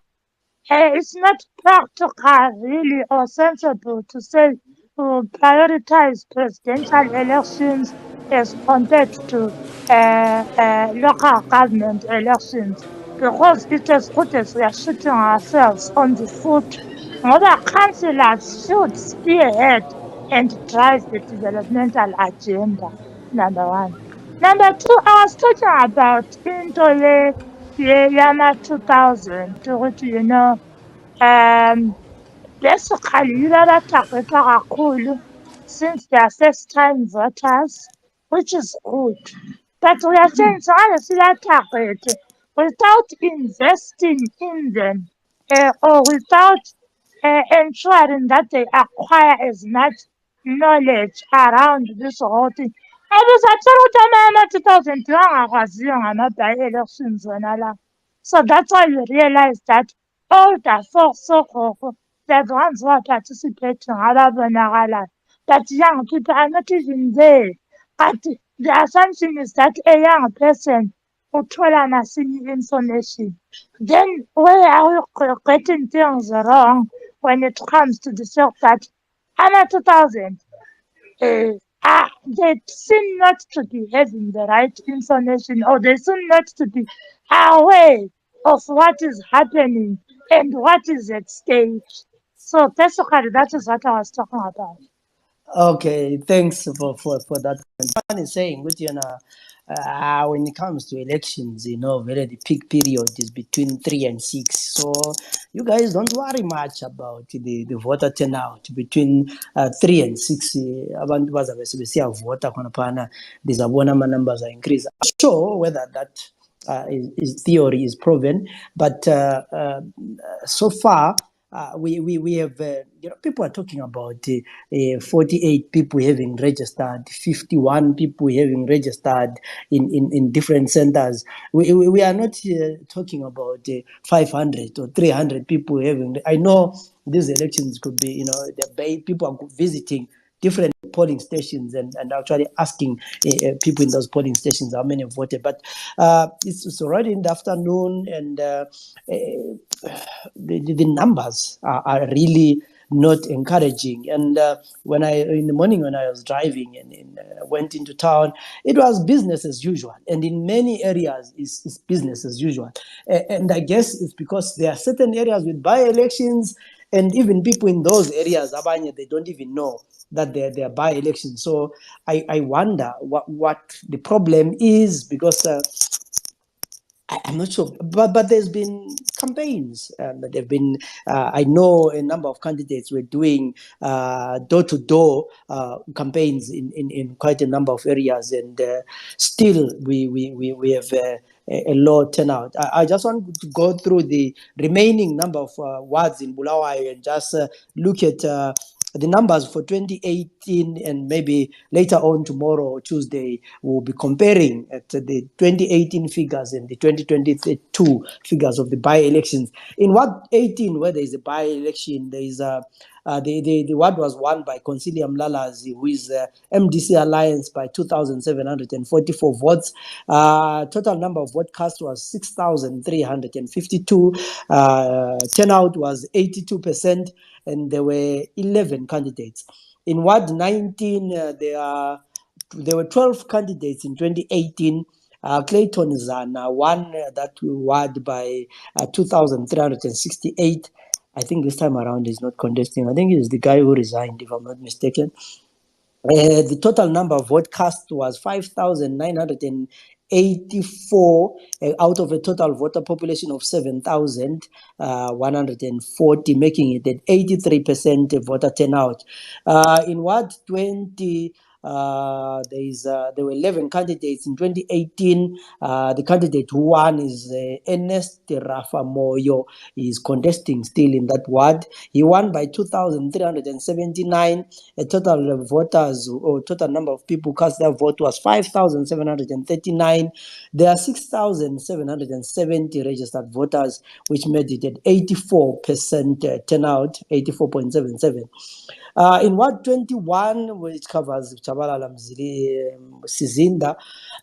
it's not practical, really, or sensible to say prioritize presidential elections as compared to local government elections, because it is good as we are shooting ourselves on the foot. Other councillors should spearhead and drive the developmental agenda, number one. Number two, I was talking about into Yama 2000, you know, basically babatargeta kakhulu since they are first-time voters, which is good. But we are saying sibatargete without investing in them or without ensuring that they acquire as much knowledge around this whole thing. Abuzatshela ukuthi ama-2000 bangakwaziyo ngama-by-elections wona la. So that's why you realize that older folks, they're the ones who are participating, but young people are not even there. But the assumption is that a young person will tell us information. Then where are we getting things wrong when it comes to the fact that under 2000, they seem not to be having the right information, or they seem not to be aware of what is happening and what is at stake. So basically, that is what I was talking about. Okay, thanks for that. One is saying, when it comes to elections, very the peak period is between 3 and 6. So you guys don't worry much about the voter turnout between 3 and 6. Abantu bazabe voter khona dizabona ama numbers are increased. I'm not sure whether that is theory is proven, but so far. We have, people are talking about 48 people having registered, 51 people having registered in different centers. We are not talking about 500 or 300 people having. I know these elections could be, people are visiting different polling stations and actually asking people in those polling stations how many have voted. But it's already in the afternoon, and the numbers are really not encouraging. And when in the morning when I was driving and went into town, it was business as usual. And in many areas, it's business as usual. And I guess it's because there are certain areas with by-elections, and even people in those areas, they don't even know that they're by-elections. So I wonder what the problem is, because I'm not sure, but there's been campaigns. There've been, I know a number of candidates were doing door-to-door campaigns in quite a number of areas, and still we have a low turnout. I just want to go through the remaining number of wards in Bulawayo and just look at the numbers for 2018, and maybe later on tomorrow or Tuesday we'll be comparing at the 2018 figures and the 2022 figures of the by-elections. In Ward 18, where there is a by-election, there is the ward was won by Concilium Lalazi, who is MDC Alliance, by 2,744 votes. Total number of vote cast was 6,352. Turnout was 82%, and there were 11 candidates. In Ward 19, there were 12 candidates in 2018. Clayton Zana won that ward by 2,368. I think this time around he's not contesting. I think it is the guy who resigned, if I'm not mistaken. The total number of vote cast was 5,984 out of a total voter population of 7,140, making it an 83% voter turnout. In Ward 20, there were 11 candidates in 2018. The candidate who won is Ernest Rafa Moyo. He is contesting still in that ward. He won by 2,379. A total of voters, or total number of people cast their vote, was 5,739. There are 6,770 registered voters, which made it an 84% turnout, 84.77. In Ward 21, which covers Chabalala, Mzili, Sizinda,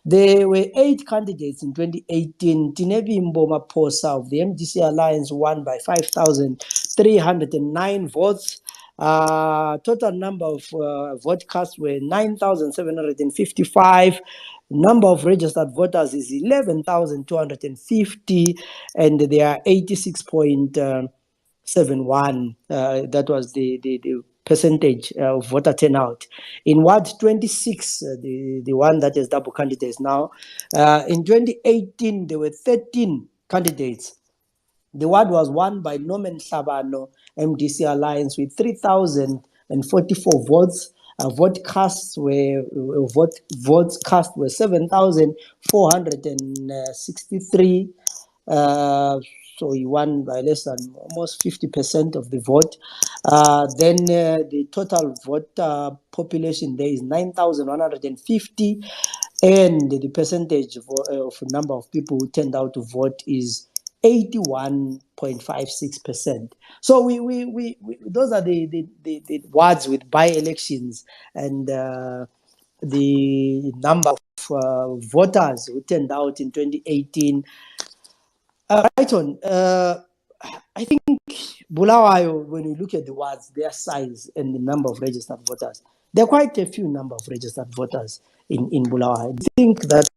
there were 8 candidates in 2018. Tinebi Mboma Posa of the MDC Alliance won by 5,309 votes. Total number of vote cast were 9,755. Number of registered voters is 11,250, and there are 86.71. That was the percentage of voter turnout. In Ward 26, the one that is double candidates now, in 2018, there were 13 candidates. The ward was won by Norman Sabano, MDC Alliance, with 3,044 votes. Votes cast were 7,463. So he won by less than almost 50% of the vote. Then the total vote population there is 9,150, and the percentage of number of people who turned out to vote is 81.56%. So we those are the wards with by-elections, and the number of voters who turned out in 2018. Right on. I think Bulawayo, when you look at the wards, their size and the number of registered voters, there are quite a few number of registered voters in Bulawayo. I think that.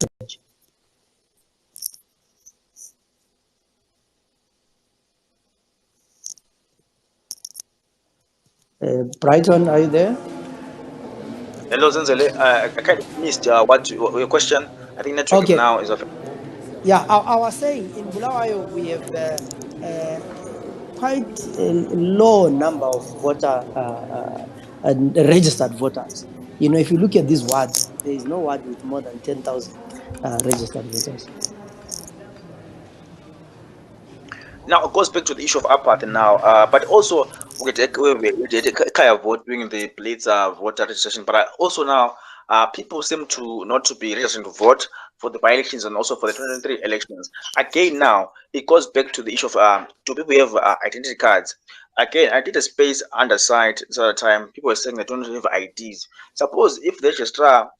Brighton, are you there? Hello, Zenzele. I kind of missed your question. I think network now is off. Yeah, I was saying in Bulawayo we have quite a low number of registered voters. You know, if you look at this ward, there is no ward with more than 10,000 registered voters. Now it goes back to the issue of apathy now, but also we did a kind of vote during the Blitz voter registration. But also now people seem to not to be registering to vote for the by-elections and also for the 2023 elections. Again, now it goes back to the issue of do people have identity cards? Again, I did a space underside this other time. People were saying they don't have IDs. Suppose if the registrar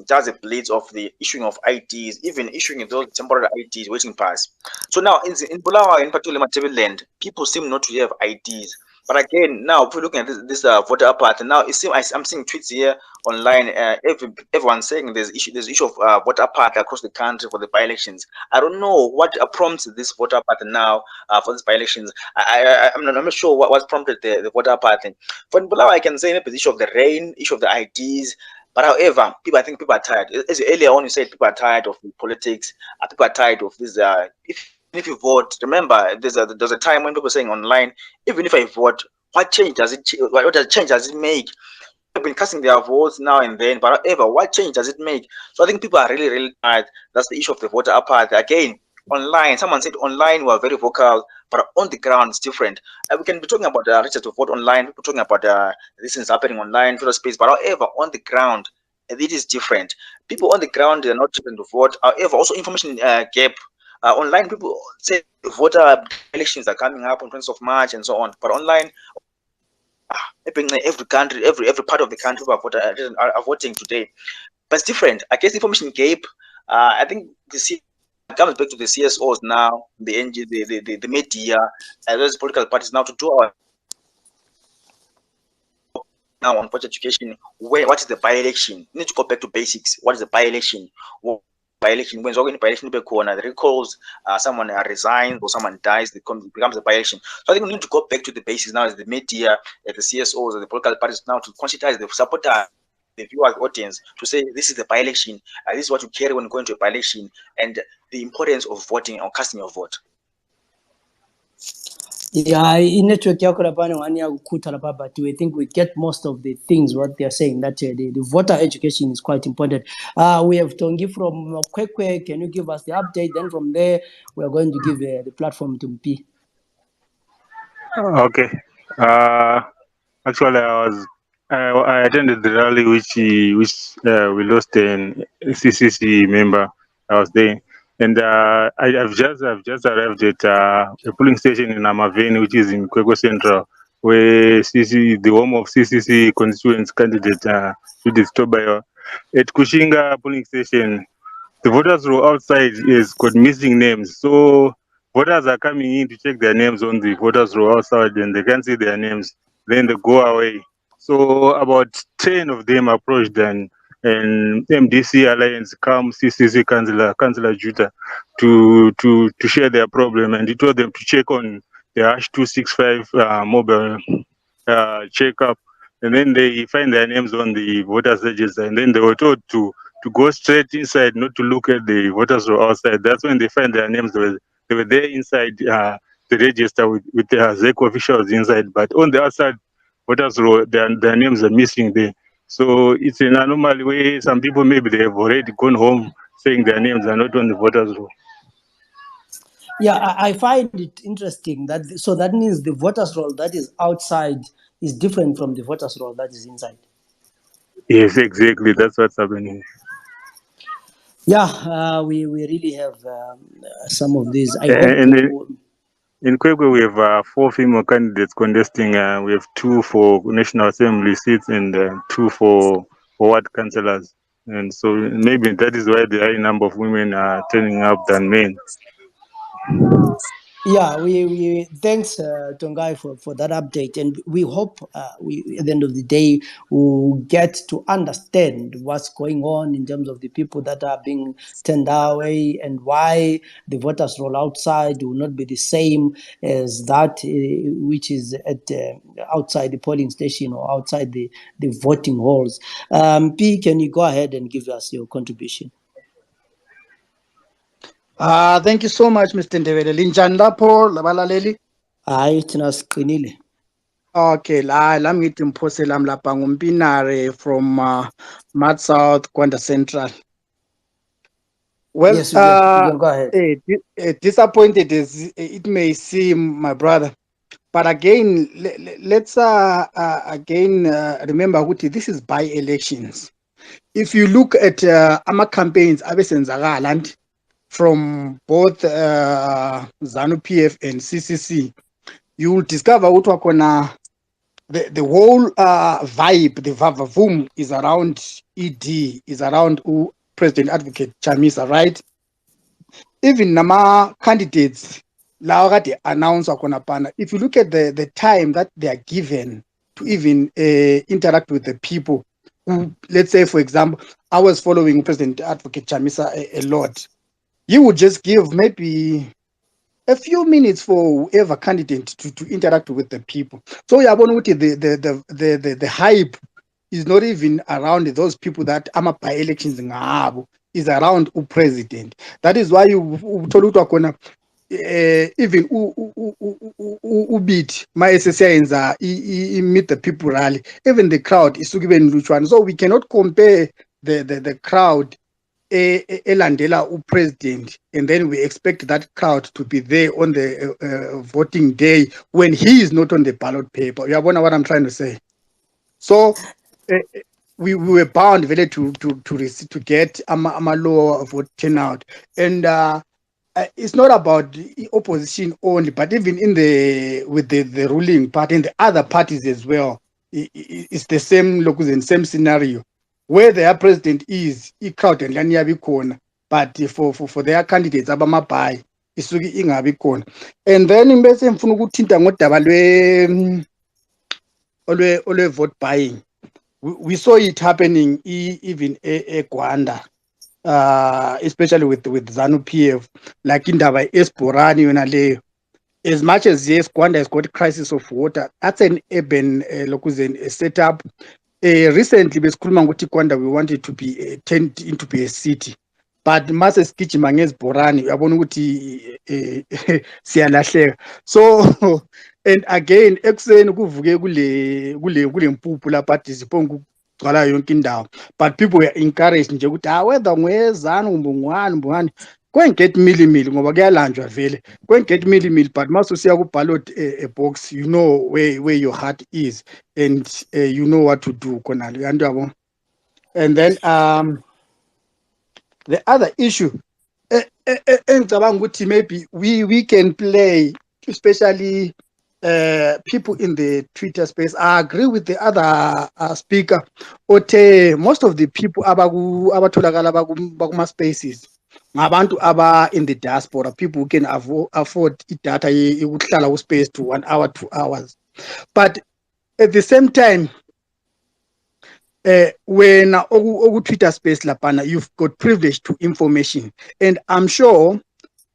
does a blitz of the issuing of IDs, even issuing those temporary IDs, waiting pass. So now in Bulawayo, in particular Matebeleland, people seem not to have IDs. But again, now if we're looking at this voter apathy, now I'm seeing tweets here online. Everyone's saying there's issue of voter apathy across the country for the by-elections. I don't know what prompts this voter apathy now for these by-elections. I'm not sure what prompted the voter apathy. For Bulawayo, I can say maybe the issue of the rain, issue of the IDs. But however, I think people are tired. As earlier on, you said people are tired of politics. People are tired of this. If you vote, remember there's a time when people are saying online, even if I vote, what change does it? What change does it make? They've been casting their votes now and then, but however, what change does it make? So I think people are really tired. That's the issue of the voter apathy. Again, online, someone said online we are very vocal, but on the ground it's different. We can be talking about the register to vote online, people talking about this is happening online, Twitter space, but however, on the ground, it is different. People on the ground, they're not children to vote. However, also information gap. Online, people say voter elections are coming up on 20th of March and so on, but online, every country, every part of the country are voting today. But it's different. I guess information gap. I think comes back to the CSOs now, the NG, the media, those political parties now to do our now on voter education. What is the by-election? You need to go back to basics. What is the by-election? By-election, when by election the recalls, someone resigns or someone dies, it becomes a by-election. So I think we need to go back to the basics now as the media, the CSOs, the political parties now to conscientize the supporter, the viewers, audience, to say this is the by-election, this is what you carry when going to a by-election, and the importance of voting or casting your vote. Yeah, in network but we think we get most of the things what they are saying, that the voter education is quite important. We have Tongi from Kwekwe. Can you give us the update? Then from there we are going to give the platform to MP. Okay. Actually, I attended the rally which we lost an CCC member. I was there, and I've just arrived at a polling station in Amaveni, which is in Kwekwe Central, where the home of CCC constituency candidate Judith Tobayo. At Kushinga polling station, the voters row outside is got missing names, so voters are coming in to check their names on the voters row outside, and they can't see their names. Then they go away. So about 10 of them approached and MDC Alliance come CCC Councillor Juta to share their problem, and he told them to check on the #265 mobile checkup, and then they find their names on the voters register, and then they were told to go straight inside, not to look at the voters row outside. That's when they find their names. They were there inside the register with their ZEC officials inside, but on the outside voters row, their names are missing there. So it's an anomaly where some people maybe they have already gone home saying their names are not on the voters row. Yeah, I find it interesting so that means the voters roll that is outside is different from the voters roll that is inside. Yes, exactly. That's what's happening. Yeah, we really have some of these. In Kwekwe, we have 4 female candidates contesting. We have 2 for National Assembly seats and 2 for ward councillors. And so maybe that is why the high number of women are turning up than men. Yeah, we thanks Tongai for that update, and we hope we at the end of the day will get to understand what's going on in terms of the people that are being turned away and why the voters roll outside will not be the same as that which is at outside the polling station or outside the voting halls. P, can you go ahead and give us your contribution? Thank you so much, Mr. Ndebele. Linjani lapho labalaleli? Hayi thina siqinile. Okay, la ngithi mphose lami lapha ngumpinare from Mad South, Gwanda Central. Well, yes, you can go ahead. Disappointed as it may seem, my brother, but again, let's again remember ukuthi this is by-elections. If you look at our campaigns abesenzakala from both ZANU-PF and CCC, you will discover what the whole vibe, the vavavoom is around ED, is around President Advocate Chamisa, right? Even nama candidates lawa kade announce khona pana, if you look at the time that they are given to even interact with the people who, let's say for example, I was following President Advocate Chamisa a lot. He would just give maybe a few minutes for whoever candidate to interact with the people. So the hype is not even around those people that ama by elections ngabo, is around president. That is why you kona even ubit ma esesiyenza meet the people rally, even the crowd is ibe nilutshwana. So we cannot compare the crowd elandela president and then we expect that crowd to be there on the voting day when he is not on the ballot paper. You know what I'm trying to say? So we were bound really to get a lower vote turnout, and it's not about the opposition only, but even in with the ruling party and the other parties as well. It's the same locus and same scenario where their president is crowd and lani corner, but for their candidates abamabai isuke ingabi khona. And then bese ngifuna ukuthinta ngodaba lwe vote buying. We saw it happening even Gwanda, especially with ZANU PF, like in Daba Esporani yona leyo. As much as yes, Gwanda has got crisis of water, that's an urban setup. Recently, besikhuluma ngokuthi Gwanda we wanted to be turned into be a city, but mase sigijima ngeziborani uyabona ukuthi siyalahleka. So and again ekuseni kuvuke kule mpuphu lapha dizipho kugcwala yonke indawo, but people were encouraged nje ukuthi whether ngwezana ngubungwani go and get milli ngoba kuyalanjwa vele, go and get milli, but mase usiya ku ballot a box, you know where your heart is and you know what to do khona yabo. And then the other issue engicabanga ukuthi maybe we can play, especially people in the Twitter space. I agree with the other speaker. Most of the people abatholakala bakuma spaces ngabantu aba in the diaspora, people who can afford data yokuhlala ku space to 1 hour 2 hours. But at the same time, when Twitter space lapana, you've got privilege to information, and I'm sure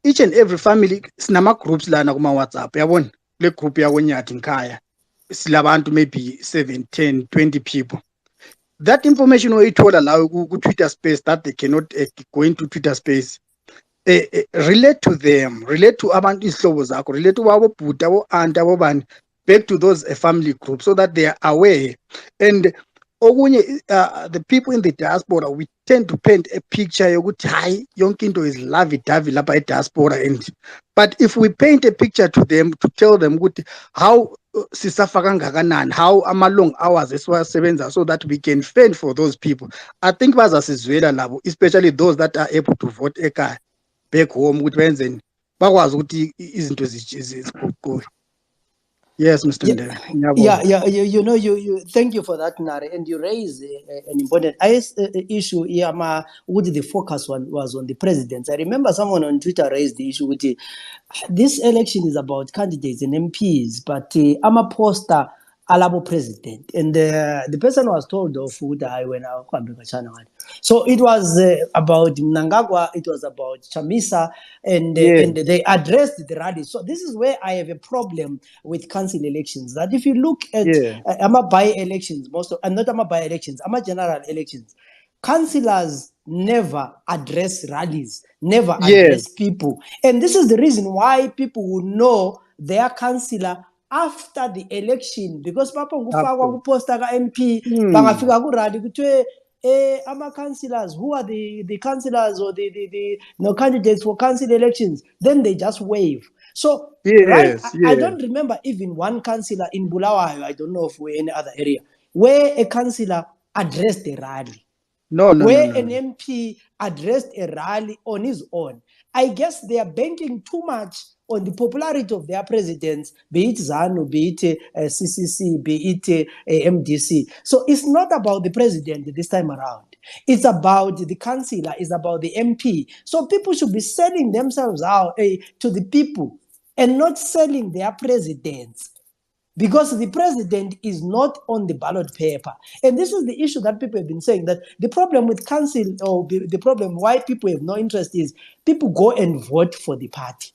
each and every family sinama groups lana kuma WhatsApp yabona, le group yakwenyathi nkhaya silabantu maybe 7 10 20 people. That information oyithola la ku Twitter space that they cannot go into Twitter space, relate to them, relate to abantu izihlobo zakho, relate to abo bhuti abo aunt abo bani, back to those family groups so that they are aware. And the people in the diaspora, we tend to paint a picture yokuthi hayi yonke into is lovey-dovey lapha e-diaspora, and but if we paint a picture to them to tell them ukuthi how sisafaka kangakanani, how ama-long hours esiwasebenza so that we can fend for those people, I think bazasizwela labo, especially those that are able to vote ekhaya back home ukuthi benzeni bakwazi ukuthi izinto ziguquke. Yes, Mr. Ndebele. You thank you for that, Nari, and you raise an important issue here. The focus was on the presidents. I remember someone on Twitter raised the issue with this election is about candidates and MPs, but I'm a poster alabo president, and the person was told of when I. So it was about Mnangagwa, it was about Chamisa, and they addressed the rally. So this is where I have a problem with council elections. That if you look at by-elections, not by-elections, general elections, councillors never address rallies, never address people. And this is the reason why people will know their councillor after the election, because papa ngufakwa kuposta ka MP bangafika ku rally kuthiwe ama councillors, who are the councillors or the candidates for council elections, then they just wave. So I don't remember even one councillor in Bulawayo, I don't know if we're in any other area, where a councillor addressed a rally. An MP addressed a rally on his own. I guess they are banking too much on the popularity of their presidents, be it ZANU, be it CCC, be it MDC. So it's not about the president this time around. It's about the councillor, it's about the MP. So people should be selling themselves out to the people. and not selling their presidents, because the president is not on the ballot paper. And this is the issue that people have been saying, that the problem with council, or the problem why people have no interest, is people go and vote for the party.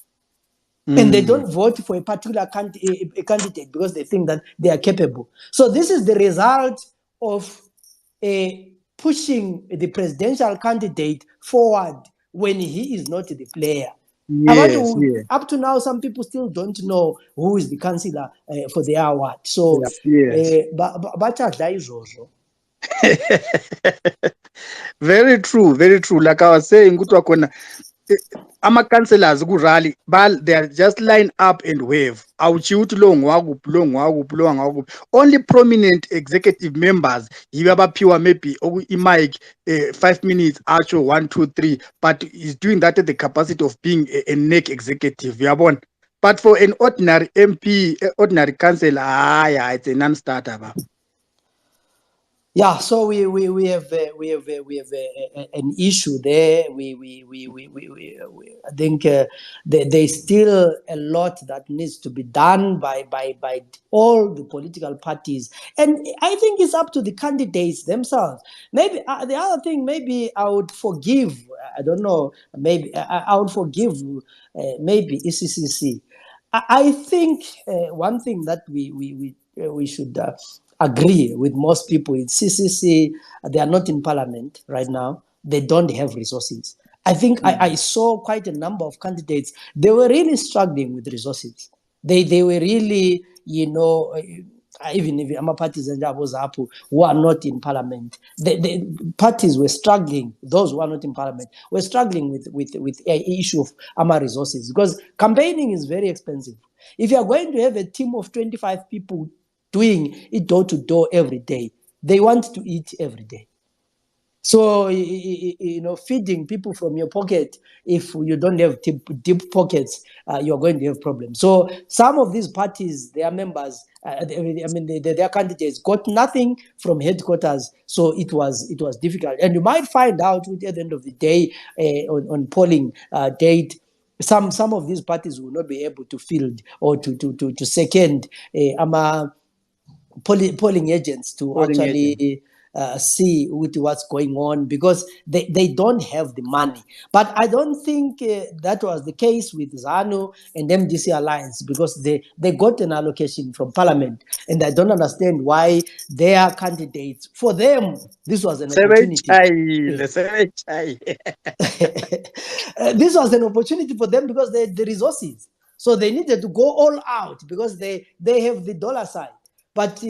And they don't vote for a particular a candidate because they think that they are capable. So this is the result of pushing the presidential candidate forward when he is not the player. Yes, yes. Up to now, some people still don't know who is the councillor for their award. So, Yes. Very true, very true. Like I was saying, ama-councillors ku-rally they are just line up and wave. Only prominent executive members pure maybe mic 5 minutes actual 1 2 3, but he's doing that at the capacity of being a neck executive. But for an ordinary MP, ordinary councillor, it's a non-starter. Yeah, so we have an issue there. I think there's still a lot that needs to be done by all the political parties, and I think it's up to the candidates themselves. Maybe the other thing, maybe I would forgive. I don't know. Maybe I would forgive. Maybe ECCC. I think one thing that we should agree with most people is CCC, they are not in parliament right now. They don't have resources. I think I saw quite a number of candidates. They were really struggling with resources. They were really, even if parties and who are not in parliament, the parties were struggling. Those who are not in parliament were struggling with an issue of resources, because campaigning is very expensive. If you are going to have a team of 25 people doing it door to door every day, they want to eat every day. So, feeding people from your pocket, if you don't have deep pockets, you're going to have problems. So some of these parties, their members, their candidates got nothing from headquarters. So it was difficult. And you might find out at the end of the day, on polling date, some of these parties will not be able to field or to second polling agents to actually see what's going on, because they don't have the money. But I don't think that was the case with ZANU and MDC Alliance, because they got an allocation from Parliament, and I don't understand why their candidates, for them, this was an opportunity. This was an opportunity for them because they had the resources. So they needed to go all out because they have the dollar side. But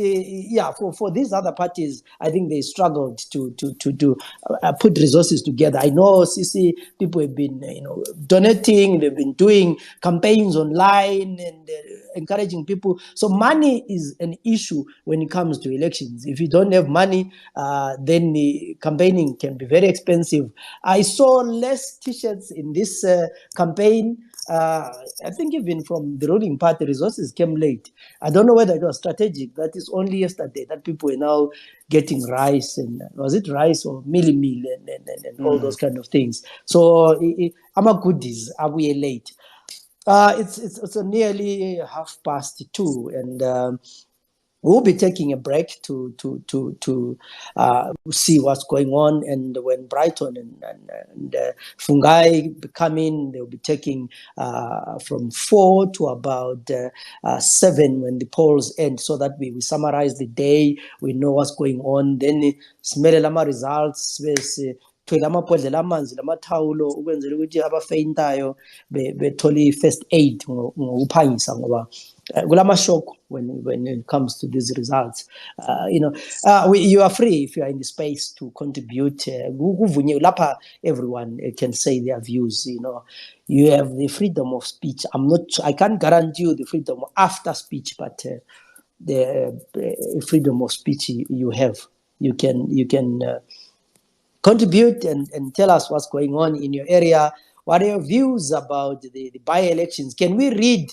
for these other parties, I think they struggled to put resources together. I know CC people have been donating, they've been doing campaigns online and encouraging people. So money is an issue when it comes to elections. If you don't have money, then the campaigning can be very expensive. I saw less T-shirts in this campaign. I think even from the ruling party, resources came late. I don't know whether it was strategic. That is only yesterday that people are now getting rice, and was it rice or meal and all those kind of things. So I'm a goodies. Are we late? It's nearly 2:30, and we'll be taking a break to see what's going on. And when Brighton and Fungai come in, they'll be taking from 4 to about 7 when the polls end, so that we summarize the day, we know what's going on. Then smele lama results, thwele amabhodlela amanzi lamathawulo ukwenzela ukuthi abafeyintayo bethole first aid ngokuphangisa, ngoba kulama shock when it comes to these results. You are free if you are in the space to contribute. Everyone can say their views. You have the freedom of speech. I can't guarantee you the freedom after speech, but the freedom of speech you have. You can contribute and tell us what's going on in your area. What are your views about the by-elections? Can we read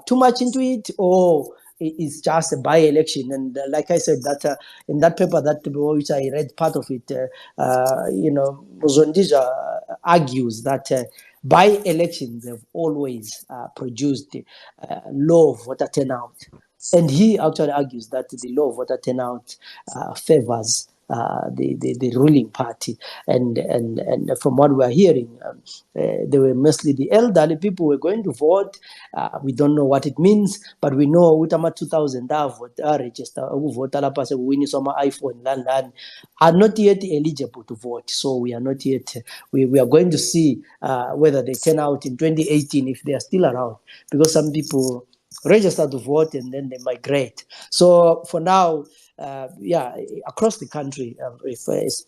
too much into it, or it's just a by-election? And like I said, that in that paper which I read part of it, Muzondija argues that by-elections have always produced low voter turnout. And he actually argues that the low voter turnout favors the ruling party. And from what we are hearing, they were mostly the elderly people were going to vote. We don't know what it means, but we know with 2,000 register who vote iPhone are not yet eligible to vote. So we are not yet, we are going to see whether they turn out in 2018 if they are still around, because some people register to vote and then they migrate. So for now, across the country,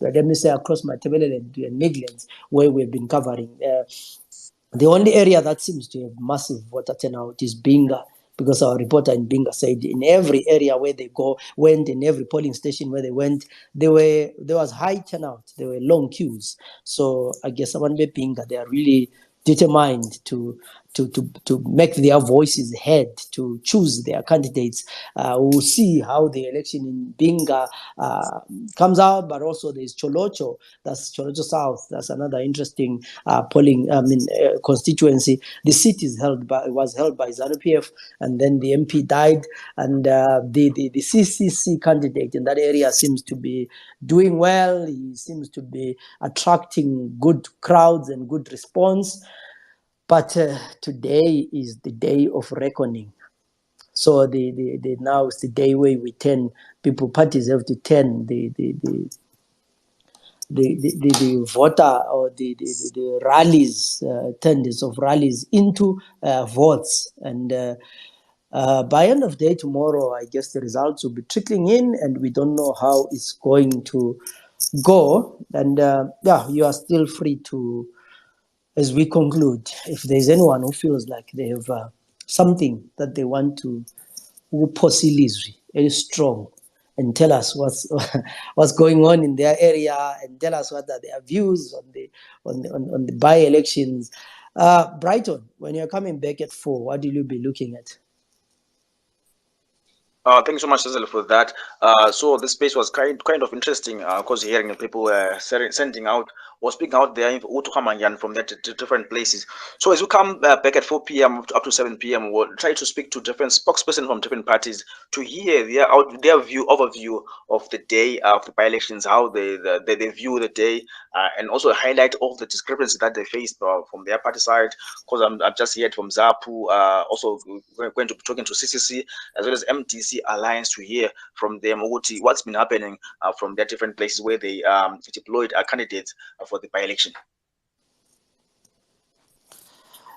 let me say across Matabele and Midlands, where we've been covering, the only area that seems to have massive voter turnout is Binga, because our reporter in Binga said in every area where they went, in every polling station where they went, there was high turnout. There were long queues. So I guess someone be Binga, they are really determined to make their voices heard, to choose their candidates. We'll see how the election in Binga comes out, but also there's Cholocho, that's Cholocho South. That's another interesting polling, constituency. The seat was held by ZANU-PF, and then the MP died, and the CCC candidate in that area seems to be doing well. He seems to be attracting good crowds and good response. But today is the day of reckoning. So now it's the day where we turn parties have to turn the voter or the rallies, tenders of rallies into votes. And by end of day tomorrow, I guess the results will be trickling in, and we don't know how it's going to go. And you are still free to, as we conclude, if there's anyone who feels like they have something that they want to very strong, and tell us what's going on in their area, and tell us what are their views on the by-elections. Brighton, when you're coming back at 4, what will you be looking at? Thank you so much, Zenzele, for that. So this space was kind of interesting, because hearing people sending out or speaking out there from that different places. So as we come back at 4 p.m. up to 7 p.m., we'll try to speak to different spokespersons from different parties to hear their overview of the day of the by-elections, how they view the day, and also highlight all the discrepancies that they faced from their party side. Because I've just heard from ZAPU, also we're going to be talking to CCC as well as MDC Alliance to hear from them what's been happening from their different places where they deployed candidates for the by-election.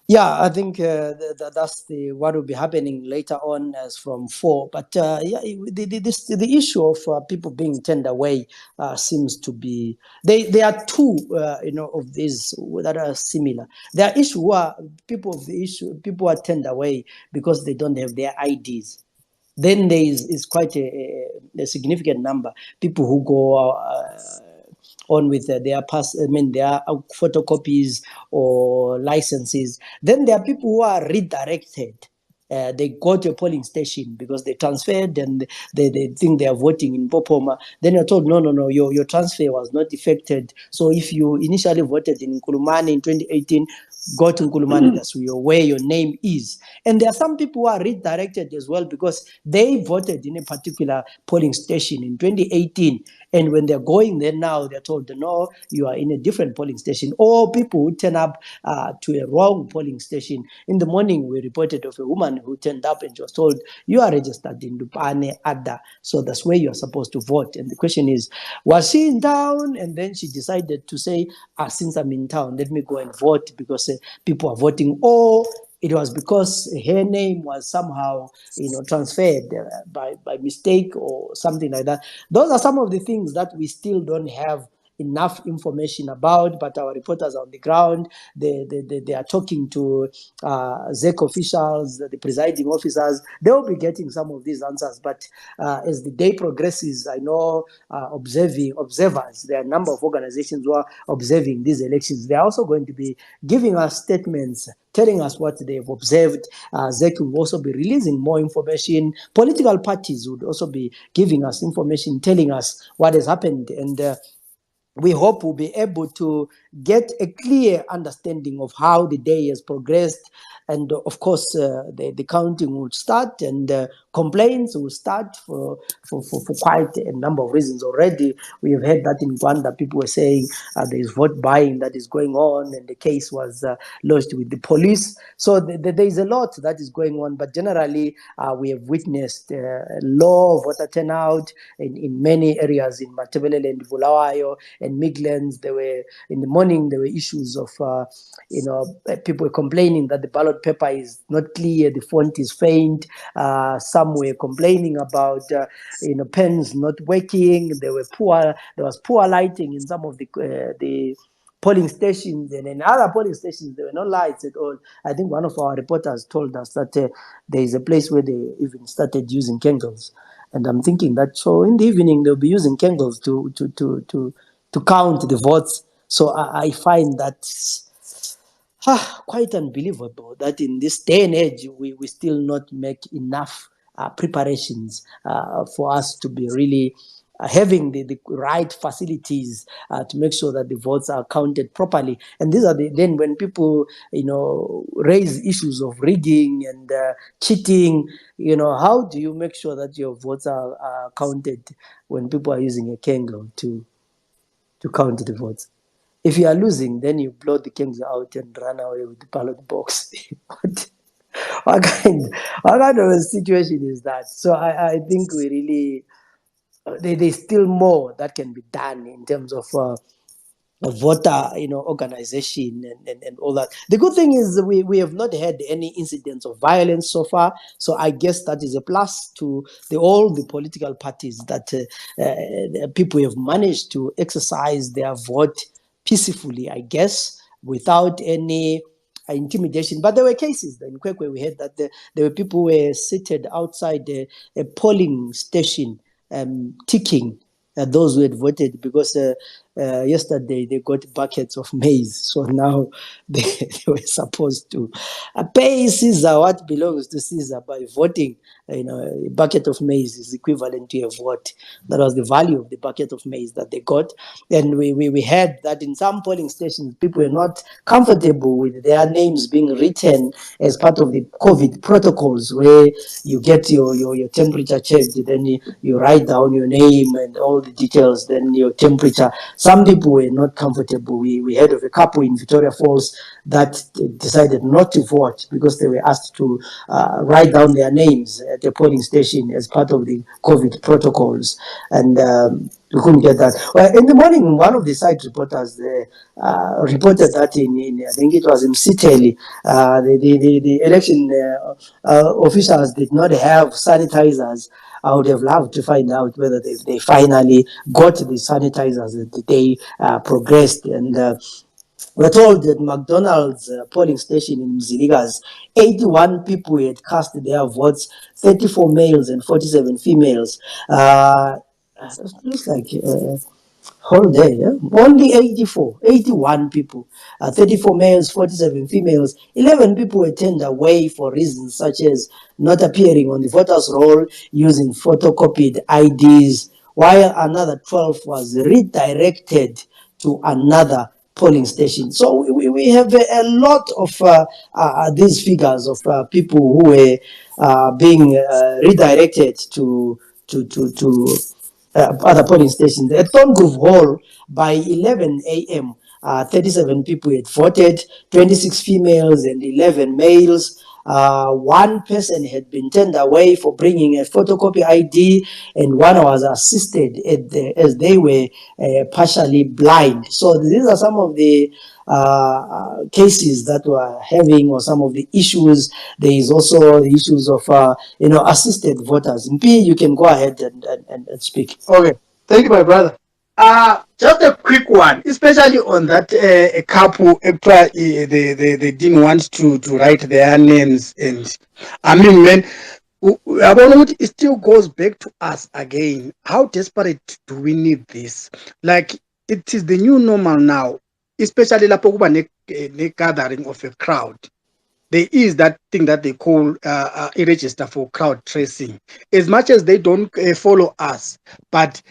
Yeah, I think that's what will be happening later on as from 4. But the issue of people being turned away seems to be, there are two of these that are similar. There are issues where people are turned away because they don't have their IDs. Then there is quite a significant number people who go on with their their photocopies or licenses. Then there are people who are redirected. They go to a polling station because they transferred and they think they are voting in Popoma. Then you're told, no, your transfer was not effected. So if you initially voted in Nkulumane in 2018, go to Nkulumane, that's where your name is. And there are some people who are redirected as well because they voted in a particular polling station in 2018. And when they're going there now, they're told, no, you are in a different polling station. Or people who turn up to a wrong polling station. In the morning, we reported of a woman who turned up and she was told, you are registered in Lupane Ada. So that's where you're supposed to vote. And the question is, was she in town? And then she decided to say, since I'm in town, let me go and vote because people are voting. Or it was because her name was somehow, transferred by mistake or something like that. Those are some of the things that we still don't have enough information about, but our reporters on the ground, they are talking to ZEC officials, the presiding officers. They will be getting some of these answers. But as the day progresses, I know observers, there are a number of organizations who are observing these elections. They are also going to be giving us statements, telling us what they've observed. ZEC will also be releasing more information. Political parties would also be giving us information, telling us what has happened. And we hope we'll be able to get a clear understanding of how the day has progressed. And of course, the counting will start, and complaints will start for quite a number of reasons already. We have heard that in Gwanda, people were saying there is vote buying that is going on, and the case was lodged with the police. So there is a lot that is going on, but generally, we have witnessed low voter turnout in many areas in Matebele and Bulawayo and Midlands. There were, in the morning, there were issues of, people were complaining that the ballot paper is not clear, the font is faint. Some were complaining about, pens not working. There was poor lighting in some of the polling stations, and in other polling stations there were no lights at all. I think one of our reporters told us that there is a place where they even started using candles, and I'm thinking that so in the evening they'll be using candles to count the votes. So I find that quite unbelievable that in this day and age we still not make enough preparations for us to be really having the right facilities to make sure that the votes are counted properly. And these are then when people raise issues of rigging and cheating, how do you make sure that your votes are counted when people are using a candle to count the votes? If you are losing, then you blow the candle out and run away with the ballot box. what kind of a situation is that? So I think we really there's still more that can be done in terms of voter organization and all that. The good thing is we have not had any incidents of violence so far, so I guess that is a plus to all the political parties that people have managed to exercise their vote peacefully, I guess, without any intimidation. But there were cases in Kwekwe. We heard that there were people who were seated outside a polling station, ticking those who had voted, because yesterday they got buckets of maize. So now they were supposed to pay Caesar what belongs to Caesar by voting. A bucket of maize is equivalent to a vote. That was the value of the bucket of maize that they got. And we heard that in some polling stations, people were not comfortable with their names being written as part of the COVID protocols, where you get your temperature checked, then you write down your name and all the details, then your temperature. Some people were not comfortable. We heard of a couple in Victoria Falls that decided not to vote because they were asked to write down their names at the polling station as part of the COVID protocols. And we couldn't get that. Well, in the morning, one of the site reporters reported that in I think it was in Siteli, the election officials did not have sanitizers. I would have loved to find out whether they finally got the sanitizers as the day progressed. And we're told that McDonald's polling station in Mziligas, 81 people had cast their votes, 34 males and 47 females. Looks like whole day, yeah? Only 81 people, 34 males, 47 females. 11 people were turned away for reasons such as not appearing on the voters' roll, using photocopied IDs, while another 12 was redirected to another polling station. So we have a lot of these figures of people who were being redirected to other polling stations. At Thorngrove Hall, by 11 a.m., 37 people had voted, 26 females and 11 males. One person had been turned away for bringing a photocopy ID, and one was assisted as they were partially blind. So these are some of the cases that we're having, or some of the issues. There is also the issues of assisted voters. MP, you can go ahead and speak. Okay, thank you, my brother. Just a quick one, especially on that a couple they didn't want to write their names, and I mean, man, it still goes back to us again. How desperate do we need this? Like, it is the new normal now, especially the gathering of a crowd. There is that thing that they call a register for crowd tracing. As much as they don't follow us, but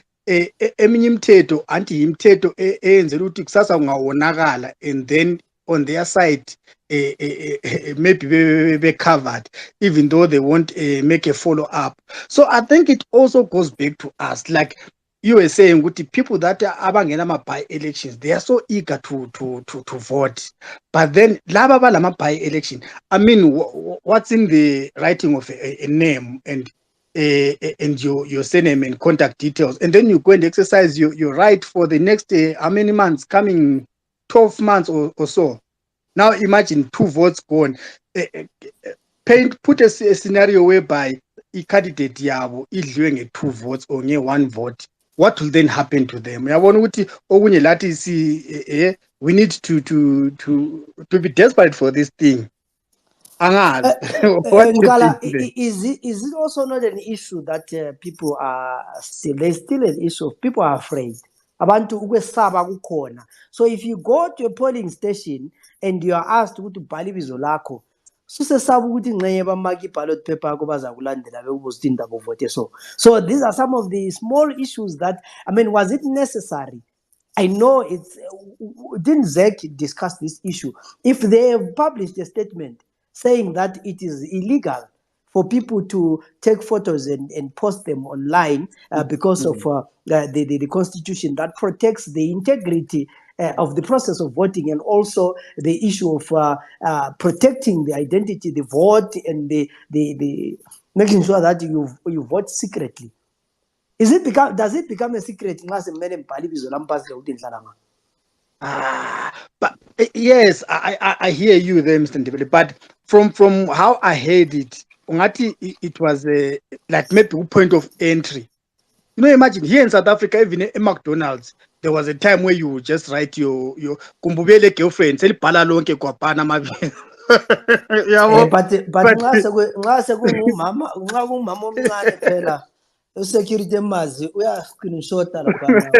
eminye imithetho anti imithetho eyenzela ukuthi kusasa kungawonakala, and then on their side maybe be covered, even though they won't make a follow up. So I think it also goes back to us, like you were saying, with the people that are abangena by elections, they are so eager to vote. But then laba balama by election, I mean, what's in the writing of a name and your surname and contact details, and then you go and exercise your right for the next how many months coming, 12 months or so. Now imagine 2 votes gone. Put a scenario whereby a candidate yabo idliwe 2 votes or 1 vote. What will then happen to them? We need to be desperate for this thing. What Nkala, is it also not an issue that people are still, there's still an issue, people are afraid. Abantu ukwesaba kukhona. So if you go to a polling station and you are asked to bhala ibizo lakho, susesaba ukuthi ngxenye bamaka iballot paper yakho bazakulandela bekubuza ukuthi indaba uvote so these are some of the small issues that, I mean, was it necessary? I know it's, didn't Zek discuss this issue? If they have published a statement saying that it is illegal for people to take photos and post them online because of the constitution that protects the integrity of the process of voting, and also the issue of protecting the identity, the vote, and the making sure that you vote secretly. Does it become a secret? But yes, I hear you there, Mr. Ndebele. But from how I heard it, it was like maybe a point of entry. You know, imagine here in South Africa, even in McDonald's, there was a time where you would just write your kumbubele girlfriend, sel pala lonke kwapana mabi. But nxa sekungumama omncane phela security mazi uya screenshota laphana.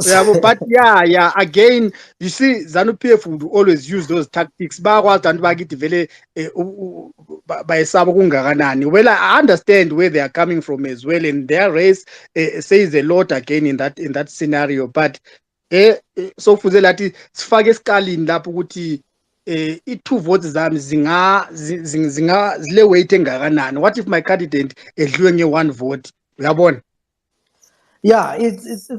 Yeah, but yeah, again, you see, ZANU-PF would always use those tactics. Well, I understand where they are coming from as well, and their race says a lot again in that scenario. But so fuzelati sifake esikalini lapho ukuthi i-2 votes zami zile weight engakanani. What if my candidate edliwe nge-1 vote? Uyabona? Yeah, it's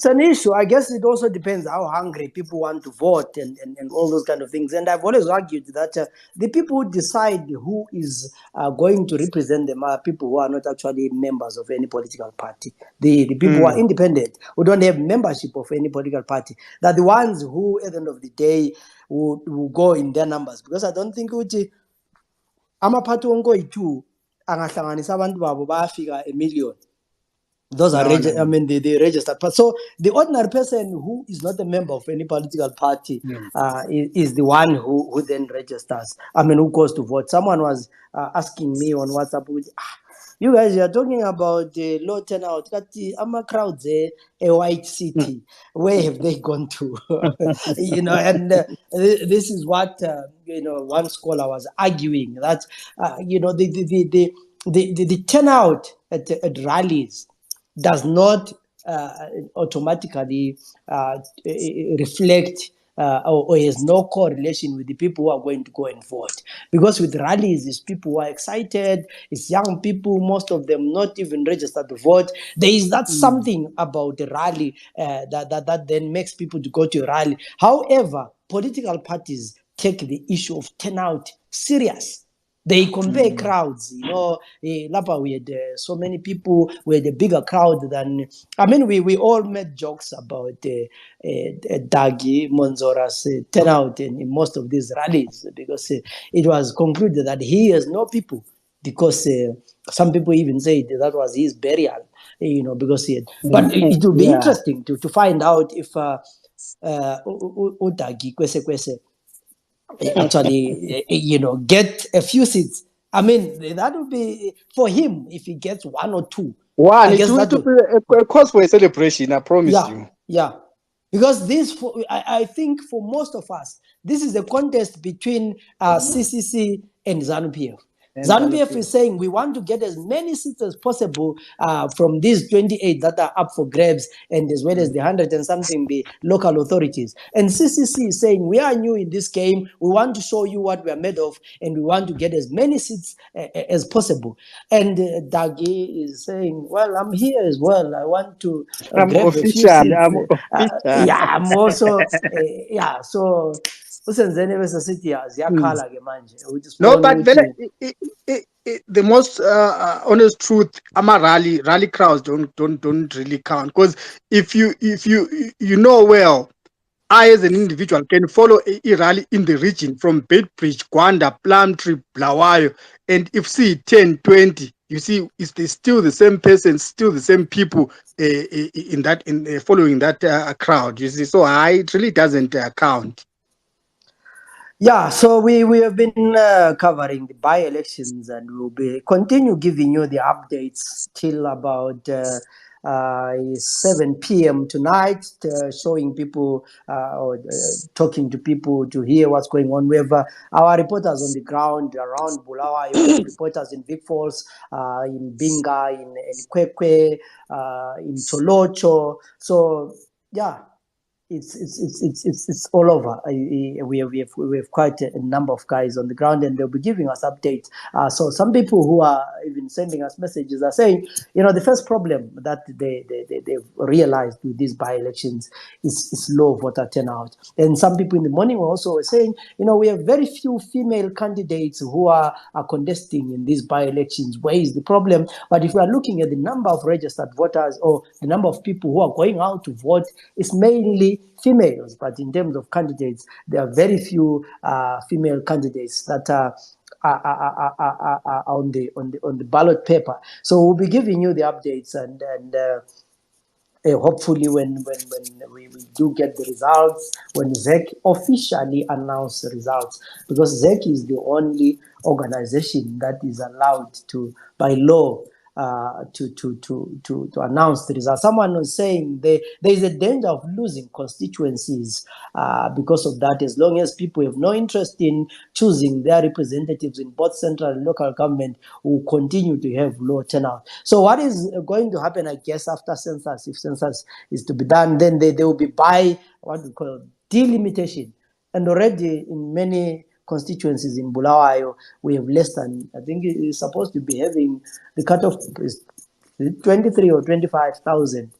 an issue. I guess it also depends how hungry people want to vote and all those kind of things. And I've always argued that the people who decide who is going to represent them are people who are not actually members of any political party. The people who are independent, who don't have membership of any political party, they're the ones who, at the end of the day, will go in their numbers. Because I don't think amaphathi wonke oyi-2 angahlanganisa abantu babo bayafika a million. Those are the registered. So the ordinary person who is not a member of any political party is the one who then registers. I mean, who goes to vote. Someone was asking me on WhatsApp, you guys are talking about the low turnout. I'm a crowd there, a white city. Where have they gone to? And this is what one scholar was arguing, that the turnout at rallies does not automatically reflect or has no correlation with the people who are going to go and vote. Because with rallies, it's people who are excited, it's young people, most of them not even registered to vote. There is that something about the rally that then makes people to go to a rally. However, political parties take the issue of turnout serious. They compare crowds, Lapa, we had so many people, we had a bigger crowd than, I mean, we all made jokes about Dagi Monzora's turnout in most of these rallies, because it was concluded that he has no people, because some people even said that was his burial, because he had, but it would be interesting to find out if Dagi Kwese actually, get a few seats. I mean, that would be for him if he gets 1 or 2. It would be a cause for a celebration, I promise you. Yeah. Because I think for most of us, this is a contest between CCC and ZANU-PF. ZANU-PF is saying we want to get as many seats as possible from these 28 that are up for grabs, and as well as the 100 and something the local authorities. And CCC is saying we are new in this game. We want to show you what we are made of, and we want to get as many seats as possible. And Dagi is saying, well, I'm here as well. I want to I'm grab a few official. seats. I'm official. Yeah, I'm also, yeah, so. Usenzele bese sithi ziyakhala ke manje ukuthi No, sibone but ukuthi the most honest truth, rally crowds don't really count, because if you know well, I as an individual can follow a rally in the region from Bedbridge, Gwanda, Plumtree, Bulawayo, and if see 10, 20, you see it's still the same person, still the same people in following that crowd. You see, so it really doesn't count. yeah, so we have been covering the by-elections, and we'll be continue giving you the updates till about 7 p.m. tonight, showing people or talking to people to hear what's going on. We have our reporters on the ground around Bulawayo, we have reporters in Big Falls, in Binga, in Kwekwe, in Cholocho. So yeah. It's all over. We have quite a number of guys on the ground, and they'll be giving us updates. So some people who are even sending us messages are saying, the first problem that they've realized with these by-elections is low voter turnout. And some people in the morning were also saying, we have very few female candidates who are contesting in these by-elections. Where is the problem? But if we are looking at the number of registered voters or the number of people who are going out to vote, it's mainly females. But in terms of candidates, there are very few female candidates that are on the ballot paper. So we'll be giving you the updates, and hopefully when we do get the results, when ZEC officially announce the results, because ZEC is the only organization that is allowed to, by law, to announce the results. Someone was saying there is a danger of losing constituencies because of that, as long as people have no interest in choosing their representatives in both central and local government, will continue to have low turnout. So what is going to happen, I guess, after census, if census is to be done, then they will be by what we call delimitation. And already in many constituencies in Bulawayo, we have less than, I think it's supposed to be having the cutoff is 23 or 25,000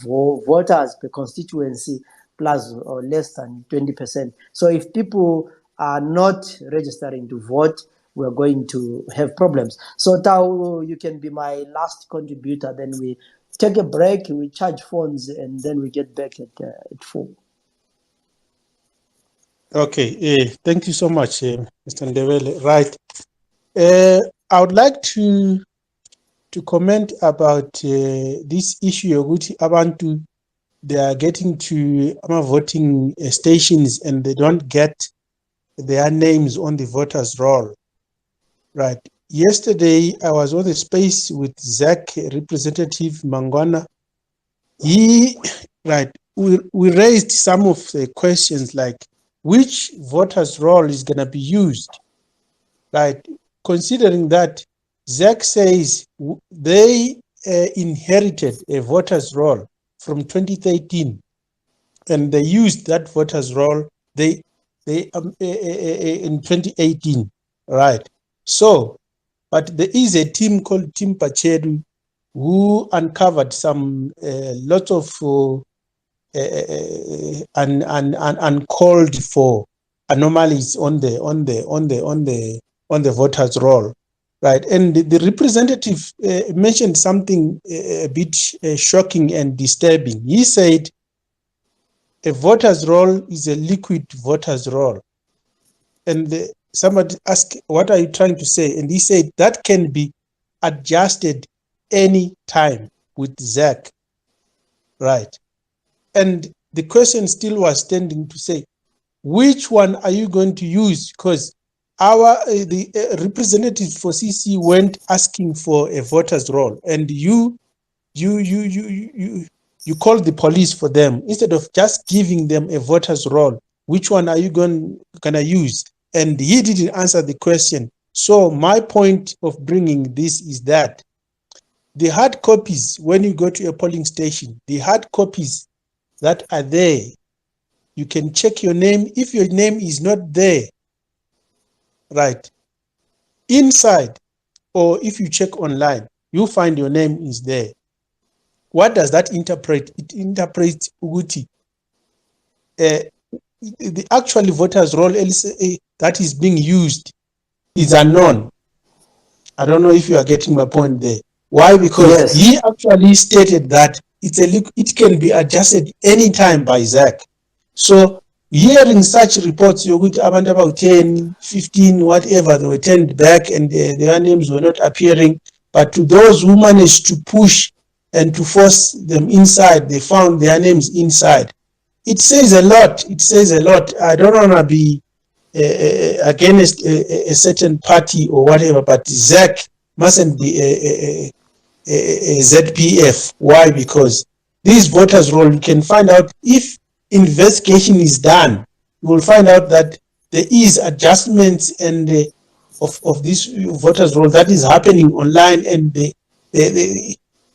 voters per constituency, plus or less than 20%. So if people are not registering to vote, we're going to have problems. So Tao, you can be my last contributor. Then we take a break, we charge phones, and then we get back at 4. Okay, thank you so much, Mr. Ndebele. Right. I would like to comment about this issue of which Abantu, they are getting to voting stations and they don't get their names on the voters' roll. Right. Yesterday, I was on the space with ZAC representative Mangwana. We raised some of the questions like, which voters' roll is going to be used, right? Considering that ZAC says they inherited a voters' roll from 2013, and they used that voters' roll in 2018, right? So, but there is a team called Team Pachedu who uncovered some lots of uncalled for anomalies on the voters' roll, right? And the representative mentioned something a bit shocking and disturbing. He said a voters' roll is a liquid voters' roll, and somebody asked, "What are you trying to say?" And he said that can be adjusted any time with ZAC, right? And the question still was standing to say, which one are you going to use? Because the representatives for CC went asking for a voters' roll, and you called the police for them instead of just giving them a voters' roll. Which one are you gonna use? And he didn't answer the question. So my point of bringing this is that the hard copies, when you go to a polling station, the hard copies that are there, you can check your name. If your name is not there, right, inside, or if you check online, you find your name is there. What does that interpret? It interprets Uguti. The actual voters roll that is being used is unknown. I don't know if you are getting my point there. Why? Because he actually stated that it can be adjusted anytime by Zach. So hearing such reports, you would about 10, 15, whatever, they were turned back and their names were not appearing. But to those who managed to push and to force them inside, they found their names inside. It says a lot. It says a lot. I don't want to be against a certain party or whatever, but Zach mustn't be a ZPF. Why? Because these voters roll, you can find out if investigation is done, you will find out that there is adjustments and of this voters roll that is happening online, and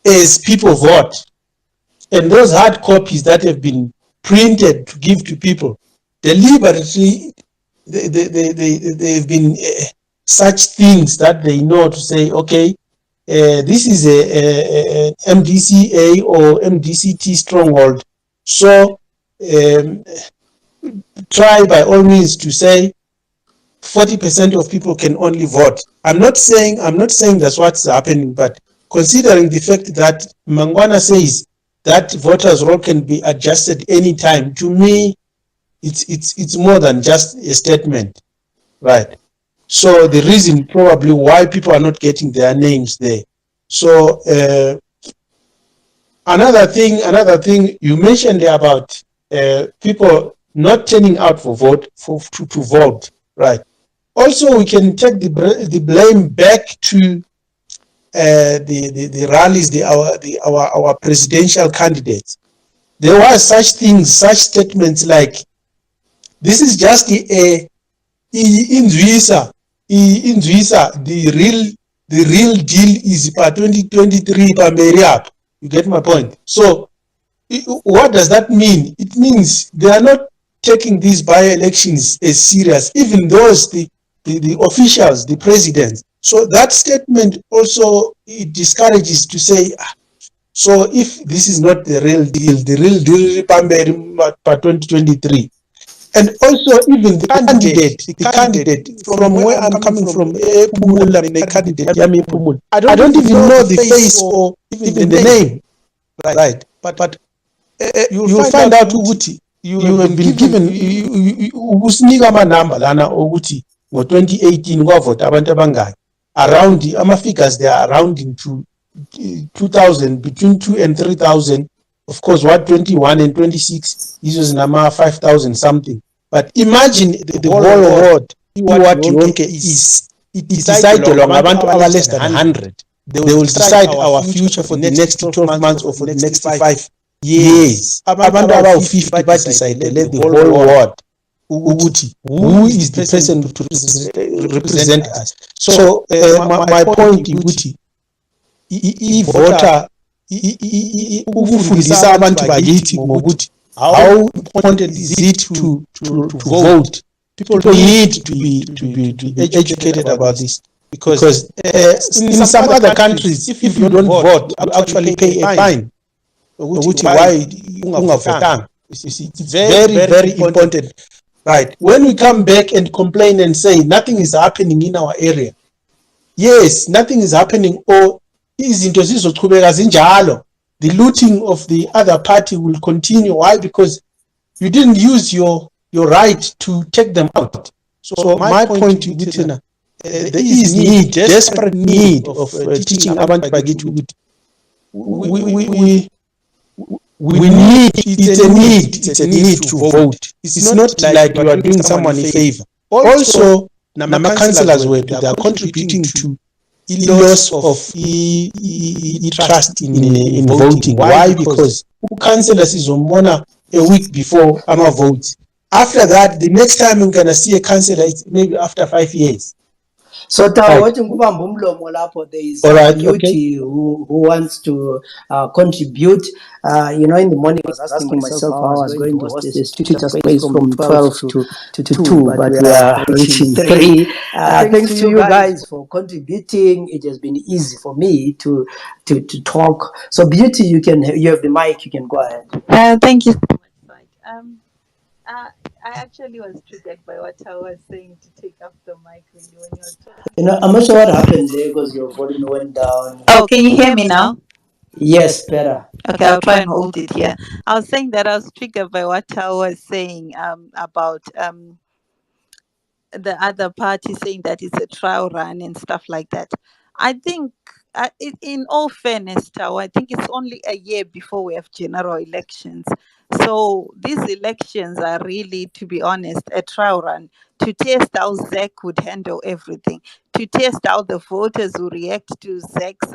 as people vote, and those hard copies that have been printed to give to people deliberately, they've been such things that they know to say, okay, this is a MDCA or MDCT stronghold, so try by all means to say 40% of people can only vote. I'm not saying that's what's happening, but considering the fact that Mangwana says that voters' roll can be adjusted anytime, to me, it's more than just a statement, right? So the reason probably why people are not getting their names there. So another thing you mentioned about people not turning out for vote to vote, right? Also, we can take the blame back to the rallies, our presidential candidates. There were such things, such statements like, this is just in Visa, the real deal is by 2023 by you get my point. So what does that mean? It means they are not taking these by-elections as serious, even those the officials, the presidents. So that statement also, it discourages to say, so if this is not the real deal by 2023. And also even the candidate from where I'm coming from, I don't even know the face or even the name, right? But you'll find out Uguti, you have been given usinika amanamba lana ukuthi ngo-2018 kwavota abantu abangaki, around ama-figures they are rounding to 2,000, between 2 and 3,000. Of course, what 21 and 26 is nama 5,000 something. But imagine the whole world, what Yonke is. It decided along abantu less than 100. They will decide our future for the next 12 months or for the next 5 years. Abantu about 50 but decided let the whole world. Who is the person to represent us? So my point, Uguti, voter, ukufundisa abantu bakithi ngokuthi how important is it to vote? People need to be educated about this, because in some other countries, if you don't vote, you actually pay a fine. Why ungavotanga? It's very, very important. Right. When we come back and complain and say nothing is happening in our area, yes, nothing is happening, or izinto zizochubeka zinjalo, the looting of the other party will continue. Why? Because you didn't use your right to take them out. So my point to Gutina, there is need, desperate need of teaching abantu bakithi. We need, it's a need to vote. It's not like you are doing someone a favor. Also, Nama councillors were they are contributing to loss of trust in voting. Why? Because councillors is on a week before our votes. After that, the next time we're gonna see a councillor, it's maybe after 5 years. So Right. watching there is All right, Beauty who wants to contribute. In the morning I was asking myself how I was going to host this Twitter space from 12 to 2, but we are reaching 3. Thanks to you guys for contributing. It has been easy for me to talk. So Beauty, you have the mic, you can go ahead. Thank you so much, Mike. I actually was triggered by what I was saying to take up the mic really when you were talking. I'm not sure what happened there because your volume went down. Oh, can you hear me now? Yes, better. Okay, I'll try and hold it here. I was saying that I was triggered by what I was saying about the other party saying that it's a trial run and stuff like that. I think, in all fairness, Tao, I think it's only a year before we have general elections. So these elections are really, to be honest, a trial run to test how ZEC would handle everything, to test how the voters will react to ZEC's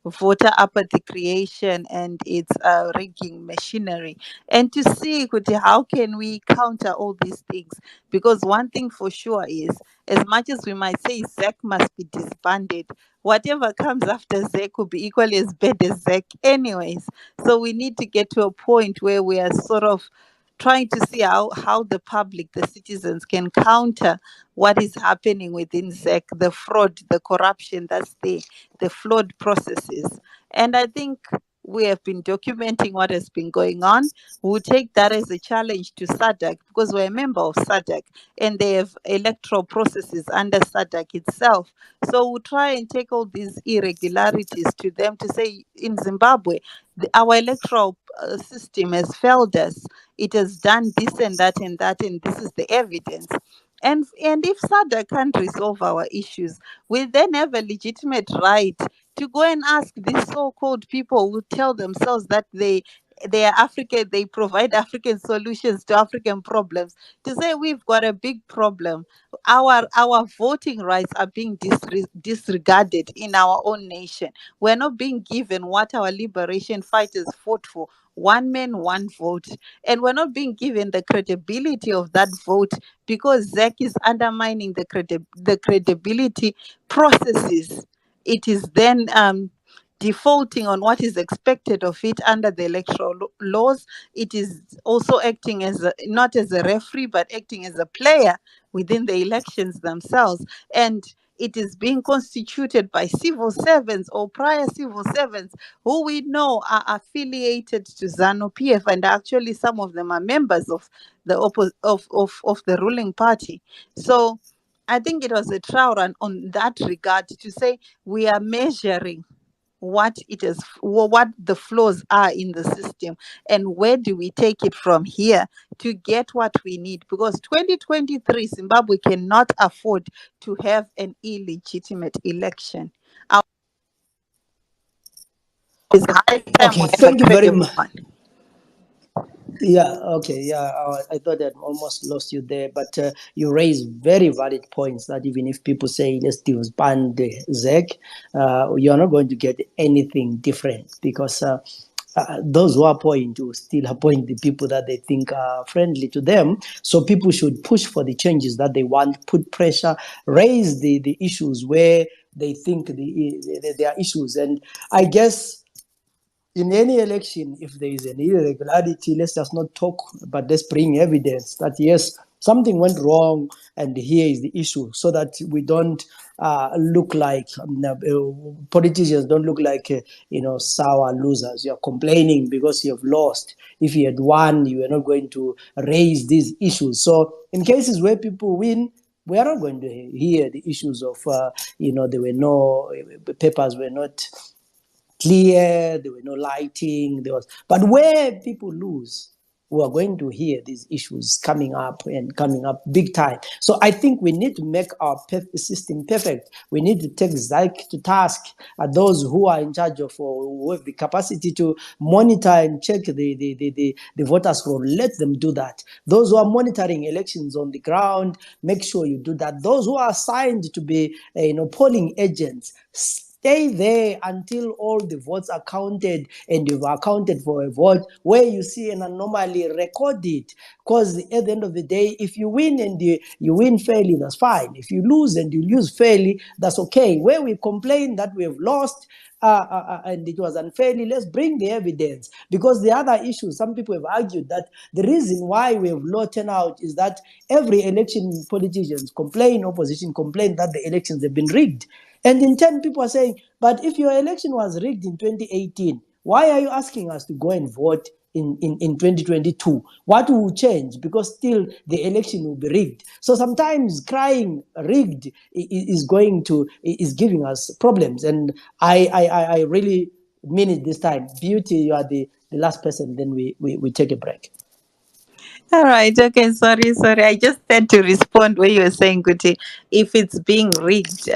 voter apathy creation and its rigging machinery, and to see how can we counter all these things. Because one thing for sure is, as much as we might say ZEC must be disbanded, whatever comes after ZEC will be equally as bad as ZEC anyways. So we need to get to a point where we are sort of trying to see how the public, the citizens, can counter what is happening within ZEC, the fraud, the corruption that's there, the flawed processes. And I think we have been documenting what has been going on. We'll take that as a challenge to SADC because we're a member of SADC and they have electoral processes under SADC itself. So we'll try and take all these irregularities to them to say, in Zimbabwe, our electoral system has failed us. It has done this and that and that, and this is the evidence. And if SADC can't resolve our issues, we then have a legitimate right to go and ask these so-called people who tell themselves that they are African, they provide African solutions to African problems, to say we've got a big problem. Our voting rights are being disregarded in our own nation. We're not being given what our liberation fighters fought for: one man, one vote. And we're not being given the credibility of that vote because ZEC is undermining the credibility processes. It is then defaulting on what is expected of it under the electoral laws. It is also acting as not as a referee, but acting as a player within the elections themselves. And it is being constituted by civil servants or prior civil servants who we know are affiliated to ZANU-PF, and actually some of them are members of the of the ruling party. So I think it was a trial run on that regard to say we are measuring what it is, what the flaws are in the system, and where do we take it from here to get what we need. Because 2023 Zimbabwe cannot afford to have an illegitimate election. It's high time Okay, we have a thank you very credible much. one. Yeah, okay, yeah, I thought I'd almost lost you there, but you raise very valid points that even if people say let's disband the ZEC, you're not going to get anything different because those who appoint will still appoint the people that they think are friendly to them. So people should push for the changes that they want, put pressure, raise the issues where they think there are issues. And I guess in any election, if there is an irregularity, let's just not talk, but let's bring evidence that yes, something went wrong, and here is the issue, so that we don't look like politicians don't look like sour losers. You're complaining because you have lost. If you had won, you are not going to raise these issues. So in cases where people win, we are not going to hear the issues of there were no papers were not clear, there were no lighting, but where people lose, we are going to hear these issues coming up big time. So I think we need to make our system perfect. We need to take ZEC to task, those who are in charge of or who have the capacity to monitor and check the voters roll. Let them do that. Those who are monitoring elections on the ground, make sure you do that. Those who are assigned to be polling agents, stay there until all the votes are counted, and you've accounted for a vote. Where you see an anomaly, record it. Because at the end of the day, if you win and you win fairly, that's fine. If you lose and you lose fairly, that's okay. Where we complain that we have lost and it was unfairly, let's bring the evidence. Because the other issue, some people have argued that the reason why we have low turnout is that every election, politicians complain, opposition complain that the elections have been rigged. And in turn, people are saying, but if your election was rigged in 2018, why are you asking us to go and vote in 2022? What will change? Because still the election will be rigged. So sometimes crying rigged is giving us problems. And I really mean it this time. Beauty, you are the last person, then we take a break. All right. Okay. Sorry. I just had to respond where you were saying, Kuti, if it's being rigged,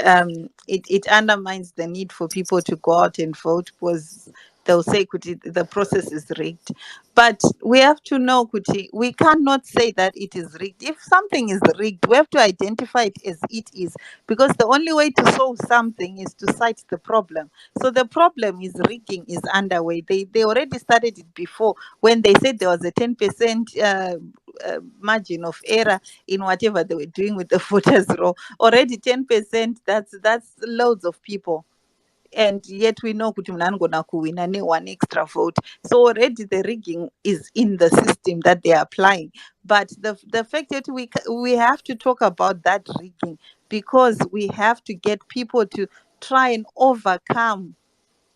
it undermines the need for people to go out and vote because they'll say, Kuti, the process is rigged. But we have to know, Kuti, we cannot say that it is rigged. If something is rigged, we have to identify it as it is, because the only way to solve something is to cite the problem. So the problem is rigging is underway. They already started it before when they said there was a 10% margin of error in whatever they were doing with the voters roll. Already 10%, that's loads of people. And yet we know kuti munhu anogona kuwina ne-one extra vote. So already the rigging is in the system that they are applying. But the fact that we have to talk about that rigging, because we have to get people to try and overcome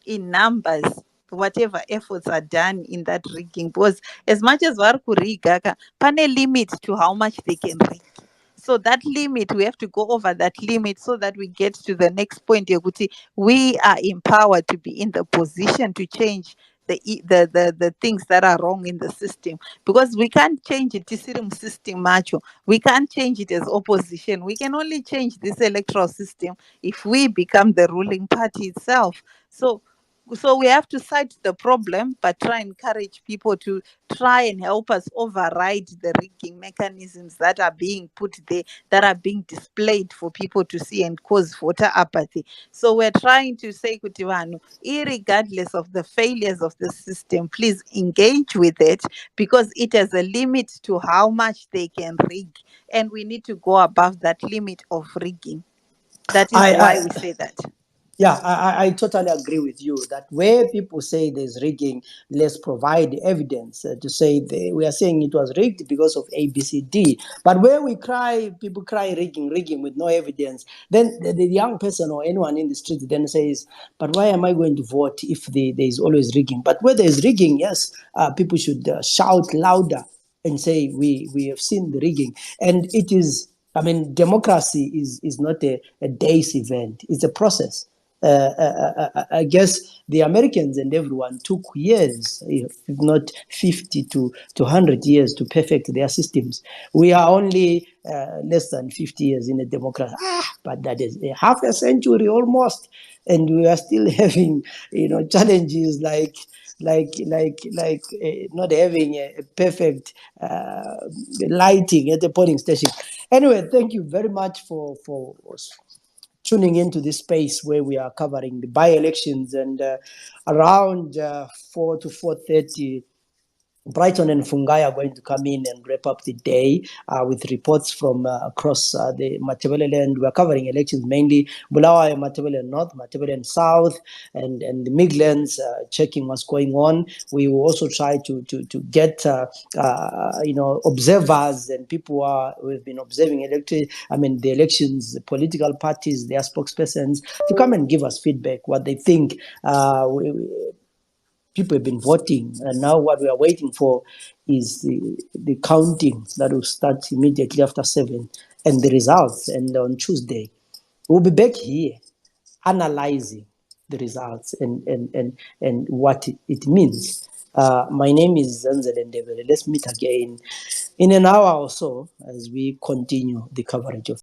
in numbers whatever efforts are done in that rigging, because as much as vari kuriga pane limit to how much they can rig. So that limit, we have to go over that limit so that we get to the next point. Yokuti, we are empowered to be in the position to change the things that are wrong in the system, because we can't change it system macho. We can't change it as opposition. We can only change this electoral system if we become the ruling party itself. So we have to cite the problem, but try and encourage people to try and help us override the rigging mechanisms that are being put there, that are being displayed for people to see and cause voter apathy. So we're trying to say, Kutivanu, irregardless of the failures of the system, please engage with it, because it has a limit to how much they can rig. And we need to go above that limit of rigging. That is why we say that. Yeah, I totally agree with you that where people say there's rigging, let's provide evidence to say we are saying it was rigged because of A, B, C, D. But where people cry rigging with no evidence, then the young person or anyone in the street then says, but why am I going to vote if there is always rigging? But where there is rigging, yes, people should shout louder and say, we have seen the rigging. And it is, democracy is not a day's event, it's a process. I guess the Americans and everyone took years, if not 50 to 100 years to perfect their systems. We are only less than 50 years in a democracy. But that is half a century almost. And we are still having, challenges like not having a perfect lighting at the polling station. Anyway, thank you very much for tuning into this space where we are covering the by-elections, and around 4 to 4:30, Brighton and Fungai are going to come in and wrap up the day with reports from across the Matabele land. We're covering elections mainly Bulawayo, Matabele North, Matabele South, and the Midlands, checking what's going on. We will also try to get observers and people who have been observing the elections, the political parties, their spokespersons, to come and give us feedback, what they think. People have been voting, and now what we are waiting for is the counting that will start immediately after 7, and the results. And on Tuesday, we'll be back here analyzing the results and what it means. My name is Zenzele Ndebele. Let's meet again in an hour or so as we continue the coverage of